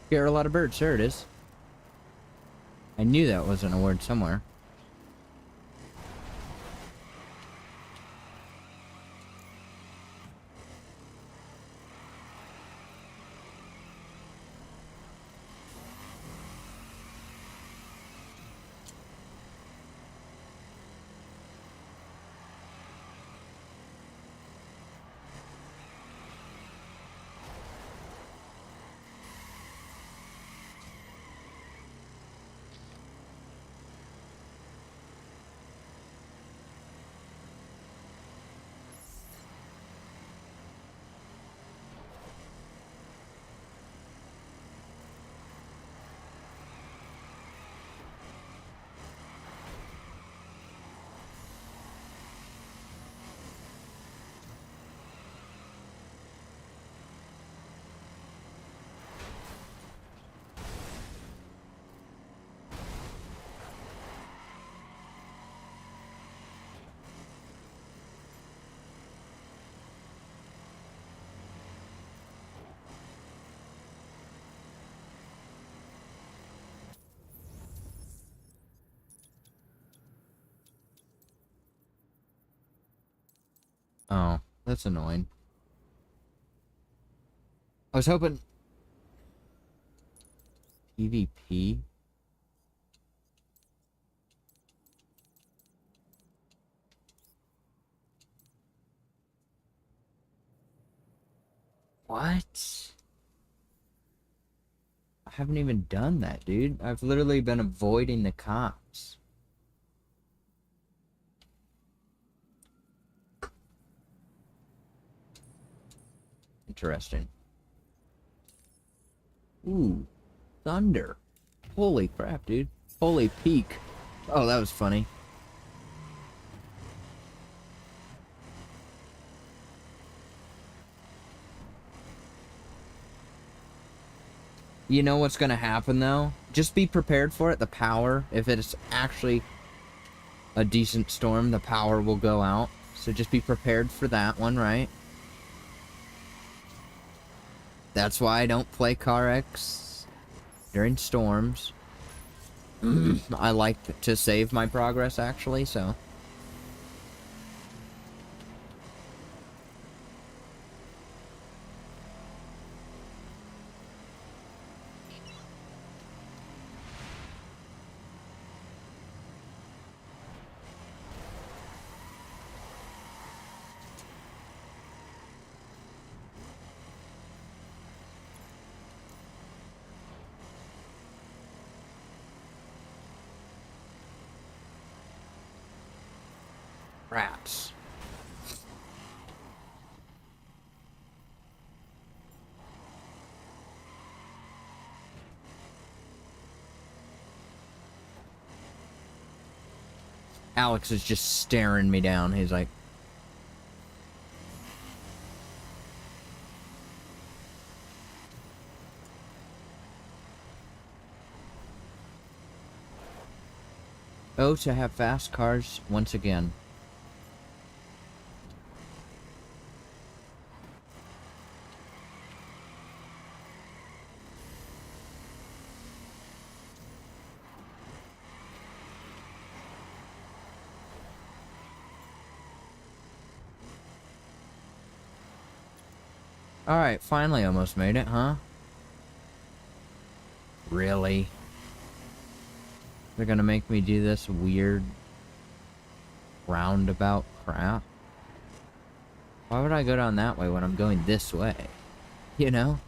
Scare a lot of birds. There it is. I knew that wasn't a word somewhere. Oh, that's annoying. I was hoping... PvP? What? I haven't even done that, dude. I've literally been avoiding the cops. Interesting. Ooh, thunder. Holy crap, dude. Holy peak. Oh, that was funny. You know what's gonna happen, though? Just be prepared for it. The power, if it's actually a decent storm, the power will go out. So just be prepared for that one, right? That's why I don't play Car X during storms. I like to save my progress, actually, so... Rats. Alex is just staring me down. He's like... Oh, to have fast cars once again. Alright, finally almost made it, huh? Really? They're gonna make me do this weird roundabout crap? Why would I go down that way when I'm going this way? You know?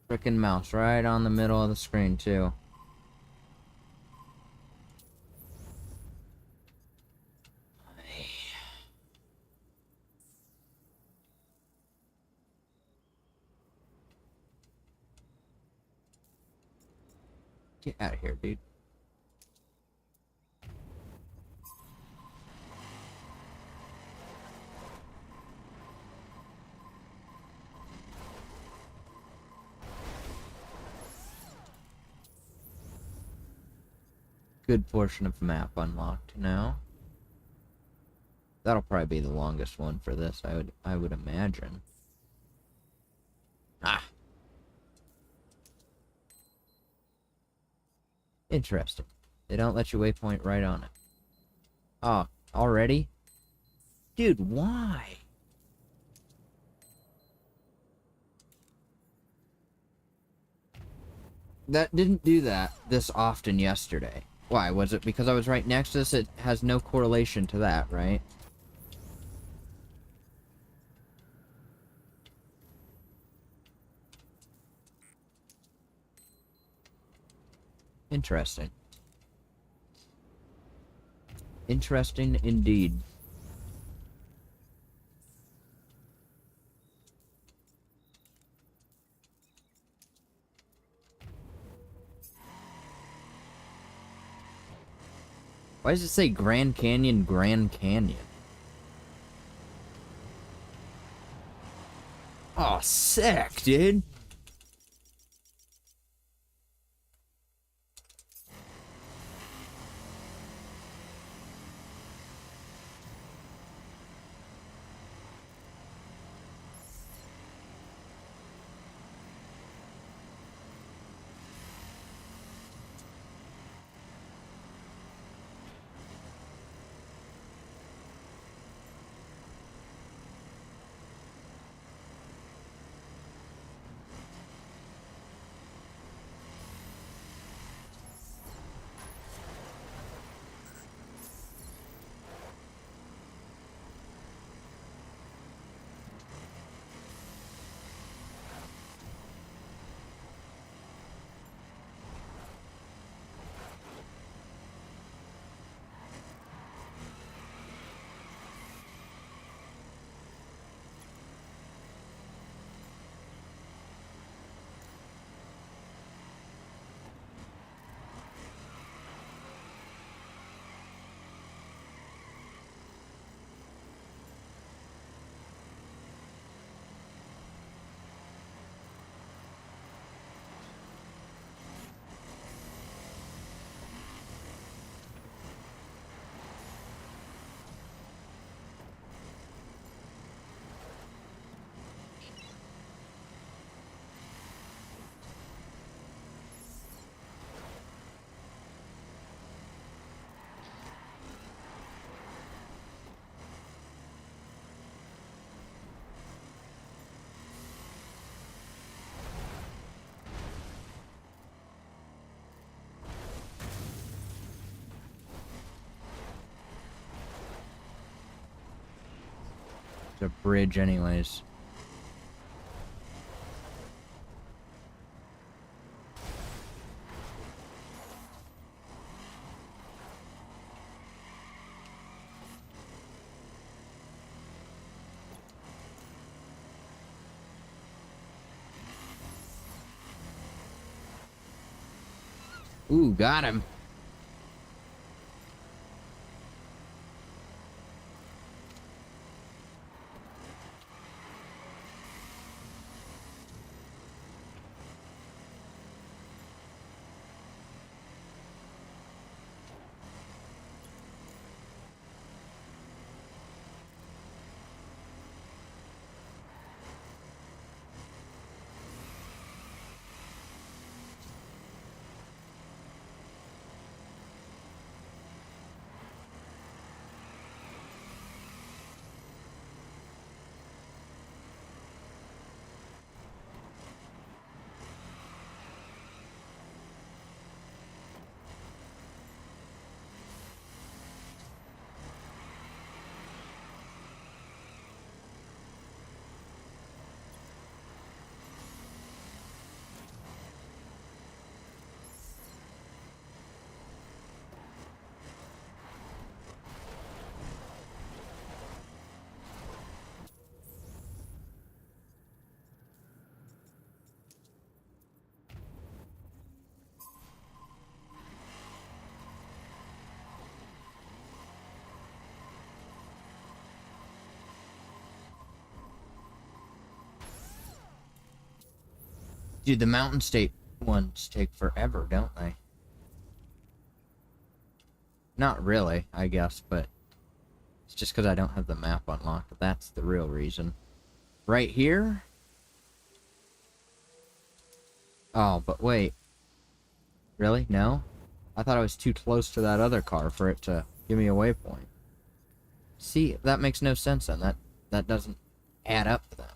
Frickin' mouse right on the middle of the screen, too. Get out of here, dude. Good portion of the map unlocked now. That'll probably be the longest one for this, I would imagine. Ah. Interesting. They don't let you waypoint right on it. Oh, already? Dude, why? That didn't do that this often yesterday. Why? Was it because I was right next to this? It has no correlation to that, right? Interesting. Interesting indeed. Why does it say Grand Canyon, Grand Canyon? Oh, sick, dude. It's a bridge anyways. Ooh, got him. Dude, the Mountain State ones take forever, don't they? Not really, I guess, but it's just because I don't have the map unlocked. That's the real reason. Right here? Oh, but wait. Really? No? I thought I was too close to that other car for it to give me a waypoint. See, that makes no sense then. That doesn't add up to that.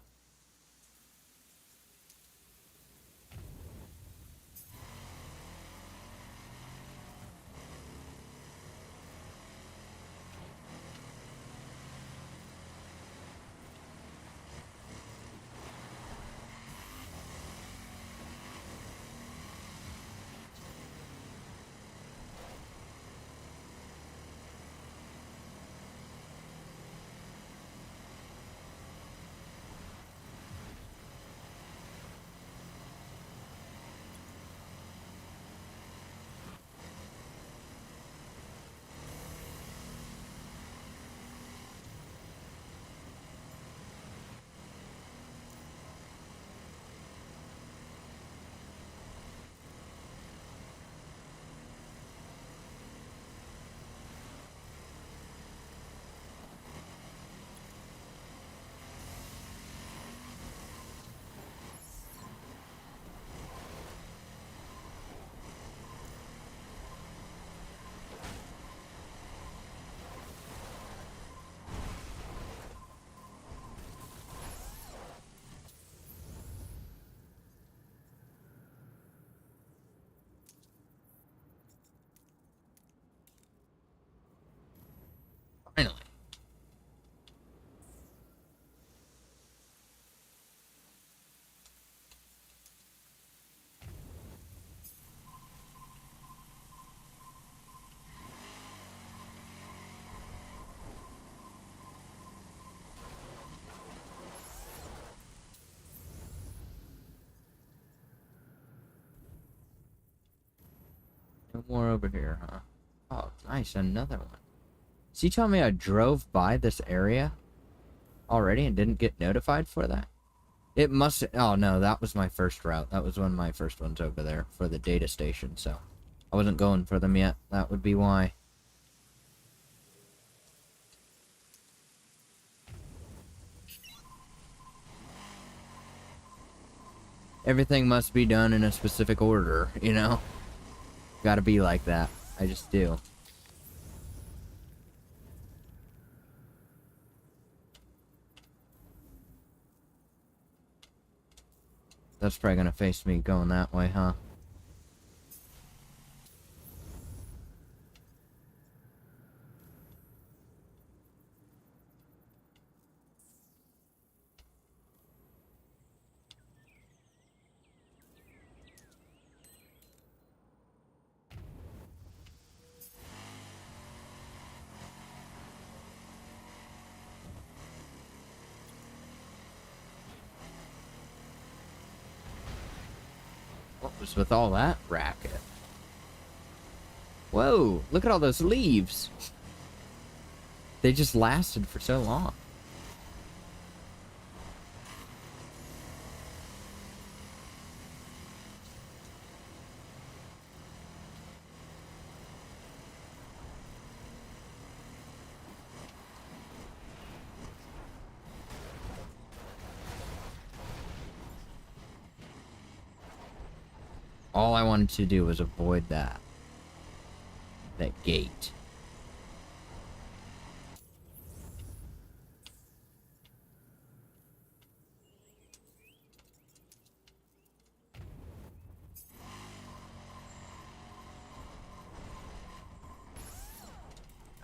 Finally. No more over here, huh? Oh, nice, another one. Is he telling me I drove by this area already and didn't get notified for that? It must... Oh, no, that was my first route. That was one of my first ones over there for the data station, so... I wasn't going for them yet. That would be why. Everything must be done in a specific order, you know? Gotta be like that. I just do. That's probably gonna face me going that way, huh? What was with all that racket? Whoa, look at all those leaves. They just lasted for so long. All I wanted to do was avoid that gate.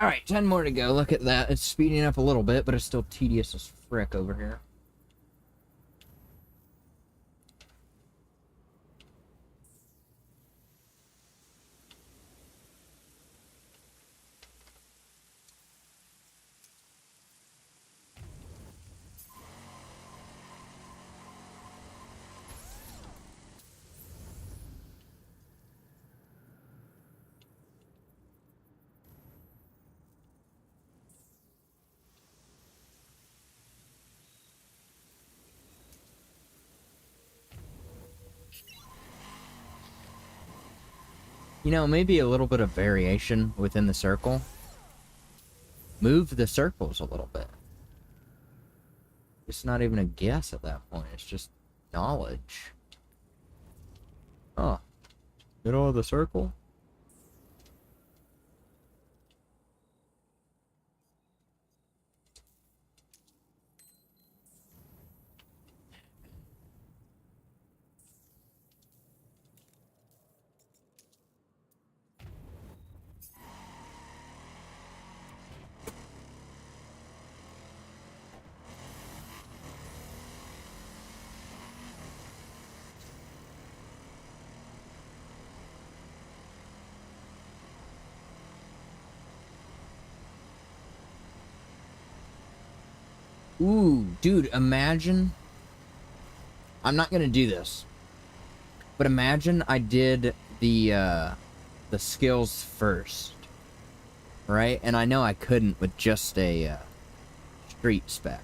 Alright, 10 more to go. Look at that. It's speeding up a little bit, but it's still tedious as frick over here. You know, maybe a little bit of variation within the circle. Move the circles a little bit. It's not even a guess at that point. It's just knowledge. Oh. Middle of the circle? Ooh, dude, imagine... I'm not gonna do this. But imagine I did the skills first. Right? And I know I couldn't with just a street spec.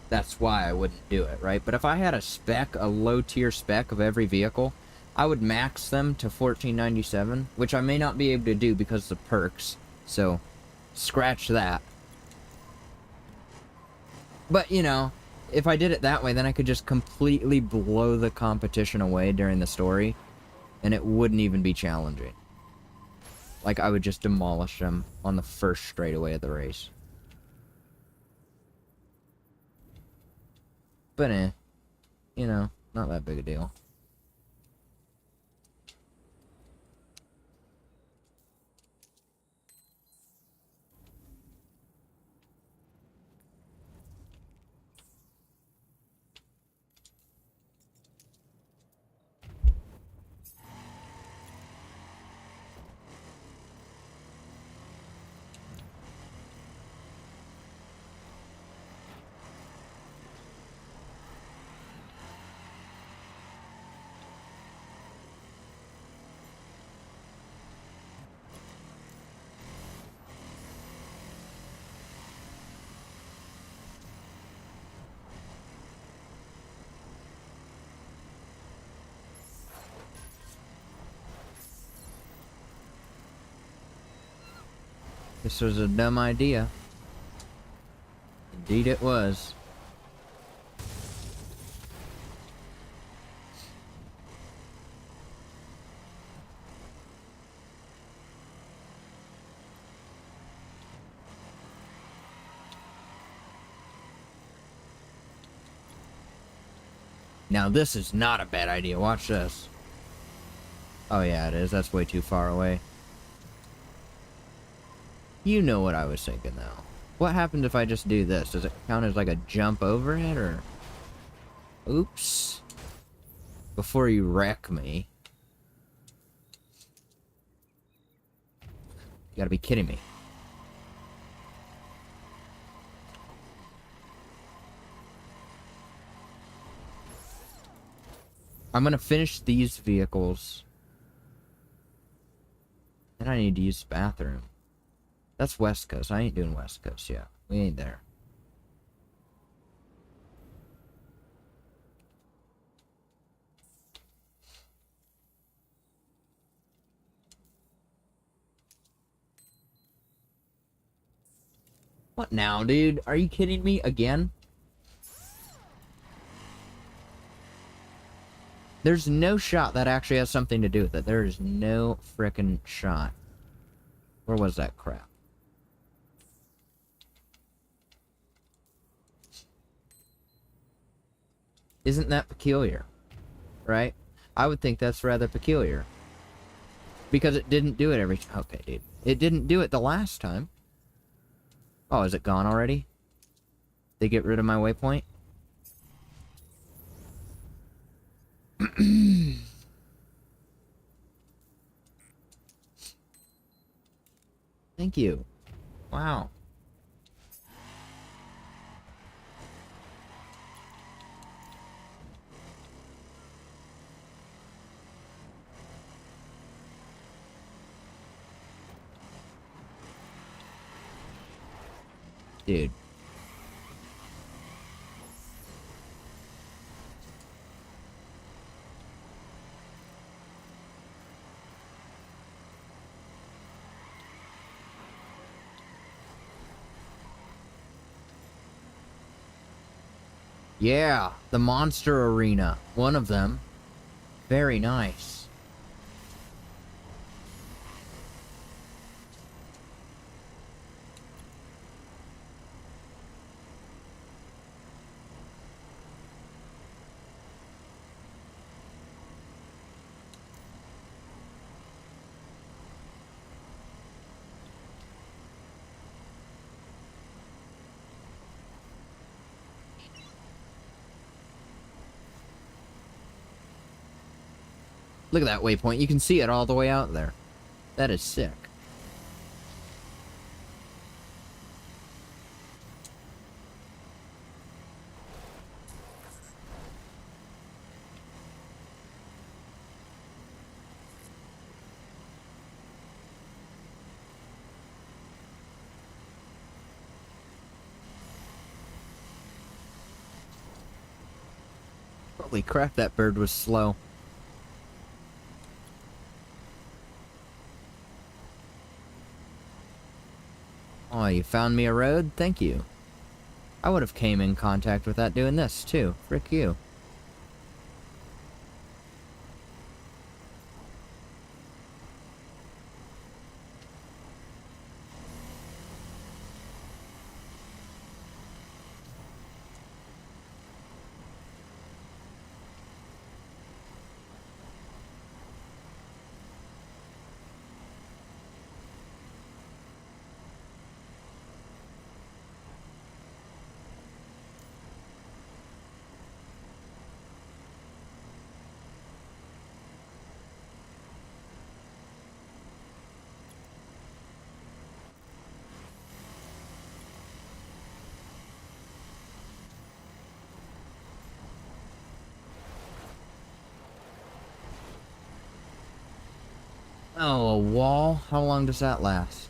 That's why I wouldn't do it, right? But if I had a spec, a low-tier spec of every vehicle, I would max them to 1497, which I may not be able to do because of the perks. So, scratch that. But, you know, if I did it that way, then I could just completely blow the competition away during the story, and it wouldn't even be challenging. Like, I would just demolish them on the first straightaway of the race. But, you know, not that big a deal. This was a dumb idea. Indeed it was. Now this is not a bad idea. Watch this. Oh yeah, it is. That's way too far away. You know what I was thinking, though. What happens if I just do this? Does it count as like a jump over it, or... Oops. Before you wreck me. You gotta be kidding me. I'm gonna finish these vehicles. And I need to use the bathroom. That's West Coast. I ain't doing West Coast yet. We ain't there. What now, dude? Are you kidding me again? There's no shot that actually has something to do with it. There is no frickin' shot. Where was that crap? Isn't that peculiar? Right? I would think that's rather peculiar. Because it didn't do it every time. Okay, dude. It didn't do it the last time. Oh, is it gone already? They get rid of my waypoint? Thank you. Wow. Dude. Yeah, the monster arena. One of them. Very nice. Look at that waypoint. You can see it all the way out there. That is sick. Holy crap, that bird was slow. Oh, you found me a road? Thank you. I would have came in contact with that doing this, too. Frick you. Oh, a wall? How long does that last?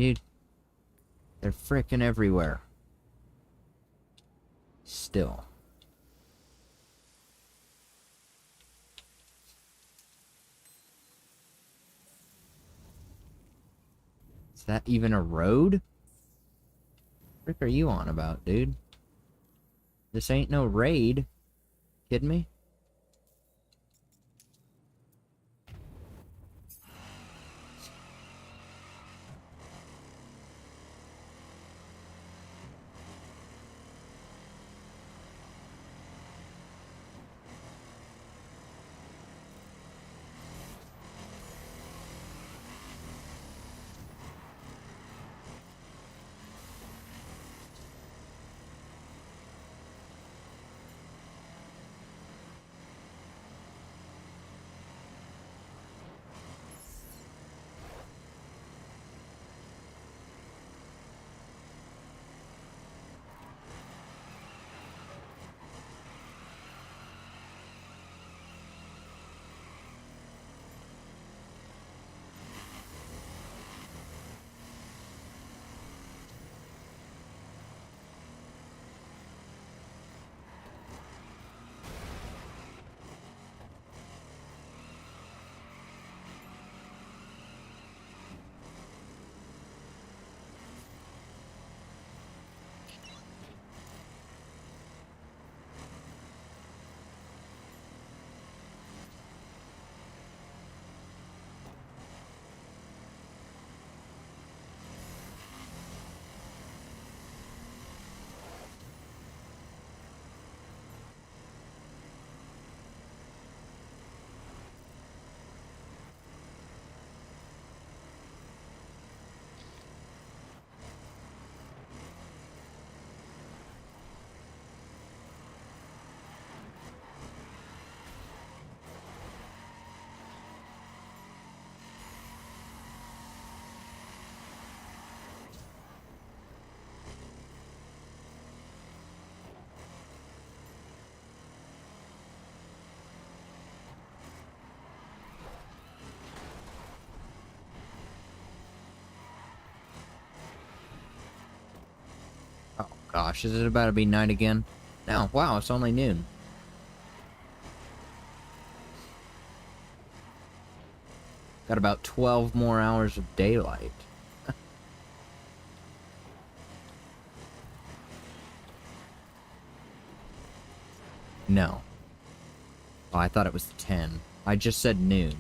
Dude, they're frickin' everywhere. Still. Is that even a road? What are you on about, dude? This ain't no raid. Kidding me? Oh gosh, is it about to be night again? No, wow, it's only noon. Got about 12 more hours of daylight. No. Oh, I thought it was 10. I just said noon.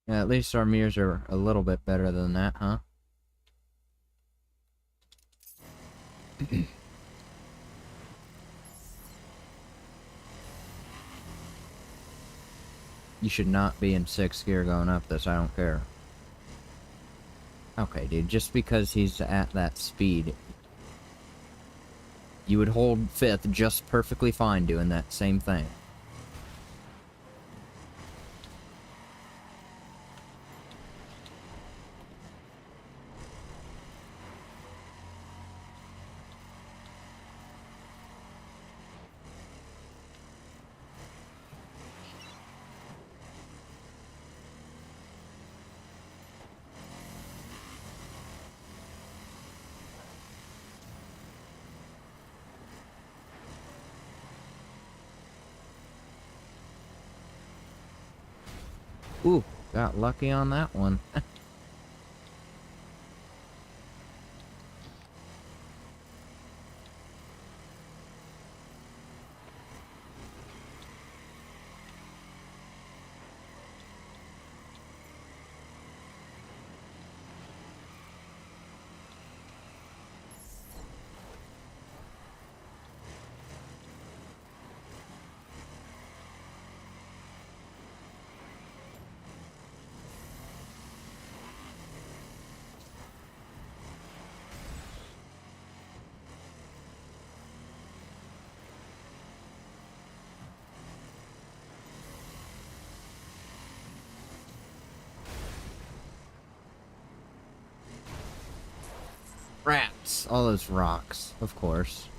Yeah, at least our mirrors are a little bit better than that, huh? You should not be in 6th gear going up this, I don't care. Okay, dude, just because he's at that speed, you would hold 5th just perfectly fine doing that same thing. Ooh, got lucky on that one. Rats! All those rocks, of course.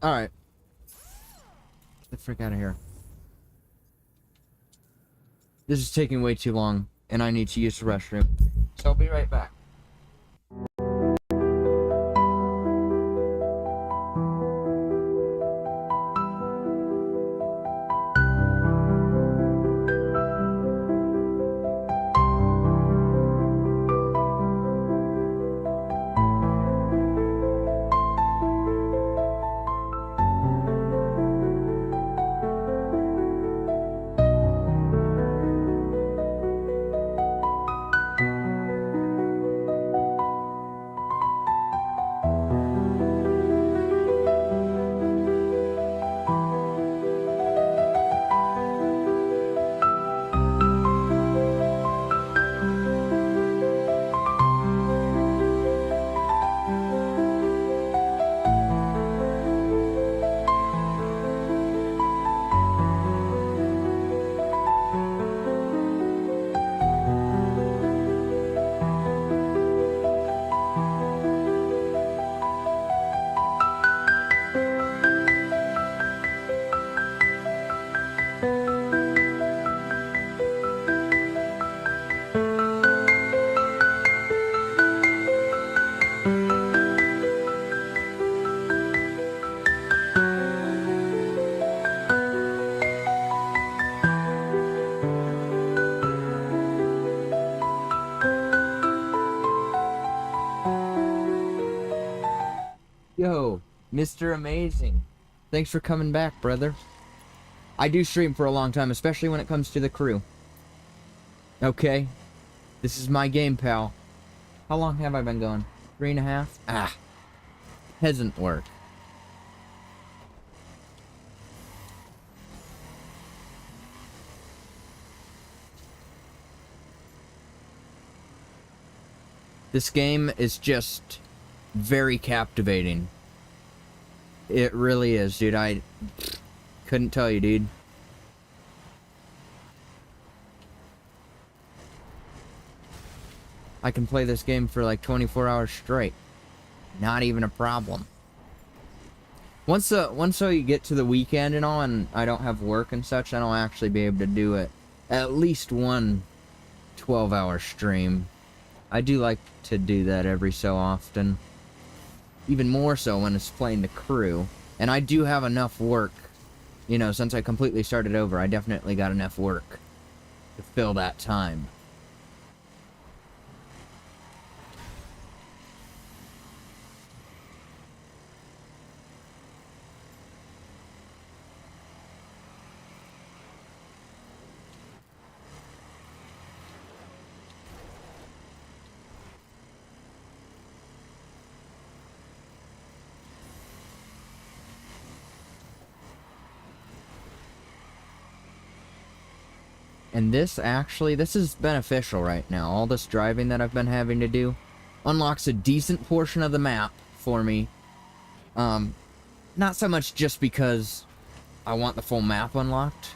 Alright. Get the frick out of here. This is taking way too long, and I need to use the restroom. So I'll be right back. Yo, Mr. Amazing. Thanks for coming back, brother. I do stream for a long time, especially when it comes to the crew. Okay. This is my game, pal. How long have I been going? 3.5? Ah. Peasant work. This game is just very captivating. It really is, dude. I couldn't tell you, dude. I can play this game for like 24 hours straight. Not even a problem. Once you get to the weekend and all, and I don't have work and such, then I'll actually be able to do it. At least one 12-hour stream. I do like to do that every so often. Even more so when it's playing the crew. And I do have enough work. You know, since I completely started over, I definitely got enough work to fill that time. And this is beneficial right now. All this driving that I've been having to do unlocks a decent portion of the map for me. Not so much just because I want the full map unlocked,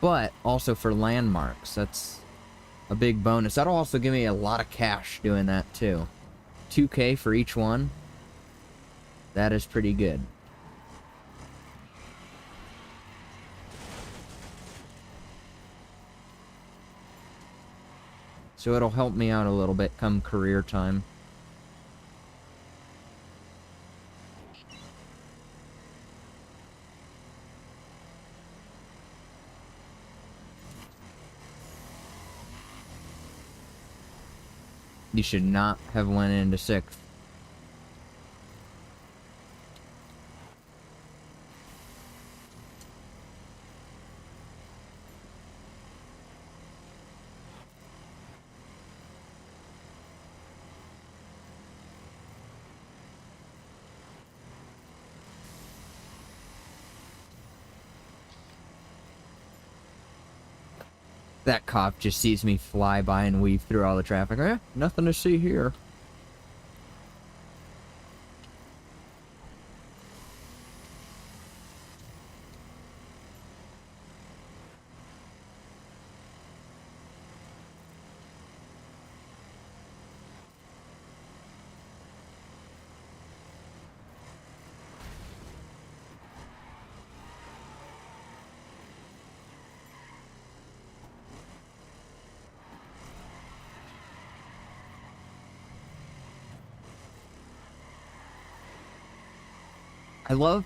but also for landmarks. That's a big bonus. That'll also give me a lot of cash doing that too. 2K for each one. That is pretty good. So it'll help me out a little bit come career time. You should not have went into 6th. That cop just sees me fly by and weave through all the traffic. Eh, nothing to see here. I love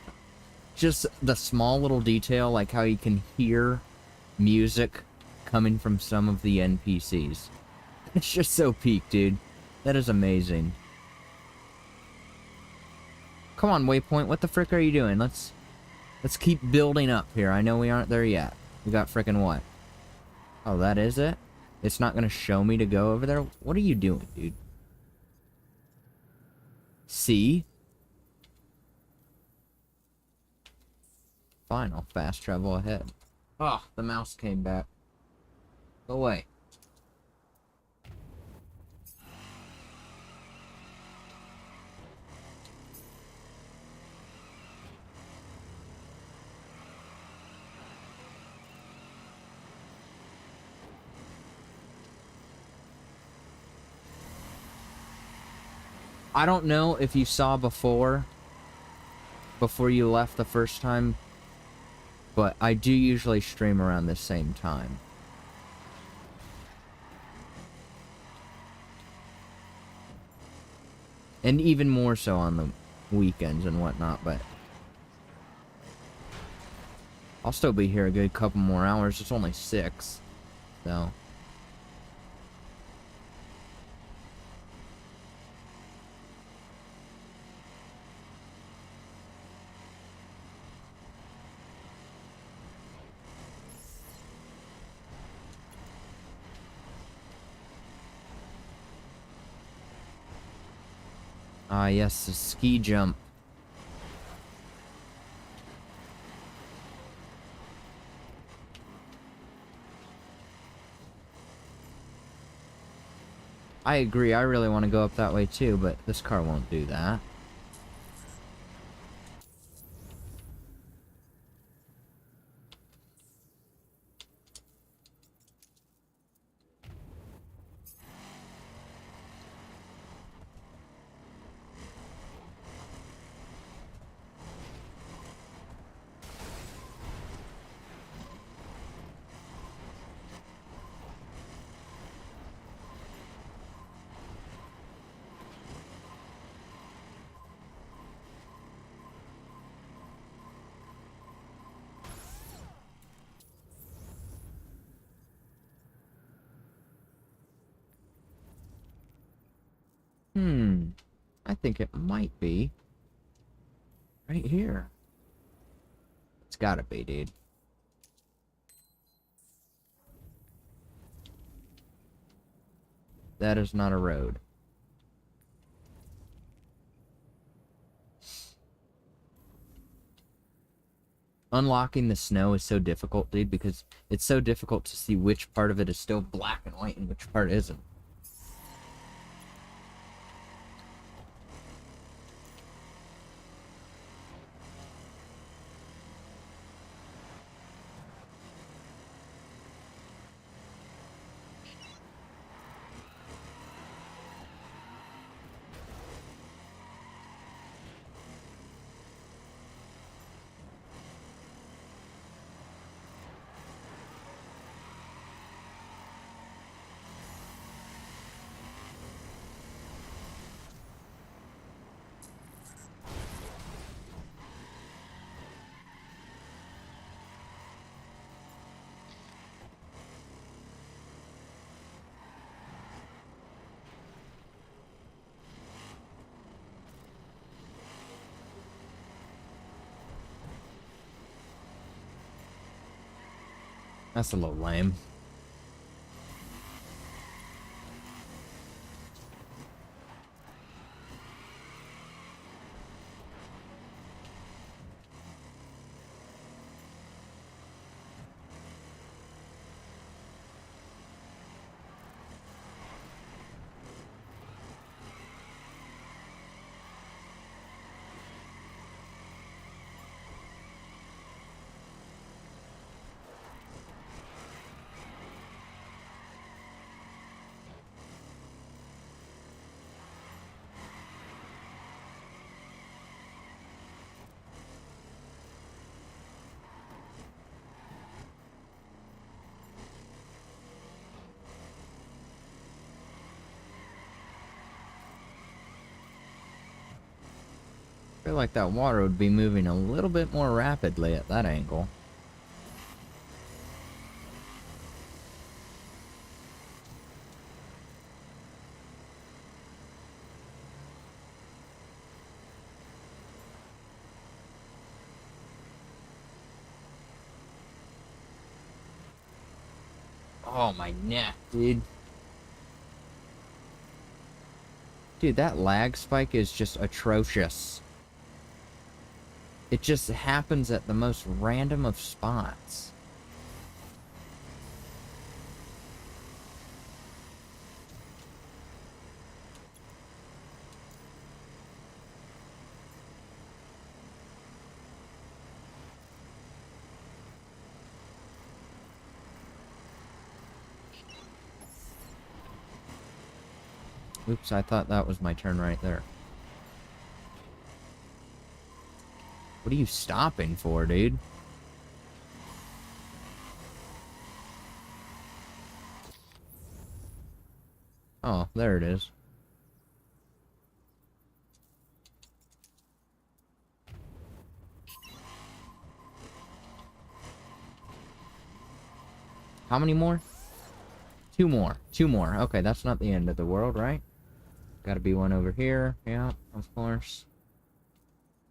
just the small little detail, like how you can hear music coming from some of the NPCs. It's just so peak, dude. That is amazing. Come on, Waypoint, what the frick are you doing? Let's keep building up here. I know we aren't there yet. We got frickin' what? Oh, that is it? It's not gonna show me to go over there? What are you doing, dude? See? Fine, I'll fast travel ahead. Oh, the mouse came back. Go away. I don't know if you saw before you left the first time, but I do usually stream around the same time. And even more so on the weekends and whatnot, but I'll still be here a good couple more hours. It's only 6, so... Ah, yes, the ski jump. I agree, I really want to go up that way too, but this car won't do that. I think it might be right here. It's gotta be, dude. That is not a road. Unlocking the snow is so difficult, dude, because it's so difficult to see which part of it is still black and white and which part isn't. That's a little lame. I feel like that water would be moving a little bit more rapidly at that angle. Oh, my neck, dude. Dude, that lag spike is just atrocious. It just happens at the most random of spots. Oops, I thought that was my turn right there. What are you stopping for, dude? Oh, there it is. How many more? Two more. Two more. Okay, that's not the end of the world, right? Gotta be one over here. Yeah, of course.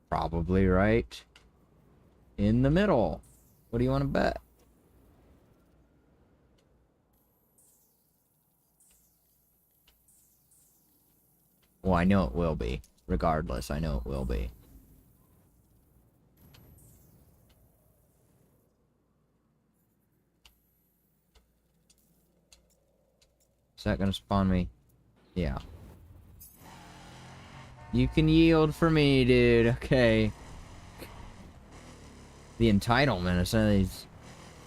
Probably right in the middle. What do you want to bet? Well, I know it will be. Regardless, I know it will be. Is that gonna spawn me? Yeah. You can yield for me, dude. Okay. The entitlement of some of these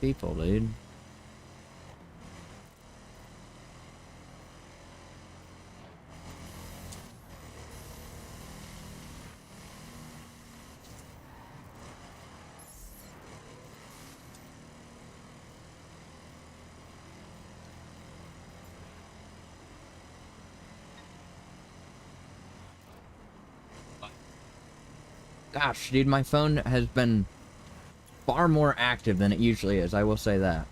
people, dude. Gosh, dude, my phone has been far more active than it usually is, I will say that.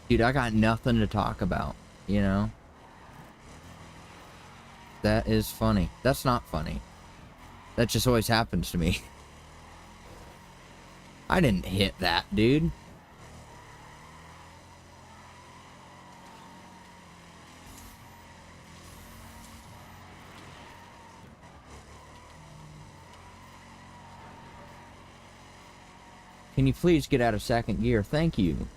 Dude, I got nothing to talk about, you know? That is funny. That's not funny. That just always happens to me. I didn't hit that, dude. Can you please get out of second gear? Thank you.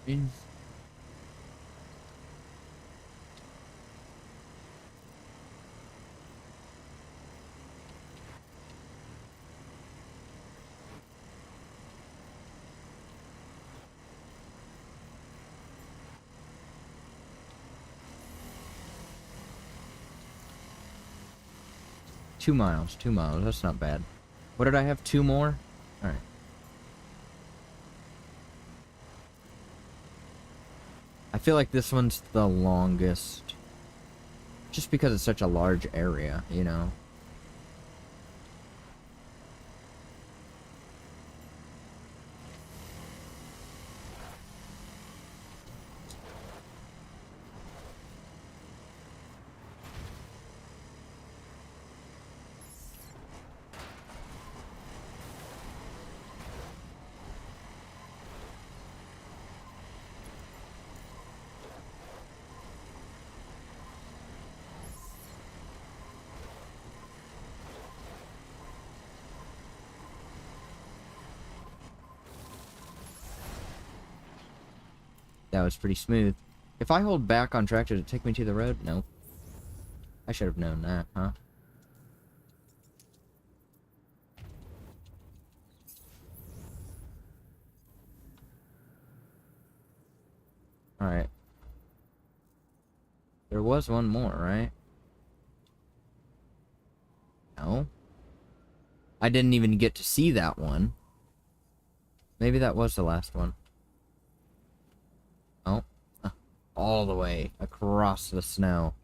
Mm. 2 miles, 2 miles. That's not bad. What did I have? 2 more? Alright. I feel like this one's the longest. Just because it's such a large area, you know? That was pretty smooth. If I hold back on track, does it take me to the road? No. I should have known that, huh? Alright. There was one more, right? No. I didn't even get to see that one. Maybe that was the last one. Oh. All the way across the snow.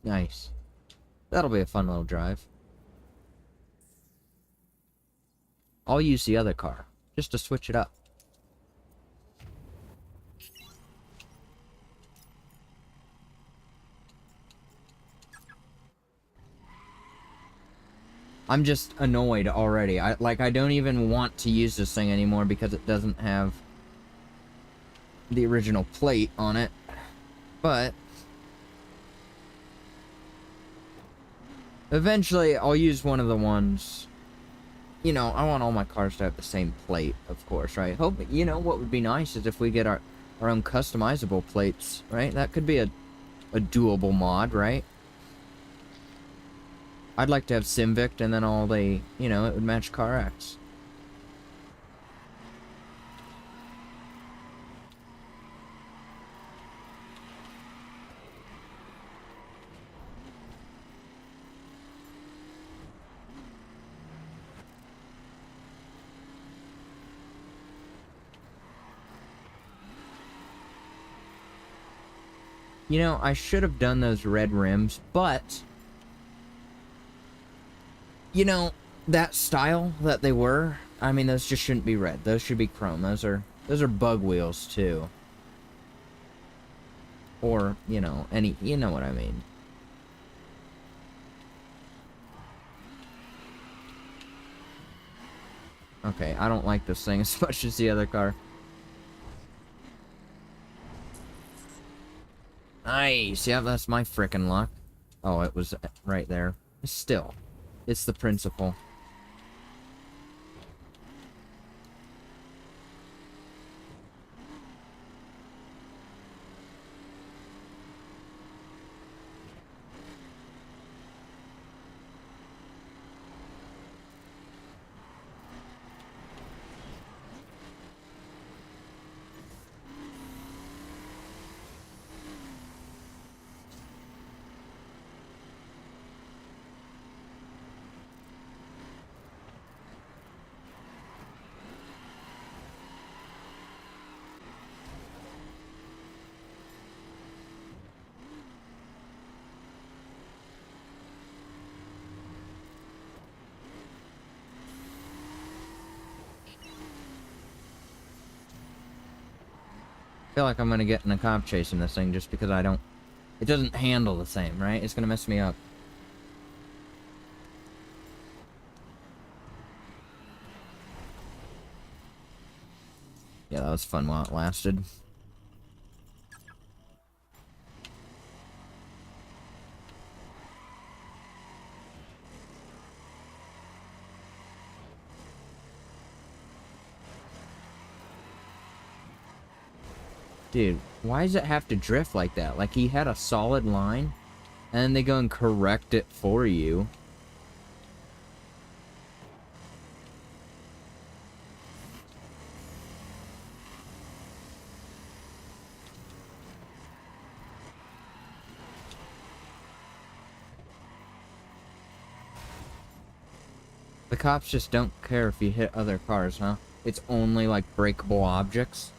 Nice. That'll be a fun little drive. I'll use the other car, just to switch it up. I'm just annoyed already. I don't even want to use this thing anymore because it doesn't have the original plate on it. But eventually I'll use one of the ones. You know, I want all my cars to have the same plate, of course, right? Hope, you know, what would be nice is if we get our own customizable plates, right? That could be a doable mod, right? I'd like to have Simvict and then all the, you know, it would match CarX. You know, I should have done those red rims, but you know, that style that they were, I mean, those just shouldn't be red. Those should be chrome. Those are bug wheels too. Or, you know, you know what I mean. Okay, I don't like this thing as much as the other car. Nice. Yeah, that's my frickin' luck. Oh, it was right there. Still, it's the principle. I feel like I'm gonna get in a cop chase in this thing just because it doesn't handle the same, right? It's gonna mess me up. Yeah, that was fun while it lasted. Dude, why does it have to drift like that? Like, he had a solid line, and then they go and correct it for you. The cops just don't care if you hit other cars, huh? It's only, like, breakable objects.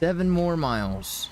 Seven more miles.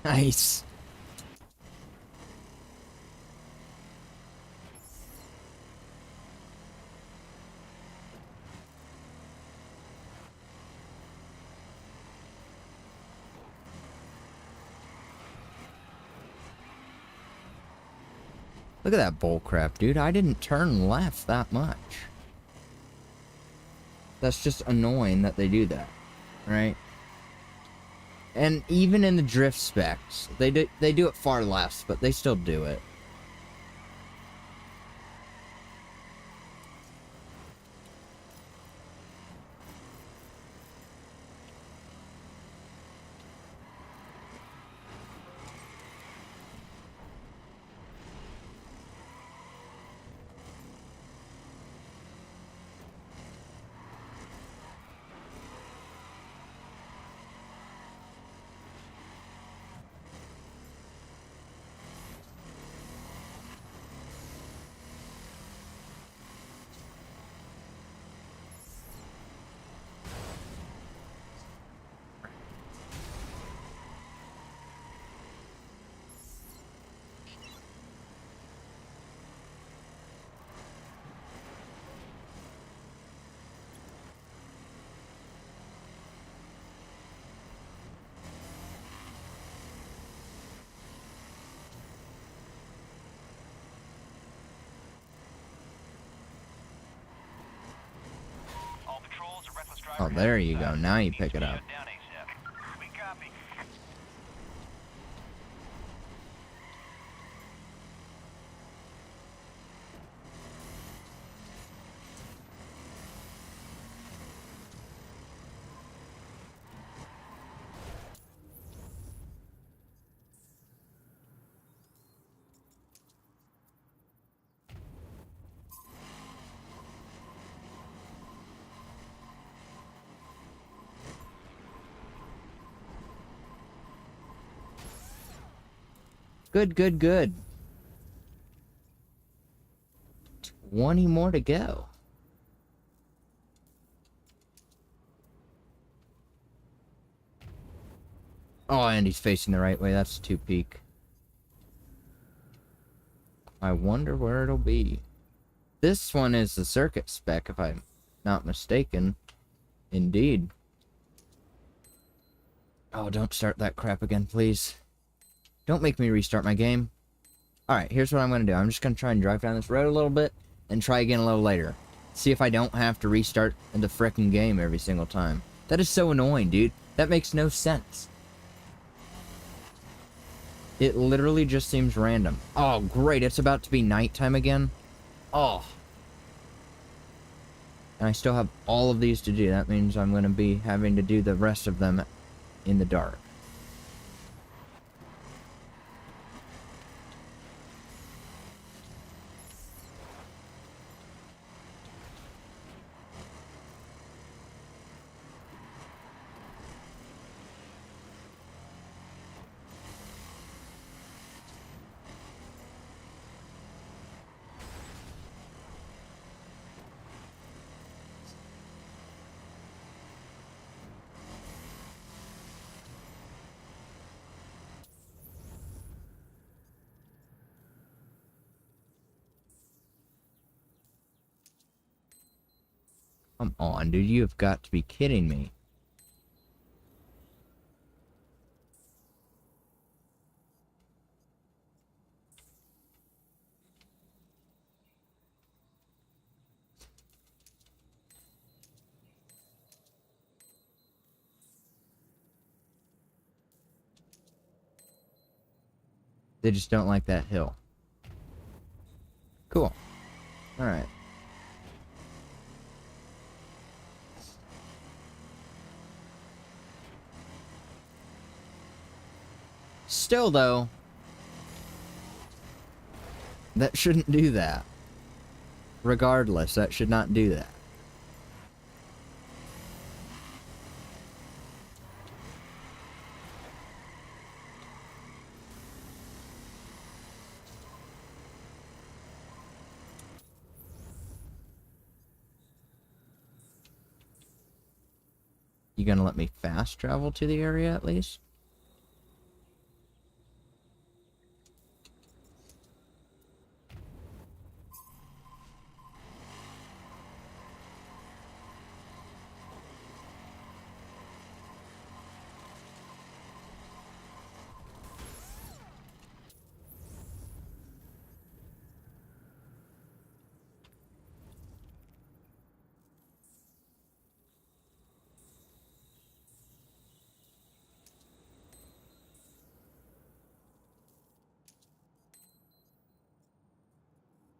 Nice. Look at that bull crap, dude. I didn't turn left that much. That's just annoying that they do that, right? And even in the drift specs, they do it far less, but they still do it. All patrols, a reckless driver. Oh, there you go. Now you pick it up. Shut down ASAP. We copy. Good, good, good. 20 more to go. Oh, and he's facing the right way. That's 2 peak. I wonder where it'll be. This one is the circuit spec, if I'm not mistaken. Indeed. Oh, don't start that crap again, please. Don't make me restart my game. Alright, here's what I'm going to do. I'm just going to try and drive down this road a little bit and try again a little later. See if I don't have to restart the frickin' game every single time. That is so annoying, dude. That makes no sense. It literally just seems random. Oh, great. It's about to be nighttime again. Oh. And I still have all of these to do. That means I'm going to be having to do the rest of them in the dark. Come on, dude. You have got to be kidding me. They just don't like that hill. Cool. Alright. Still, though, that shouldn't do that. Regardless, that should not do that. You gonna let me fast travel to the area at least?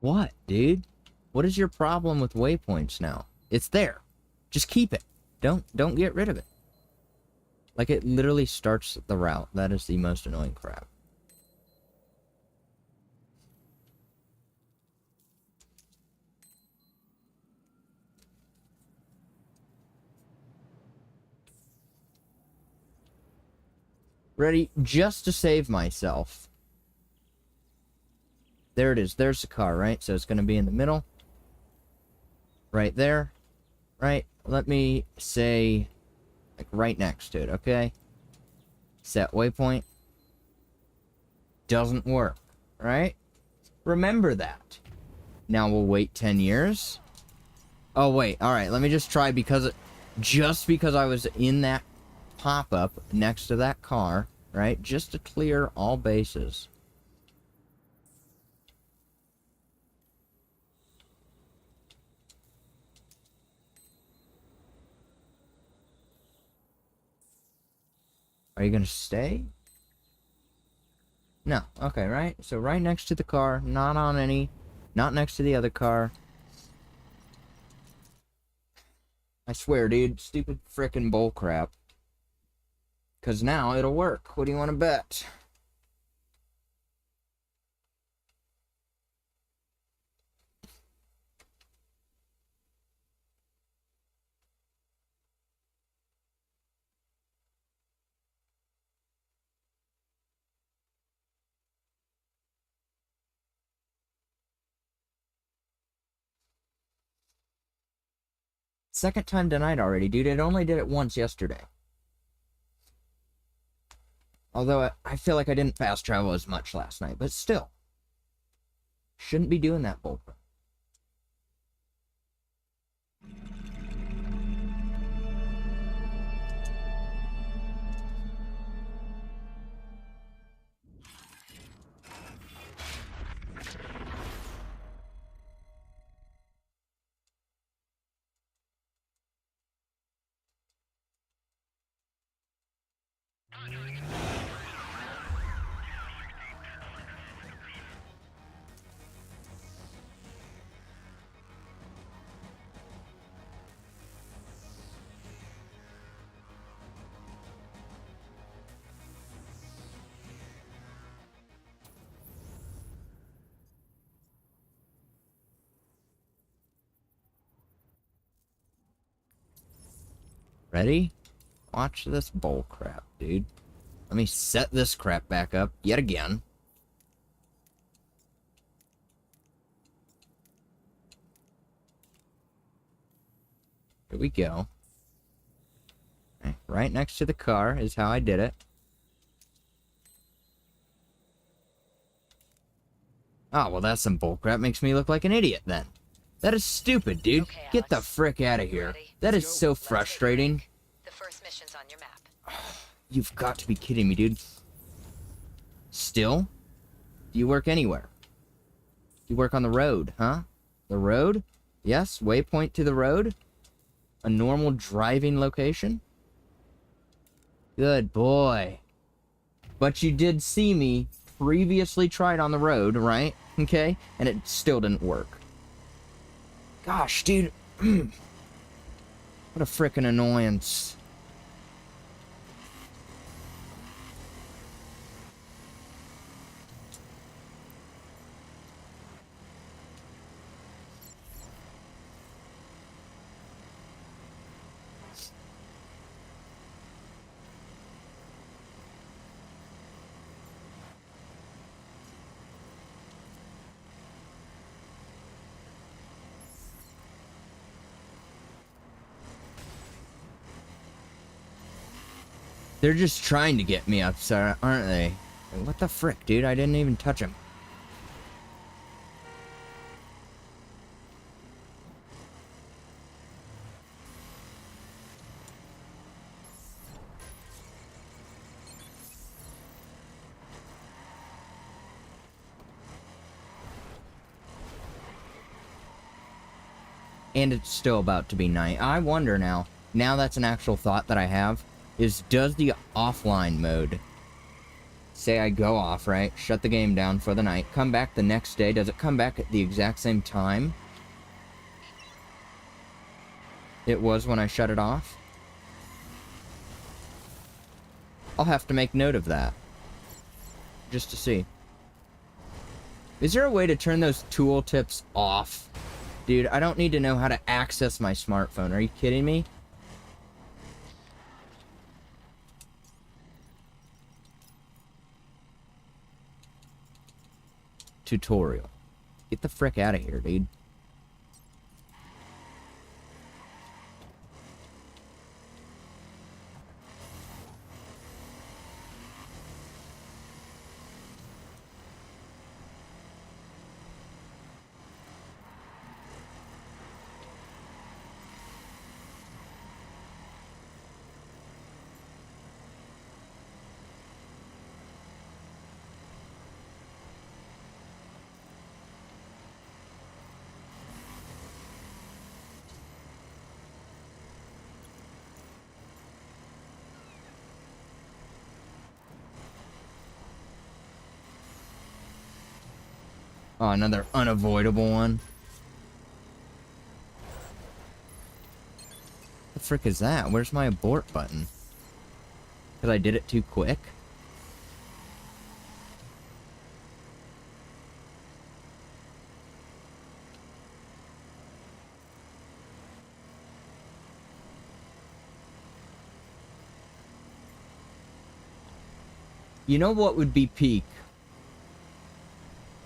What, dude? What is your problem with waypoints now? It's there. Just keep it. Don't get rid of it. Like, it literally starts the route. That is the most annoying crap. Ready? Just to save myself. There it is. There's the car, right? So it's going to be in the middle. Right there. Right? Let me say, like, right next to it, okay? Set waypoint. Doesn't work, right? Remember that. Now we'll wait 10 years. Oh, wait. Alright, let me just try just because I was in that pop-up next to that car, right? Just to clear all bases. Are you gonna stay? No. Okay, right? So right next to the car, not next to the other car. I swear, dude, stupid frickin' bullcrap. 'Cause now it'll work. What do you want to bet? Second time tonight already, dude. It only did it once yesterday. Although I feel like I didn't fast travel as much last night, but still. Shouldn't be doing that bullcrap. Ready? Watch this bull crap, dude. Let me set this crap back up yet again. Here we go. Okay, right next to the car is how I did it. Oh, well, that's some bullcrap. Makes me look like an idiot then. That is stupid, dude. Okay, Get the Alex. frick out of here. Ready? That is so Let's hit the frustrating. road. The first mission's on your map. You've got to be kidding me, dude. Still? Do you work anywhere? You work on the road, huh? The road? Yes, waypoint to the road? A normal driving location? Good boy. But you did see me previously try it on the road, right? Okay? And it still didn't work. Gosh, dude. What a frickin' annoyance. They're just trying to get me upset, aren't they? What the frick, dude? I didn't even touch him. And it's still about to be night. I wonder now that's an actual thought that I have, is does the offline mode say I go off, right? Shut the game down for the night. Come back the next day. Does it come back at the exact same time it was when I shut it off? I'll have to make note of that. Just to see. Is there a way to turn those tooltips off? Dude, I don't need to know how to access my smartphone. Are you kidding me? Tutorial. Get the frick out of here, dude. Oh, another unavoidable one. What the frick is that? Where's my abort button? Because I did it too quick? You know what would be peak?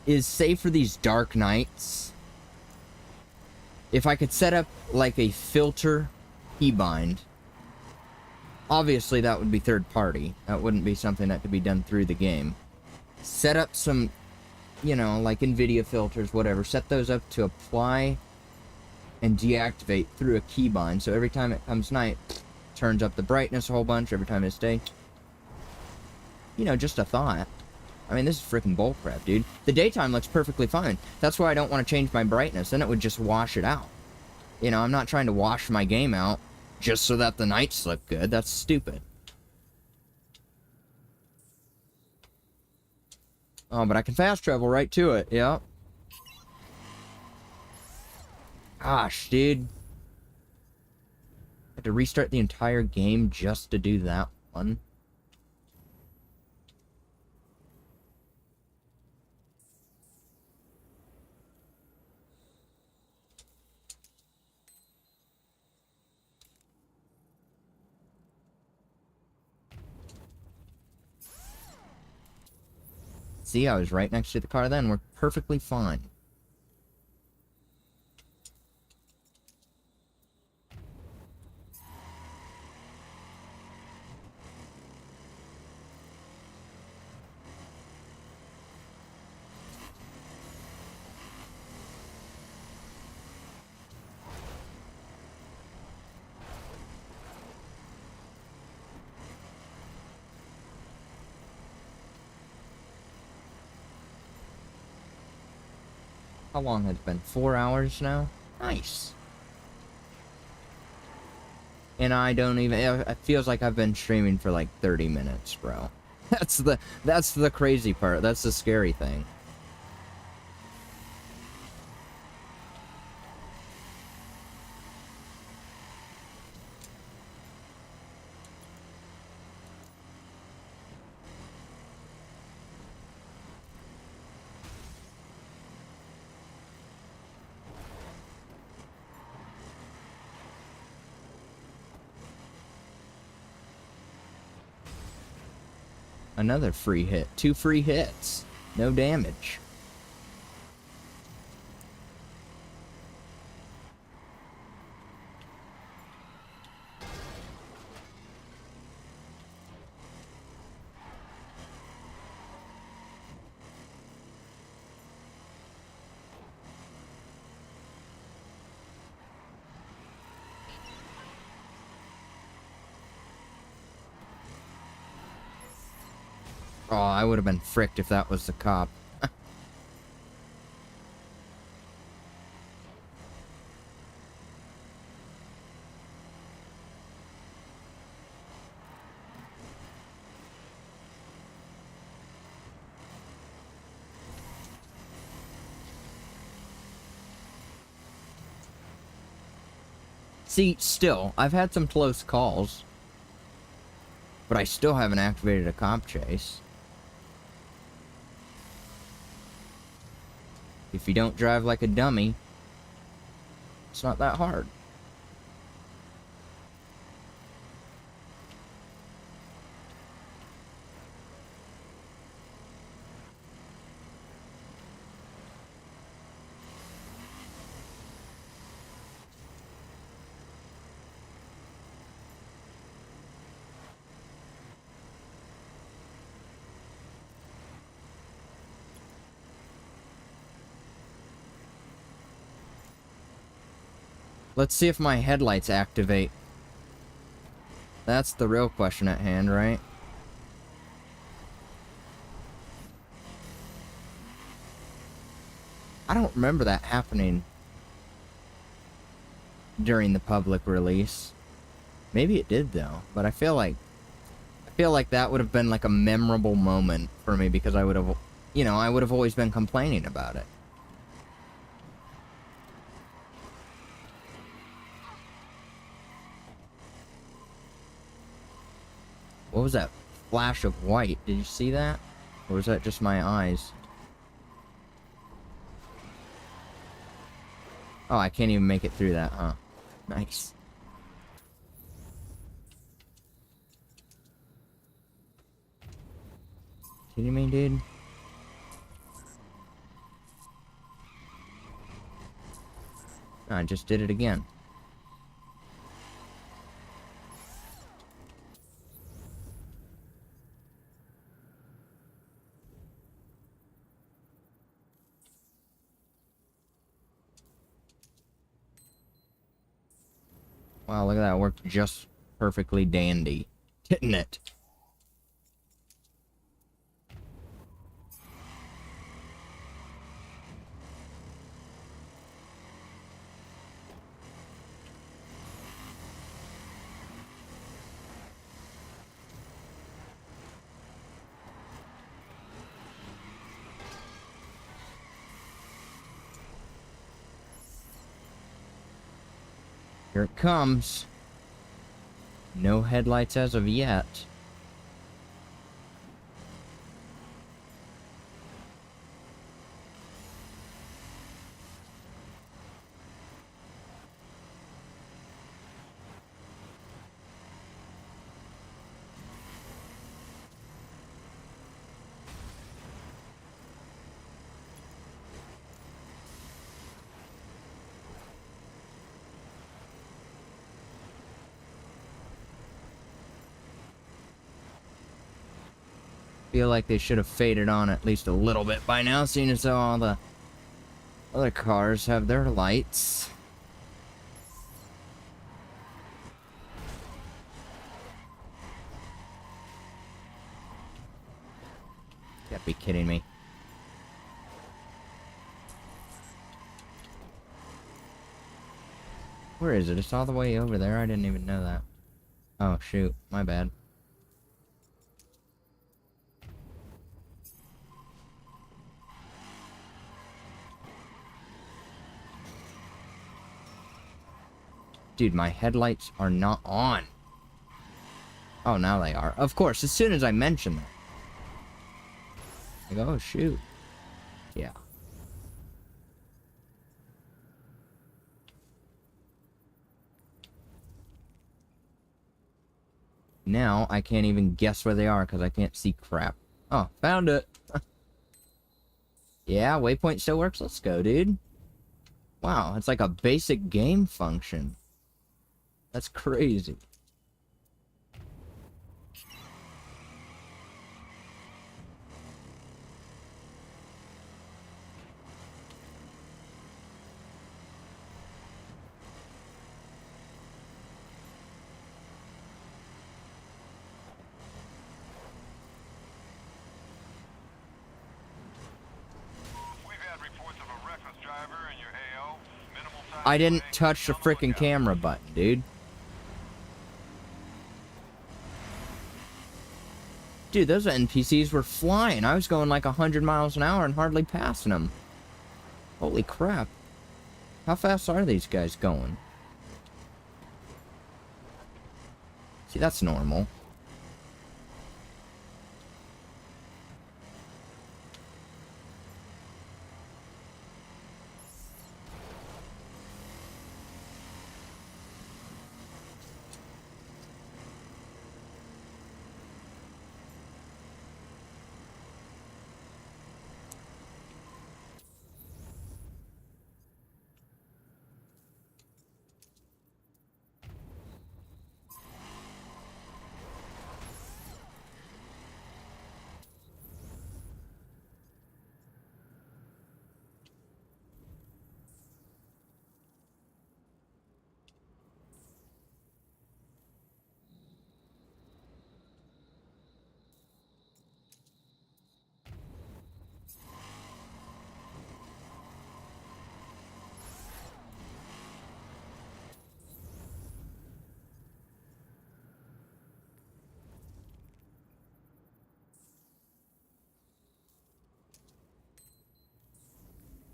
Is, say for these dark nights, if I could set up like a filter keybind. Obviously that would be third party. That wouldn't be something that could be done through the game. Set up some, you know, like NVIDIA filters, whatever. Set those up to apply and deactivate through a keybind. So every time it comes night, turns up the brightness a whole bunch. Every time it's day. You know, just a thought. I mean, this is freaking bullcrap, dude. The daytime looks perfectly fine. That's why I don't want to change my brightness. Then it would just wash it out. You know, I'm not trying to wash my game out just so that the nights look good. That's stupid. Oh, but I can fast travel right to it. Yep. Gosh, dude. I had to restart the entire game just to do that one. See, I was right next to the car then. We're perfectly fine. How long has it been? 4 hours now? Nice. And I don't even... It feels like I've been streaming for like 30 minutes, bro. That's the crazy part. That's the scary thing. Another free hit. 2 free hits. No damage. Oh, I would have been fricked if that was the cop. See, still, I've had some close calls. But I still haven't activated a cop chase. If you don't drive like a dummy, it's not that hard. Let's see if my headlights activate. That's the real question at hand, right? I don't remember that happening during the public release. Maybe it did though, but I feel like that would have been like a memorable moment for me because I would have, you know, I would have always been complaining about it. What was that flash of white? Did you see that? Or was that just my eyes? Oh, I can't even make it through that, huh? Nice. Kidding me, dude? I just did it again. Wow, look at that. It worked just perfectly dandy. Didn't it? Here it comes. No headlights as of yet. Feel like they should have faded on at least a little bit by now, seeing as though all the other cars have their lights. You gotta be kidding me. Where is it? It's all the way over there. I didn't even know that. Oh, shoot. My bad. Dude, my headlights are not on. Oh, now they are. Of course, as soon as I mention them. Like, oh, shoot. Yeah. Now, I can't even guess where they are because I can't see crap. Oh, found it. Yeah, waypoint still works. Let's go, dude. Wow, it's like a basic game function. That's crazy. I didn't touch the freaking camera button, dude. Dude, those NPCs were flying. I was going like 100 miles an hour and hardly passing them. Holy crap. How fast are these guys going? See, that's normal.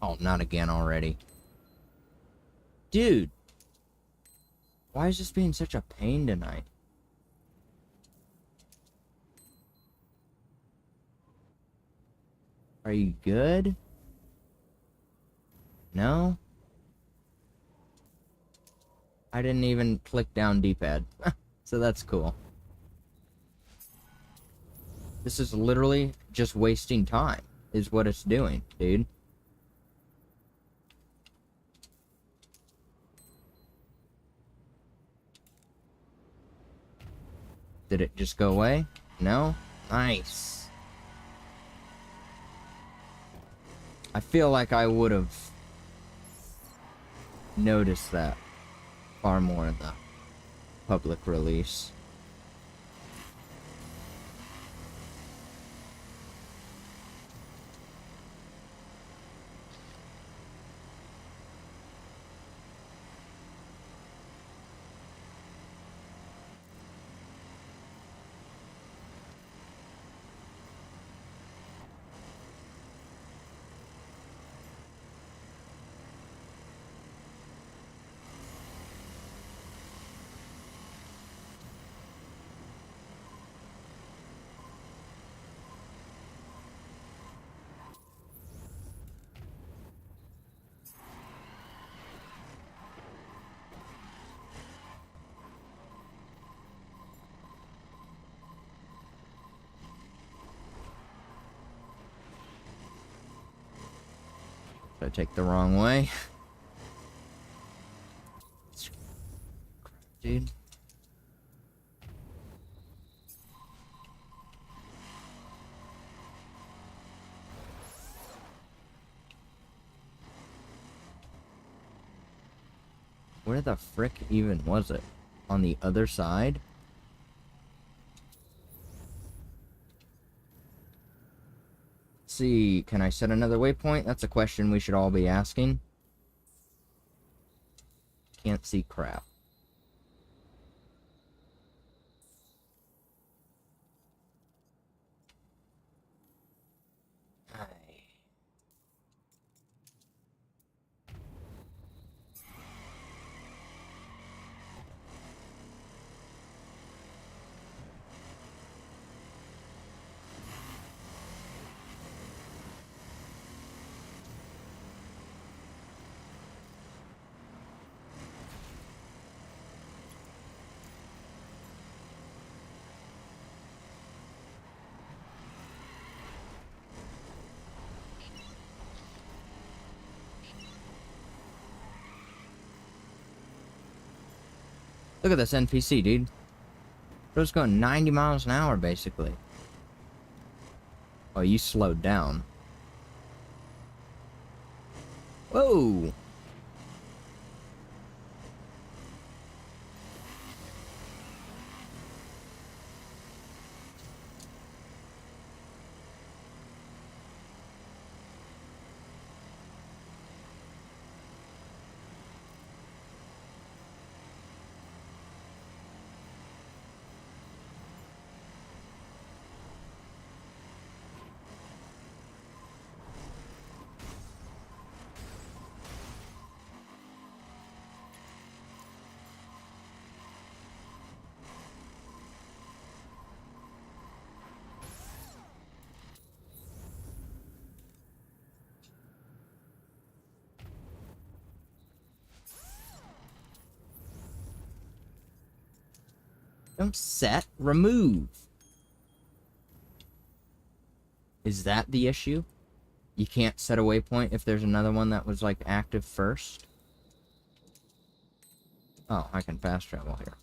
Oh, not again already. Dude. Why is this being such a pain tonight? Are you good? No? I didn't even click down D-pad. So that's cool. This is literally just wasting time, is what it's doing, dude. Did it just go away? No? Nice. I feel like I would have noticed that far more in the public release. Did I take the wrong way? Dude. Where the frick even was it? On the other side? Let's see, can I set another waypoint? That's a question we should all be asking. Can't see crap. Look at this NPC, dude. It was going 90 miles an hour, basically. Oh, you slowed down. Whoa! Don't set, remove. Is that the issue? You can't set a waypoint if there's another one that was, like, active first? Oh, I can fast travel here.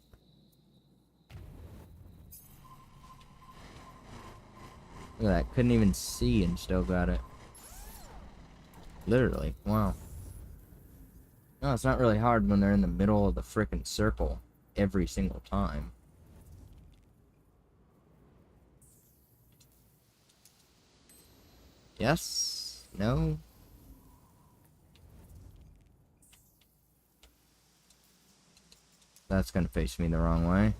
Look at that. Couldn't even see and still got it. Literally. Wow. No, it's not really hard when they're in the middle of the frickin' circle every single time. Yes? No? That's gonna face me the wrong way.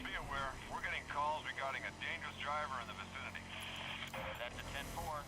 Be aware, we're getting calls regarding a dangerous driver in the vicinity. That's a 10-4.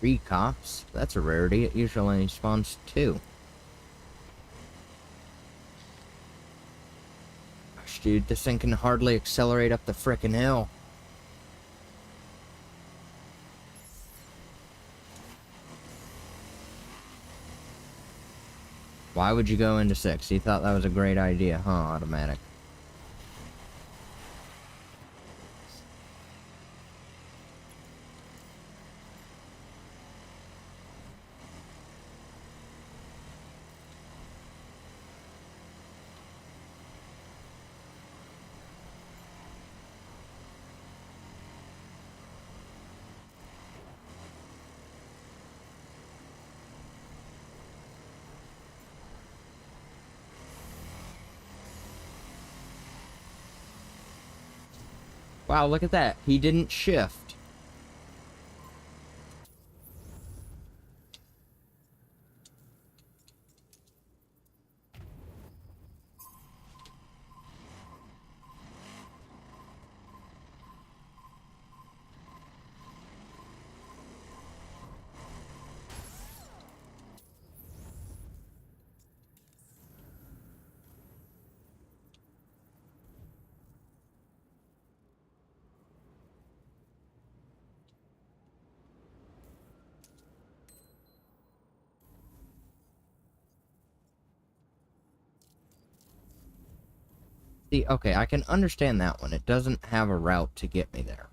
3 cops? That's a rarity. It usually only spawns 2. Gosh, dude, this thing can hardly accelerate up the frickin' hill. Why would you go into 6? You thought that was a great idea, huh, automatic? Wow, look at that. He didn't shift. See, okay, I can understand that one. It doesn't have a route to get me there.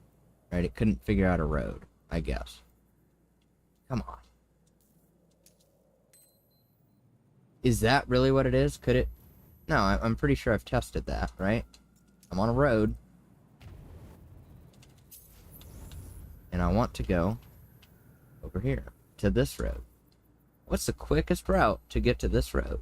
Right? It couldn't figure out a road, I guess. Come on. Is that really what it is? Could it? No, I'm pretty sure I've tested that, right? I'm on a road. And I want to go over here, to this road. What's the quickest route to get to this road?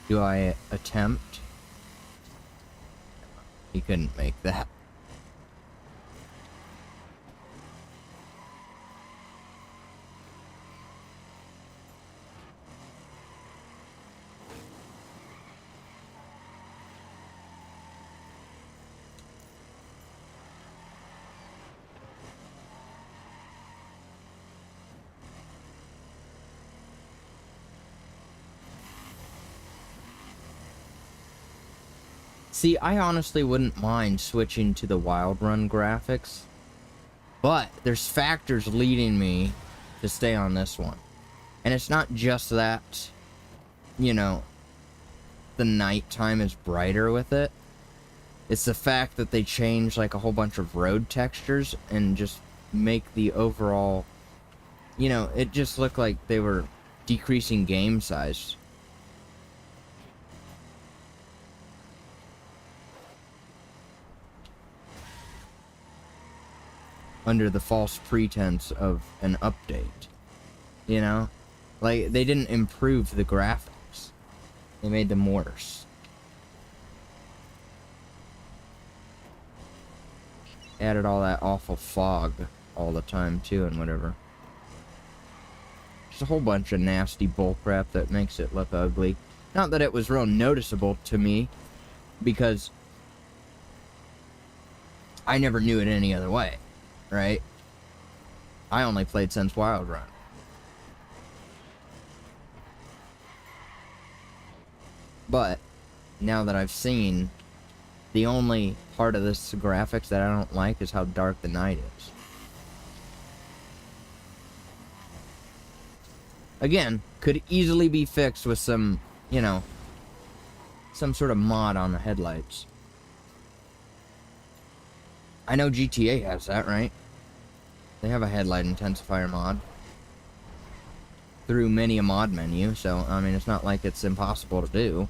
Do I attempt? He couldn't make that. See, I honestly wouldn't mind switching to the Wild Run graphics, but there's factors leading me to stay on this one. And it's not just that, you know, the nighttime is brighter with it. It's the fact that they change like a whole bunch of road textures and just make the overall, you know, it just looked like they were decreasing game size. Under the false pretense of an update, you know? Like, they didn't improve the graphics. They made them worse. Added all that awful fog all the time, too, and whatever. Just a whole bunch of nasty bullcrap that makes it look ugly. Not that it was real noticeable to me, because I never knew it any other way. Right? I only played since Wild Run. But, now that I've seen, the only part of this graphics that I don't like is how dark the night is. Again, could easily be fixed with some, you know, some sort of mod on the headlights. I know GTA has that, right? They have a headlight intensifier mod. through many a mod menu, so, I mean, it's not like it's impossible to do.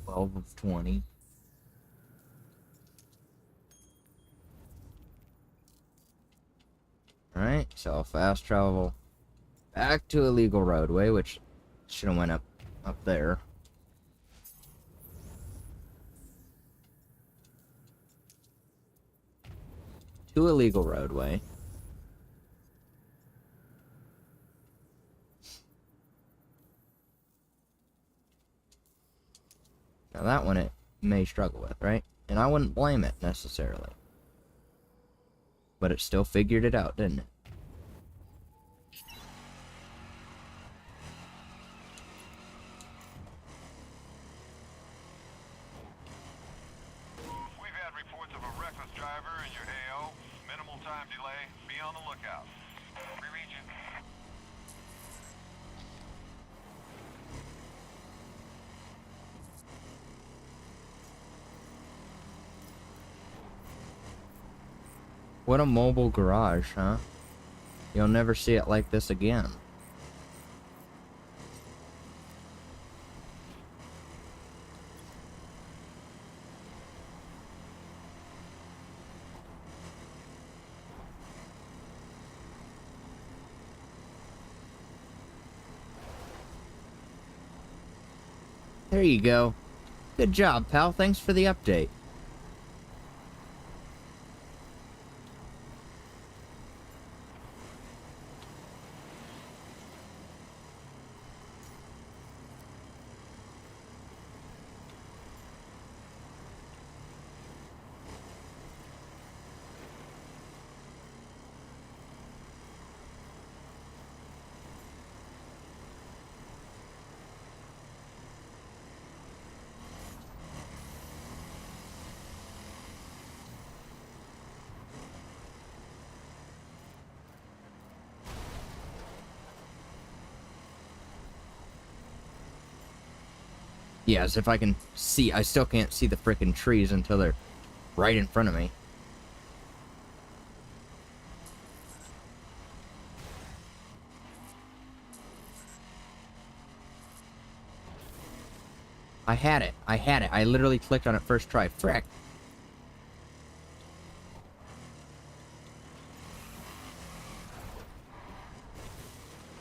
Of 20. Alright, so fast travel back to a legal roadway, which should have went up there. To a legal roadway. Now that one it may struggle with, right? And I wouldn't blame it necessarily. But it still figured it out, didn't it? We've had reports of a reckless driver in your AO. Minimal time delay. Be on the lookout. We read you. What a mobile garage, huh? You'll never see it like this again. There you go. Good job, pal. Thanks for the update. Yeah, as if I can see. I still can't see the frickin' trees until they're right in front of me. I had it. I had it. I literally clicked on it first try. Frick.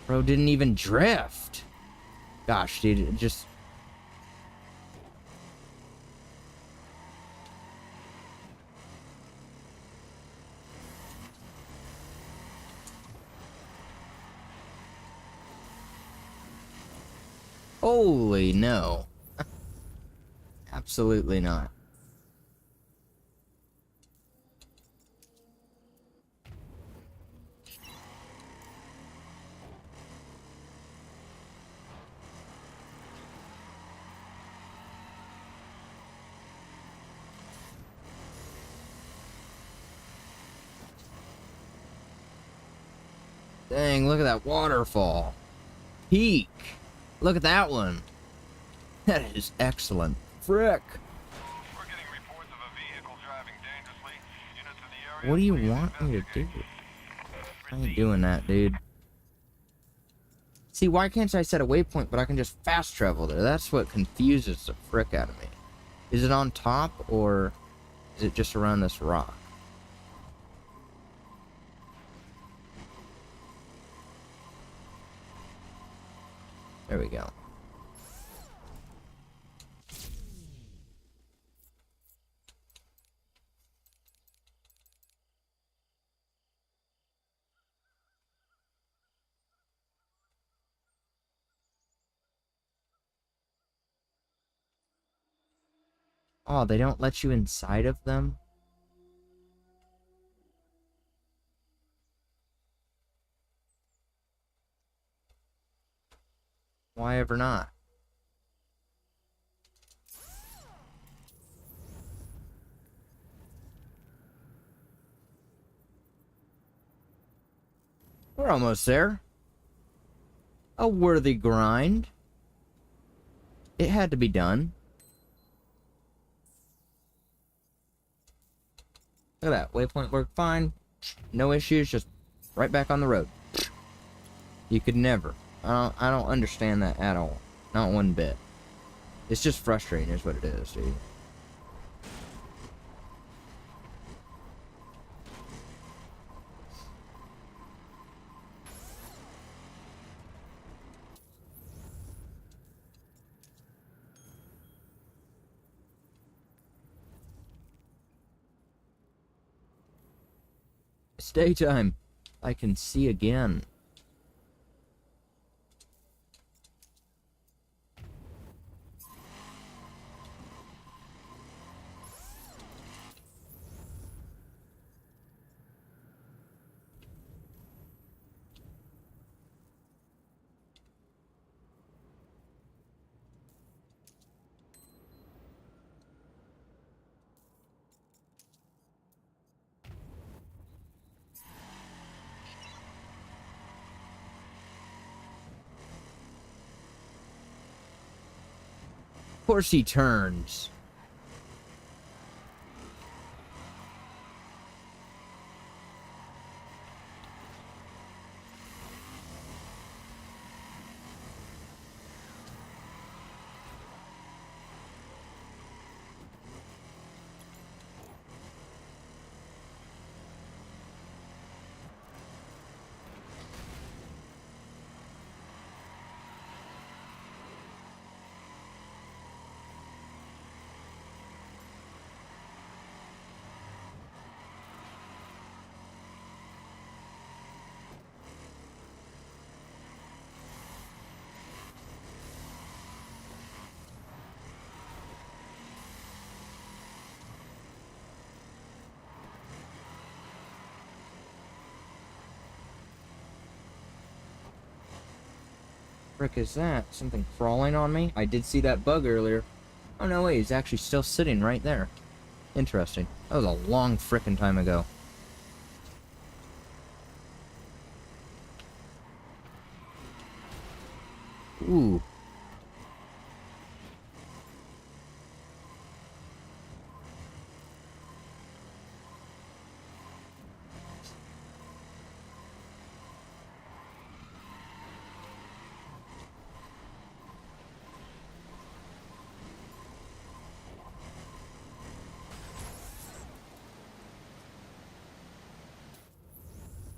Bro didn't even drift. Gosh, dude, it just... Holy no. Absolutely not. Dang, look at that waterfall. Peak. Look at that one. That is excellent. Frick. We're getting reports of a vehicle driving dangerously. Units in the area. What do you want me to do? I ain't doing that, dude. See, why can't I set a waypoint, but I can just fast travel there? That's what confuses the frick out of me. Is it on top, or is it just around this rock? There we go. Oh, they don't let you inside of them? Why ever not? We're almost there. A worthy grind. It had to be done. Look at that. Waypoint worked fine. No issues, just right back on the road. You could never. I don't understand that at all. Not one bit. It's just frustrating is what it is, dude. It's daytime. I can see again. Of course he turns. Frick is that? Something crawling on me? I did see that bug earlier. Oh no way, he's actually still sitting right there. Interesting. That was a long frickin' time ago. Ooh.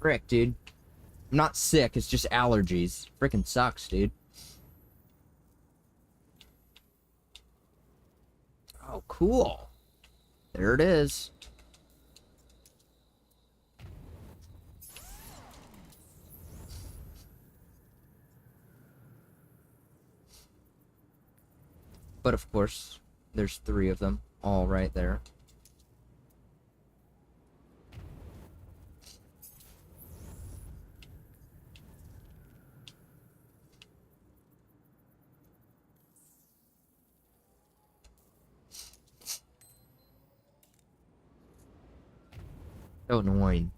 Frick, dude. I'm not sick, it's just allergies. Frickin' sucks, dude. Oh, cool. There it is. But of course, there's 3 of them, all right there. So annoying.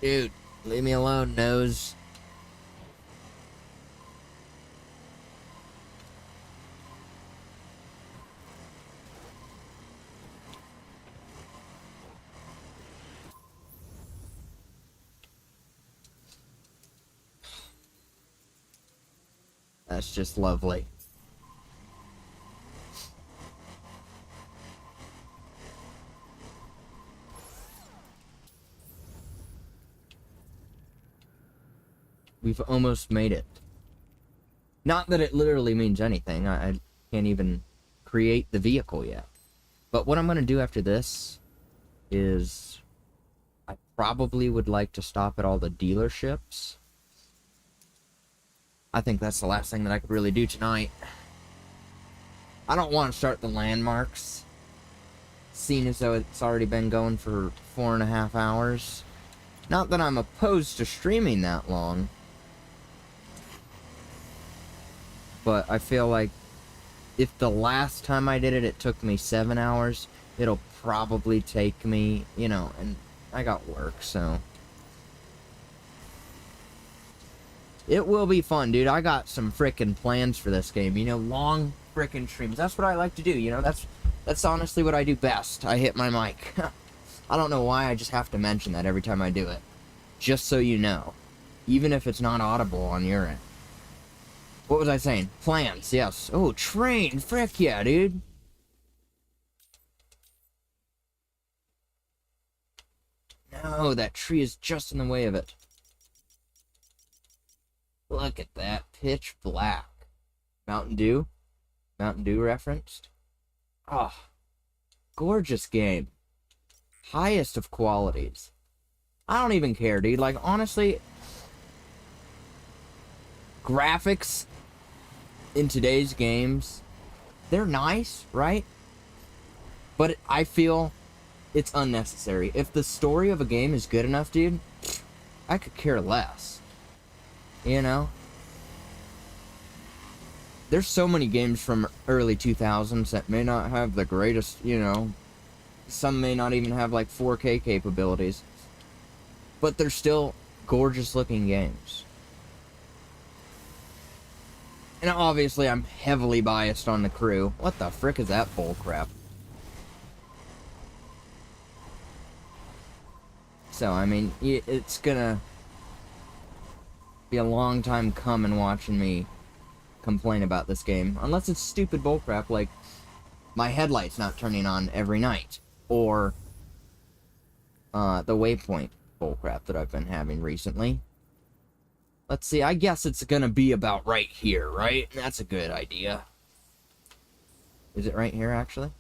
Dude, leave me alone, nose. That's just lovely. We've almost made it. Not that it literally means anything. I can't even create the vehicle yet. But what I'm going to do after this is I probably would like to stop at all the dealerships. I think that's the last thing that I could really do tonight. I don't want to start the landmarks, seeing as though it's already been going for 4.5 hours. Not that I'm opposed to streaming that long, but I feel like if the last time I did it, it took me 7 hours, it'll probably take me, you know, and I got work, so it will be fun, dude. I got some frickin' plans for this game, you know, long frickin' streams. That's what I like to do, you know, that's honestly what I do best. I hit my mic. I don't know why, I just have to mention that every time I do it. Just so you know. Even if it's not audible on your end. What was I saying? Plans, yes. Oh, train! Frick yeah, dude! No, that tree is just in the way of it. Look at that. Pitch black. Mountain Dew? Mountain Dew referenced? Oh, gorgeous game. Highest of qualities. I don't even care, dude. Like, honestly, graphics in today's games, they're nice, right? But I feel it's unnecessary. If the story of a game is good enough, dude, I could care less. You know? There's so many games from early 2000s that may not have the greatest, you know, some may not even have like 4K capabilities, but they're still gorgeous looking games. And obviously I'm heavily biased on the crew. What the frick is that bull crap? So, I mean, it's gonna be a long time coming watching me complain about this game. Unless it's stupid bullcrap like my headlights not turning on every night. Or the waypoint bullcrap that I've been having recently. Let's see, I guess it's gonna be about right here, right? That's a good idea. Is it right here, actually?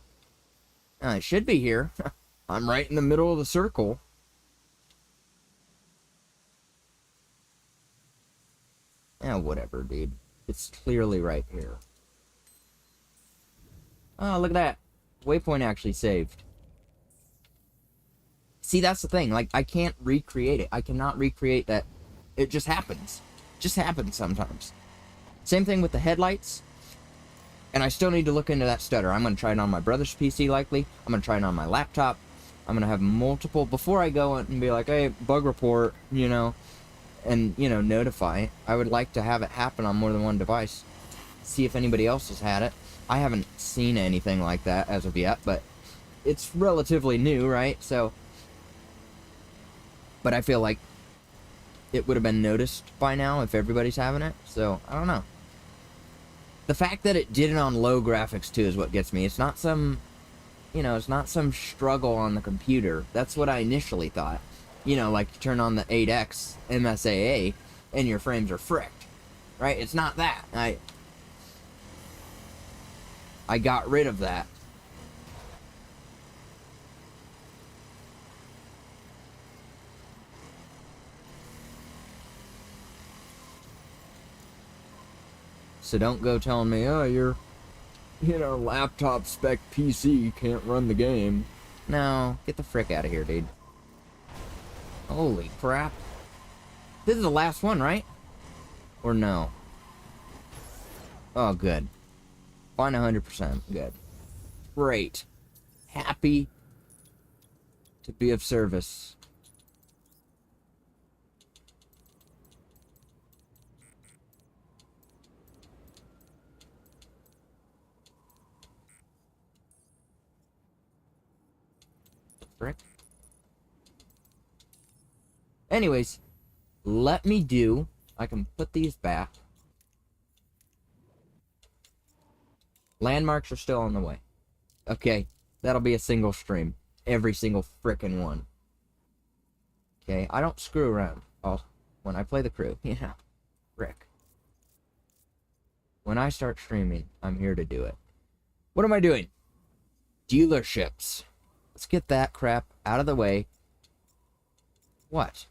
It should be here. I'm right in the middle of the circle. Whatever, dude. It's clearly right here. Oh, look at that. Waypoint actually saved. See, that's the thing. Like, I can't recreate it. I cannot recreate that. It just happens. Just happens sometimes. Same thing with the headlights. And I still need to look into that stutter. I'm going to try it on my brother's PC, likely. I'm going to try it on my laptop. I'm going to have multiple... Before I go and be like, hey, bug report, you know... And, you know, notify. I would like to have it happen on more than one device. See if anybody else has had it. I haven't seen anything like that as of yet, but it's relatively new, right? So, but I feel like it would have been noticed by now if everybody's having it. So, I don't know. The fact that it did it on low graphics, too, is what gets me. It's not some, you know, it's not some struggle on the computer. That's what I initially thought. You know, like you turn on the 8X MSAA and your frames are fricked, right? It's not that. I got rid of that. So don't go telling me, oh, your, you know, laptop spec PC can't run the game. No, get the frick out of here, dude. Holy crap. This is the last one, right? Or no? Oh, good. Fine, 100%. Good. Great. Happy to be of service. frick? Anyways, let me do... I can put these back. Landmarks are still on the way. Okay, that'll be a single stream. Every single frickin' one. Okay, I don't screw around. Oh, when I play the crew, yeah. Frick. When I start streaming, I'm here to do it. What am I doing? Dealerships. Let's get that crap out of the way. What?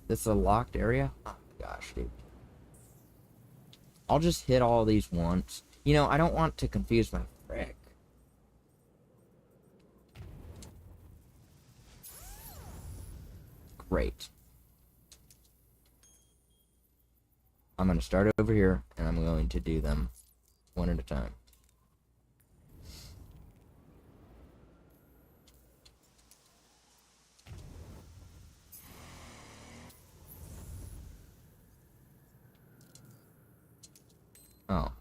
This is a locked area? Oh my gosh, dude. I'll just hit all these once. You know, I don't want to confuse my frick. Great. I'm going to start over here, and I'm going to do them one at a time. Oh,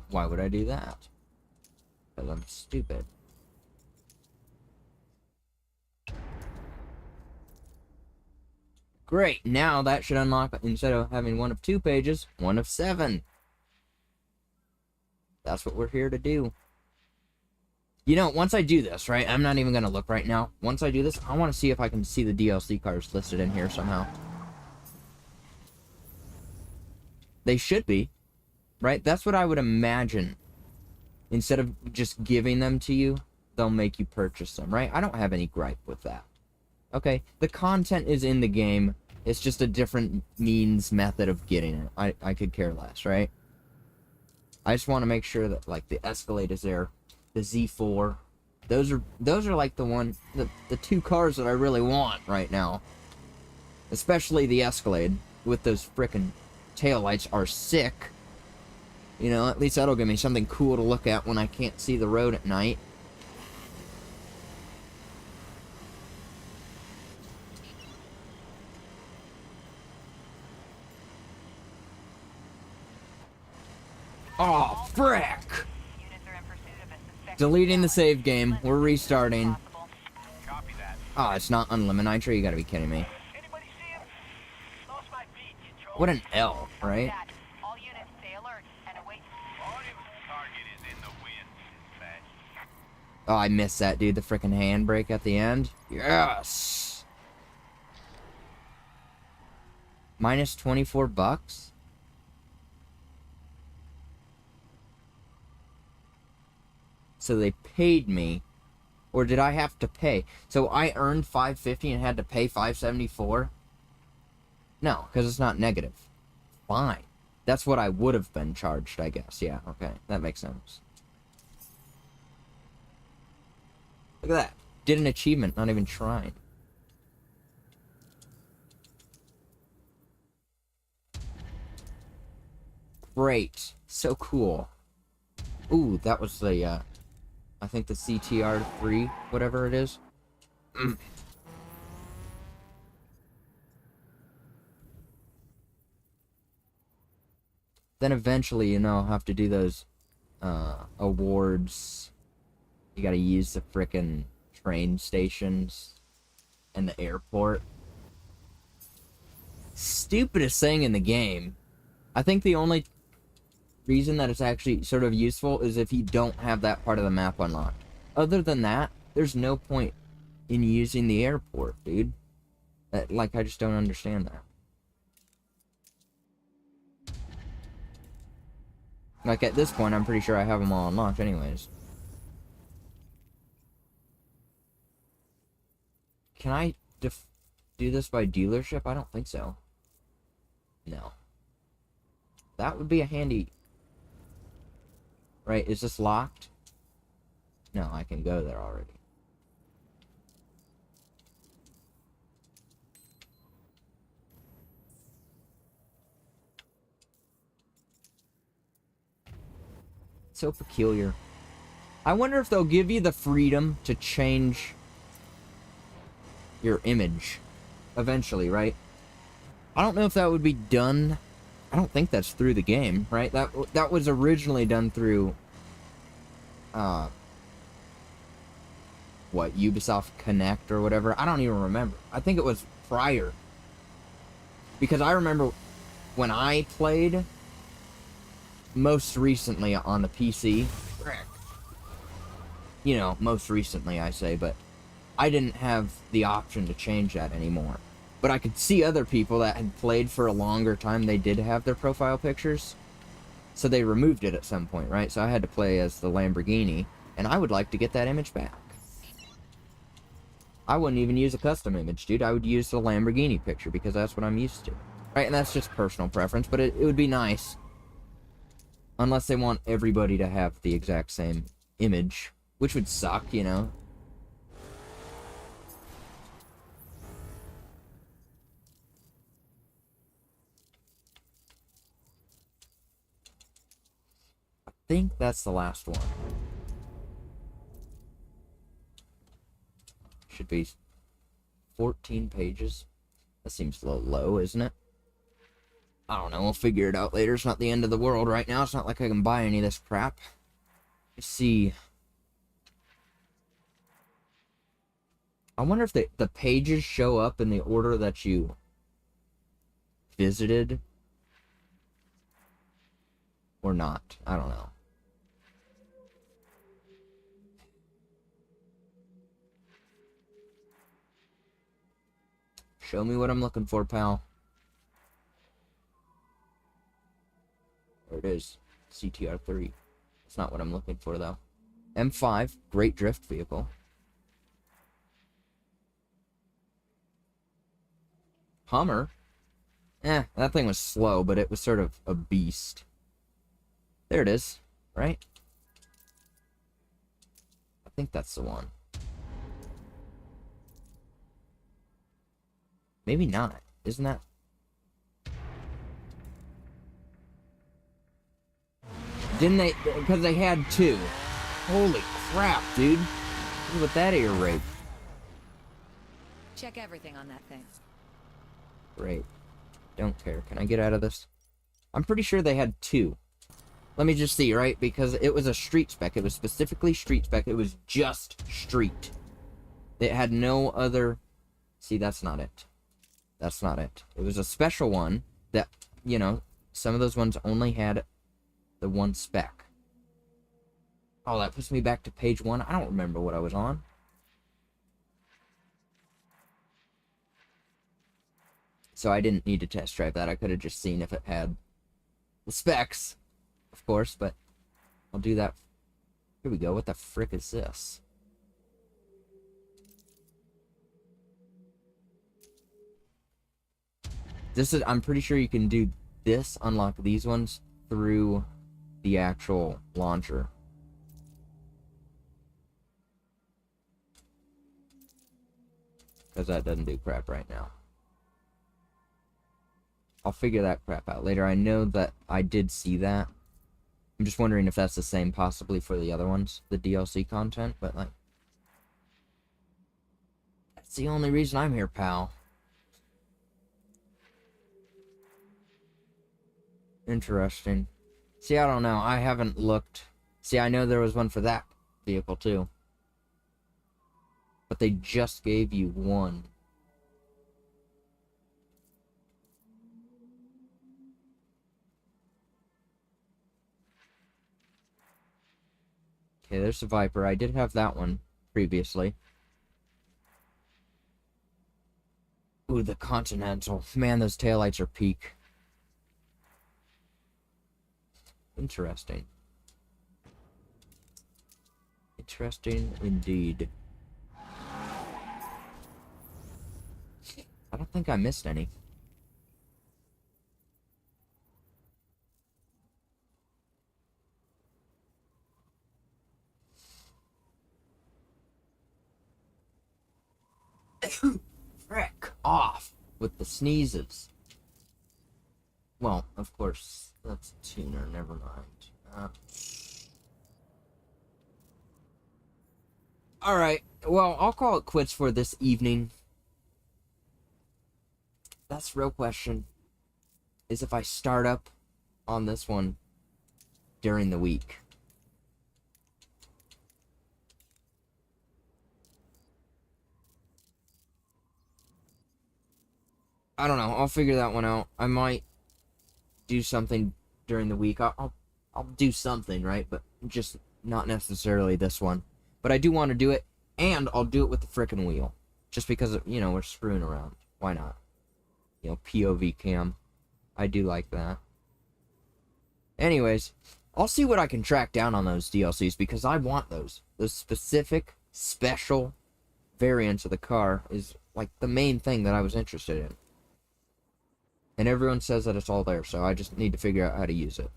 why would I do that? Because I'm stupid. Great, now that should unlock, instead of having one of 2 pages, one of 7. That's what we're here to do. You know, once I do this, right, I'm not even going to look right now. Once I do this, I want to see if I can see the DLC cars listed in here somehow. They should be, right? That's what I would imagine. Instead of just giving them to you, they'll make you purchase them, right? I don't have any gripe with that. Okay, the content is in the game. It's just a different method of getting it. I could care less, right? I just want to make sure that, like, the Escalade is there. The Z4. Those are like the 2 cars that I really want right now. Especially the Escalade. With those frickin' taillights are sick. You know, at least that'll give me something cool to look at when I can't see the road at night. Oh, frick! Deleting the save game. We're restarting. Copy that. Oh, it's not unlimited nitro? You gotta be kidding me. Anybody see him? Lost my beat. Control. What an L, right? All units stay alert and await. Target is in the wind. Dispatch. Oh, I missed that, dude. The frickin' handbrake at the end. Yes! Minus 24 bucks? So they paid me, or did I have to pay? So I earned $550 and had to pay $574? No, because it's not negative. Fine. That's what I would have been charged, I guess. Yeah, okay. That makes sense. Look at that. Did an achievement, not even trying. Great. So cool. Ooh, that was the, I think the CTR3, whatever it is. Then eventually, you know, I'll have to do those awards. You gotta use the frickin' train stations and the airport. Stupidest thing in the game. I think the only reason that it's actually sort of useful is if you don't have that part of the map unlocked. Other than that, there's no point in using the airport, dude. Like, I just don't understand that. Like, at this point, I'm pretty sure I have them all unlocked anyways. Can I do this by dealership? I don't think so. No. That would be a handy... Right, is this locked? No, I can go there already. So peculiar. I wonder if they'll give you the freedom to change your image eventually, right? I don't know if that would be done. I don't think that's through the game, right? That was originally done through what, Ubisoft Connect or whatever. I don't even remember. I think it was prior. Because I remember when I played most recently on the PC, you know, most recently I say, but I didn't have the option to change that anymore. But I could see other people that had played for a longer time, they did have their profile pictures. So they removed it at some point, right? So I had to play as the Lamborghini, and I would like to get that image back. I wouldn't even use a custom image, dude. I would use the Lamborghini picture because that's what I'm used to. Right, and that's just personal preference, but it would be nice. Unless they want everybody to have the exact same image, which would suck, you know. I think that's the last one. Should be 14 pages. That seems a little low, isn't it? I don't know, we'll figure it out later. It's not the end of the world right now. It's not like I can buy any of this crap. Let's see. I wonder if the pages show up in the order that you visited. Or not. I don't know. Show me what I'm looking for, pal. There it is. CTR3. That's not what I'm looking for, though. M5. Great drift vehicle. Hummer. That thing was slow, but it was sort of a beast. There it is. Right? I think that's the one. Maybe not. Isn't that... Didn't they... Because they had two. Holy crap, dude. Look at that air rate. Check everything on that thing. Great. Don't care. Can I get out of this? I'm pretty sure they had two. Let me just see, right? Because it was a street spec. It was specifically street spec. It was just street. It had no other... See, that's not it. That's not it. It was a special one that, you know, some of those ones only had the one spec. Oh, that puts me back to page 1. I don't remember what I was on. So I didn't need to test drive that. I could have just seen if it had the specs, of course, but I'll do that. Here we go. What the frick is this? This is, I'm pretty sure you can do this, unlock these ones through the actual launcher. Because that doesn't do crap right now. I'll figure that crap out later. I know that I did see that. I'm just wondering if that's the same possibly for the other ones, the DLC content, but like... That's the only reason I'm here, pal. Interesting. See, I don't know. I haven't looked. See, I know there was one for that vehicle, too. But they just gave you one. Okay, there's the Viper. I did have that one previously. Ooh, the Continental. Man, those taillights are peak. Interesting. Interesting indeed. I don't think I missed any. Frick off with the sneezes. Well, of course, that's a tuner, never mind. Alright, well, I'll call it quits for this evening. That's the real question. Is if I start up on this one during the week. I don't know. I'll figure that one out. I might do something during the week. I'll do something, right? But just not necessarily this one. But I do want to do it, and I'll do it with the frickin' wheel. Just because, you know, we're screwing around. Why not? You know, POV cam. I do like that. Anyways, I'll see what I can track down on those DLCs, because I want those. Those specific, special variants of the car is, like, the main thing that I was interested in. And everyone says that it's all there, so I just need to figure out how to use it.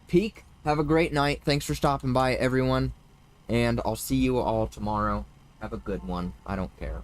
Peak, have a great night. Thanks for stopping by, everyone. And I'll see you all tomorrow. Have a good one. I don't care.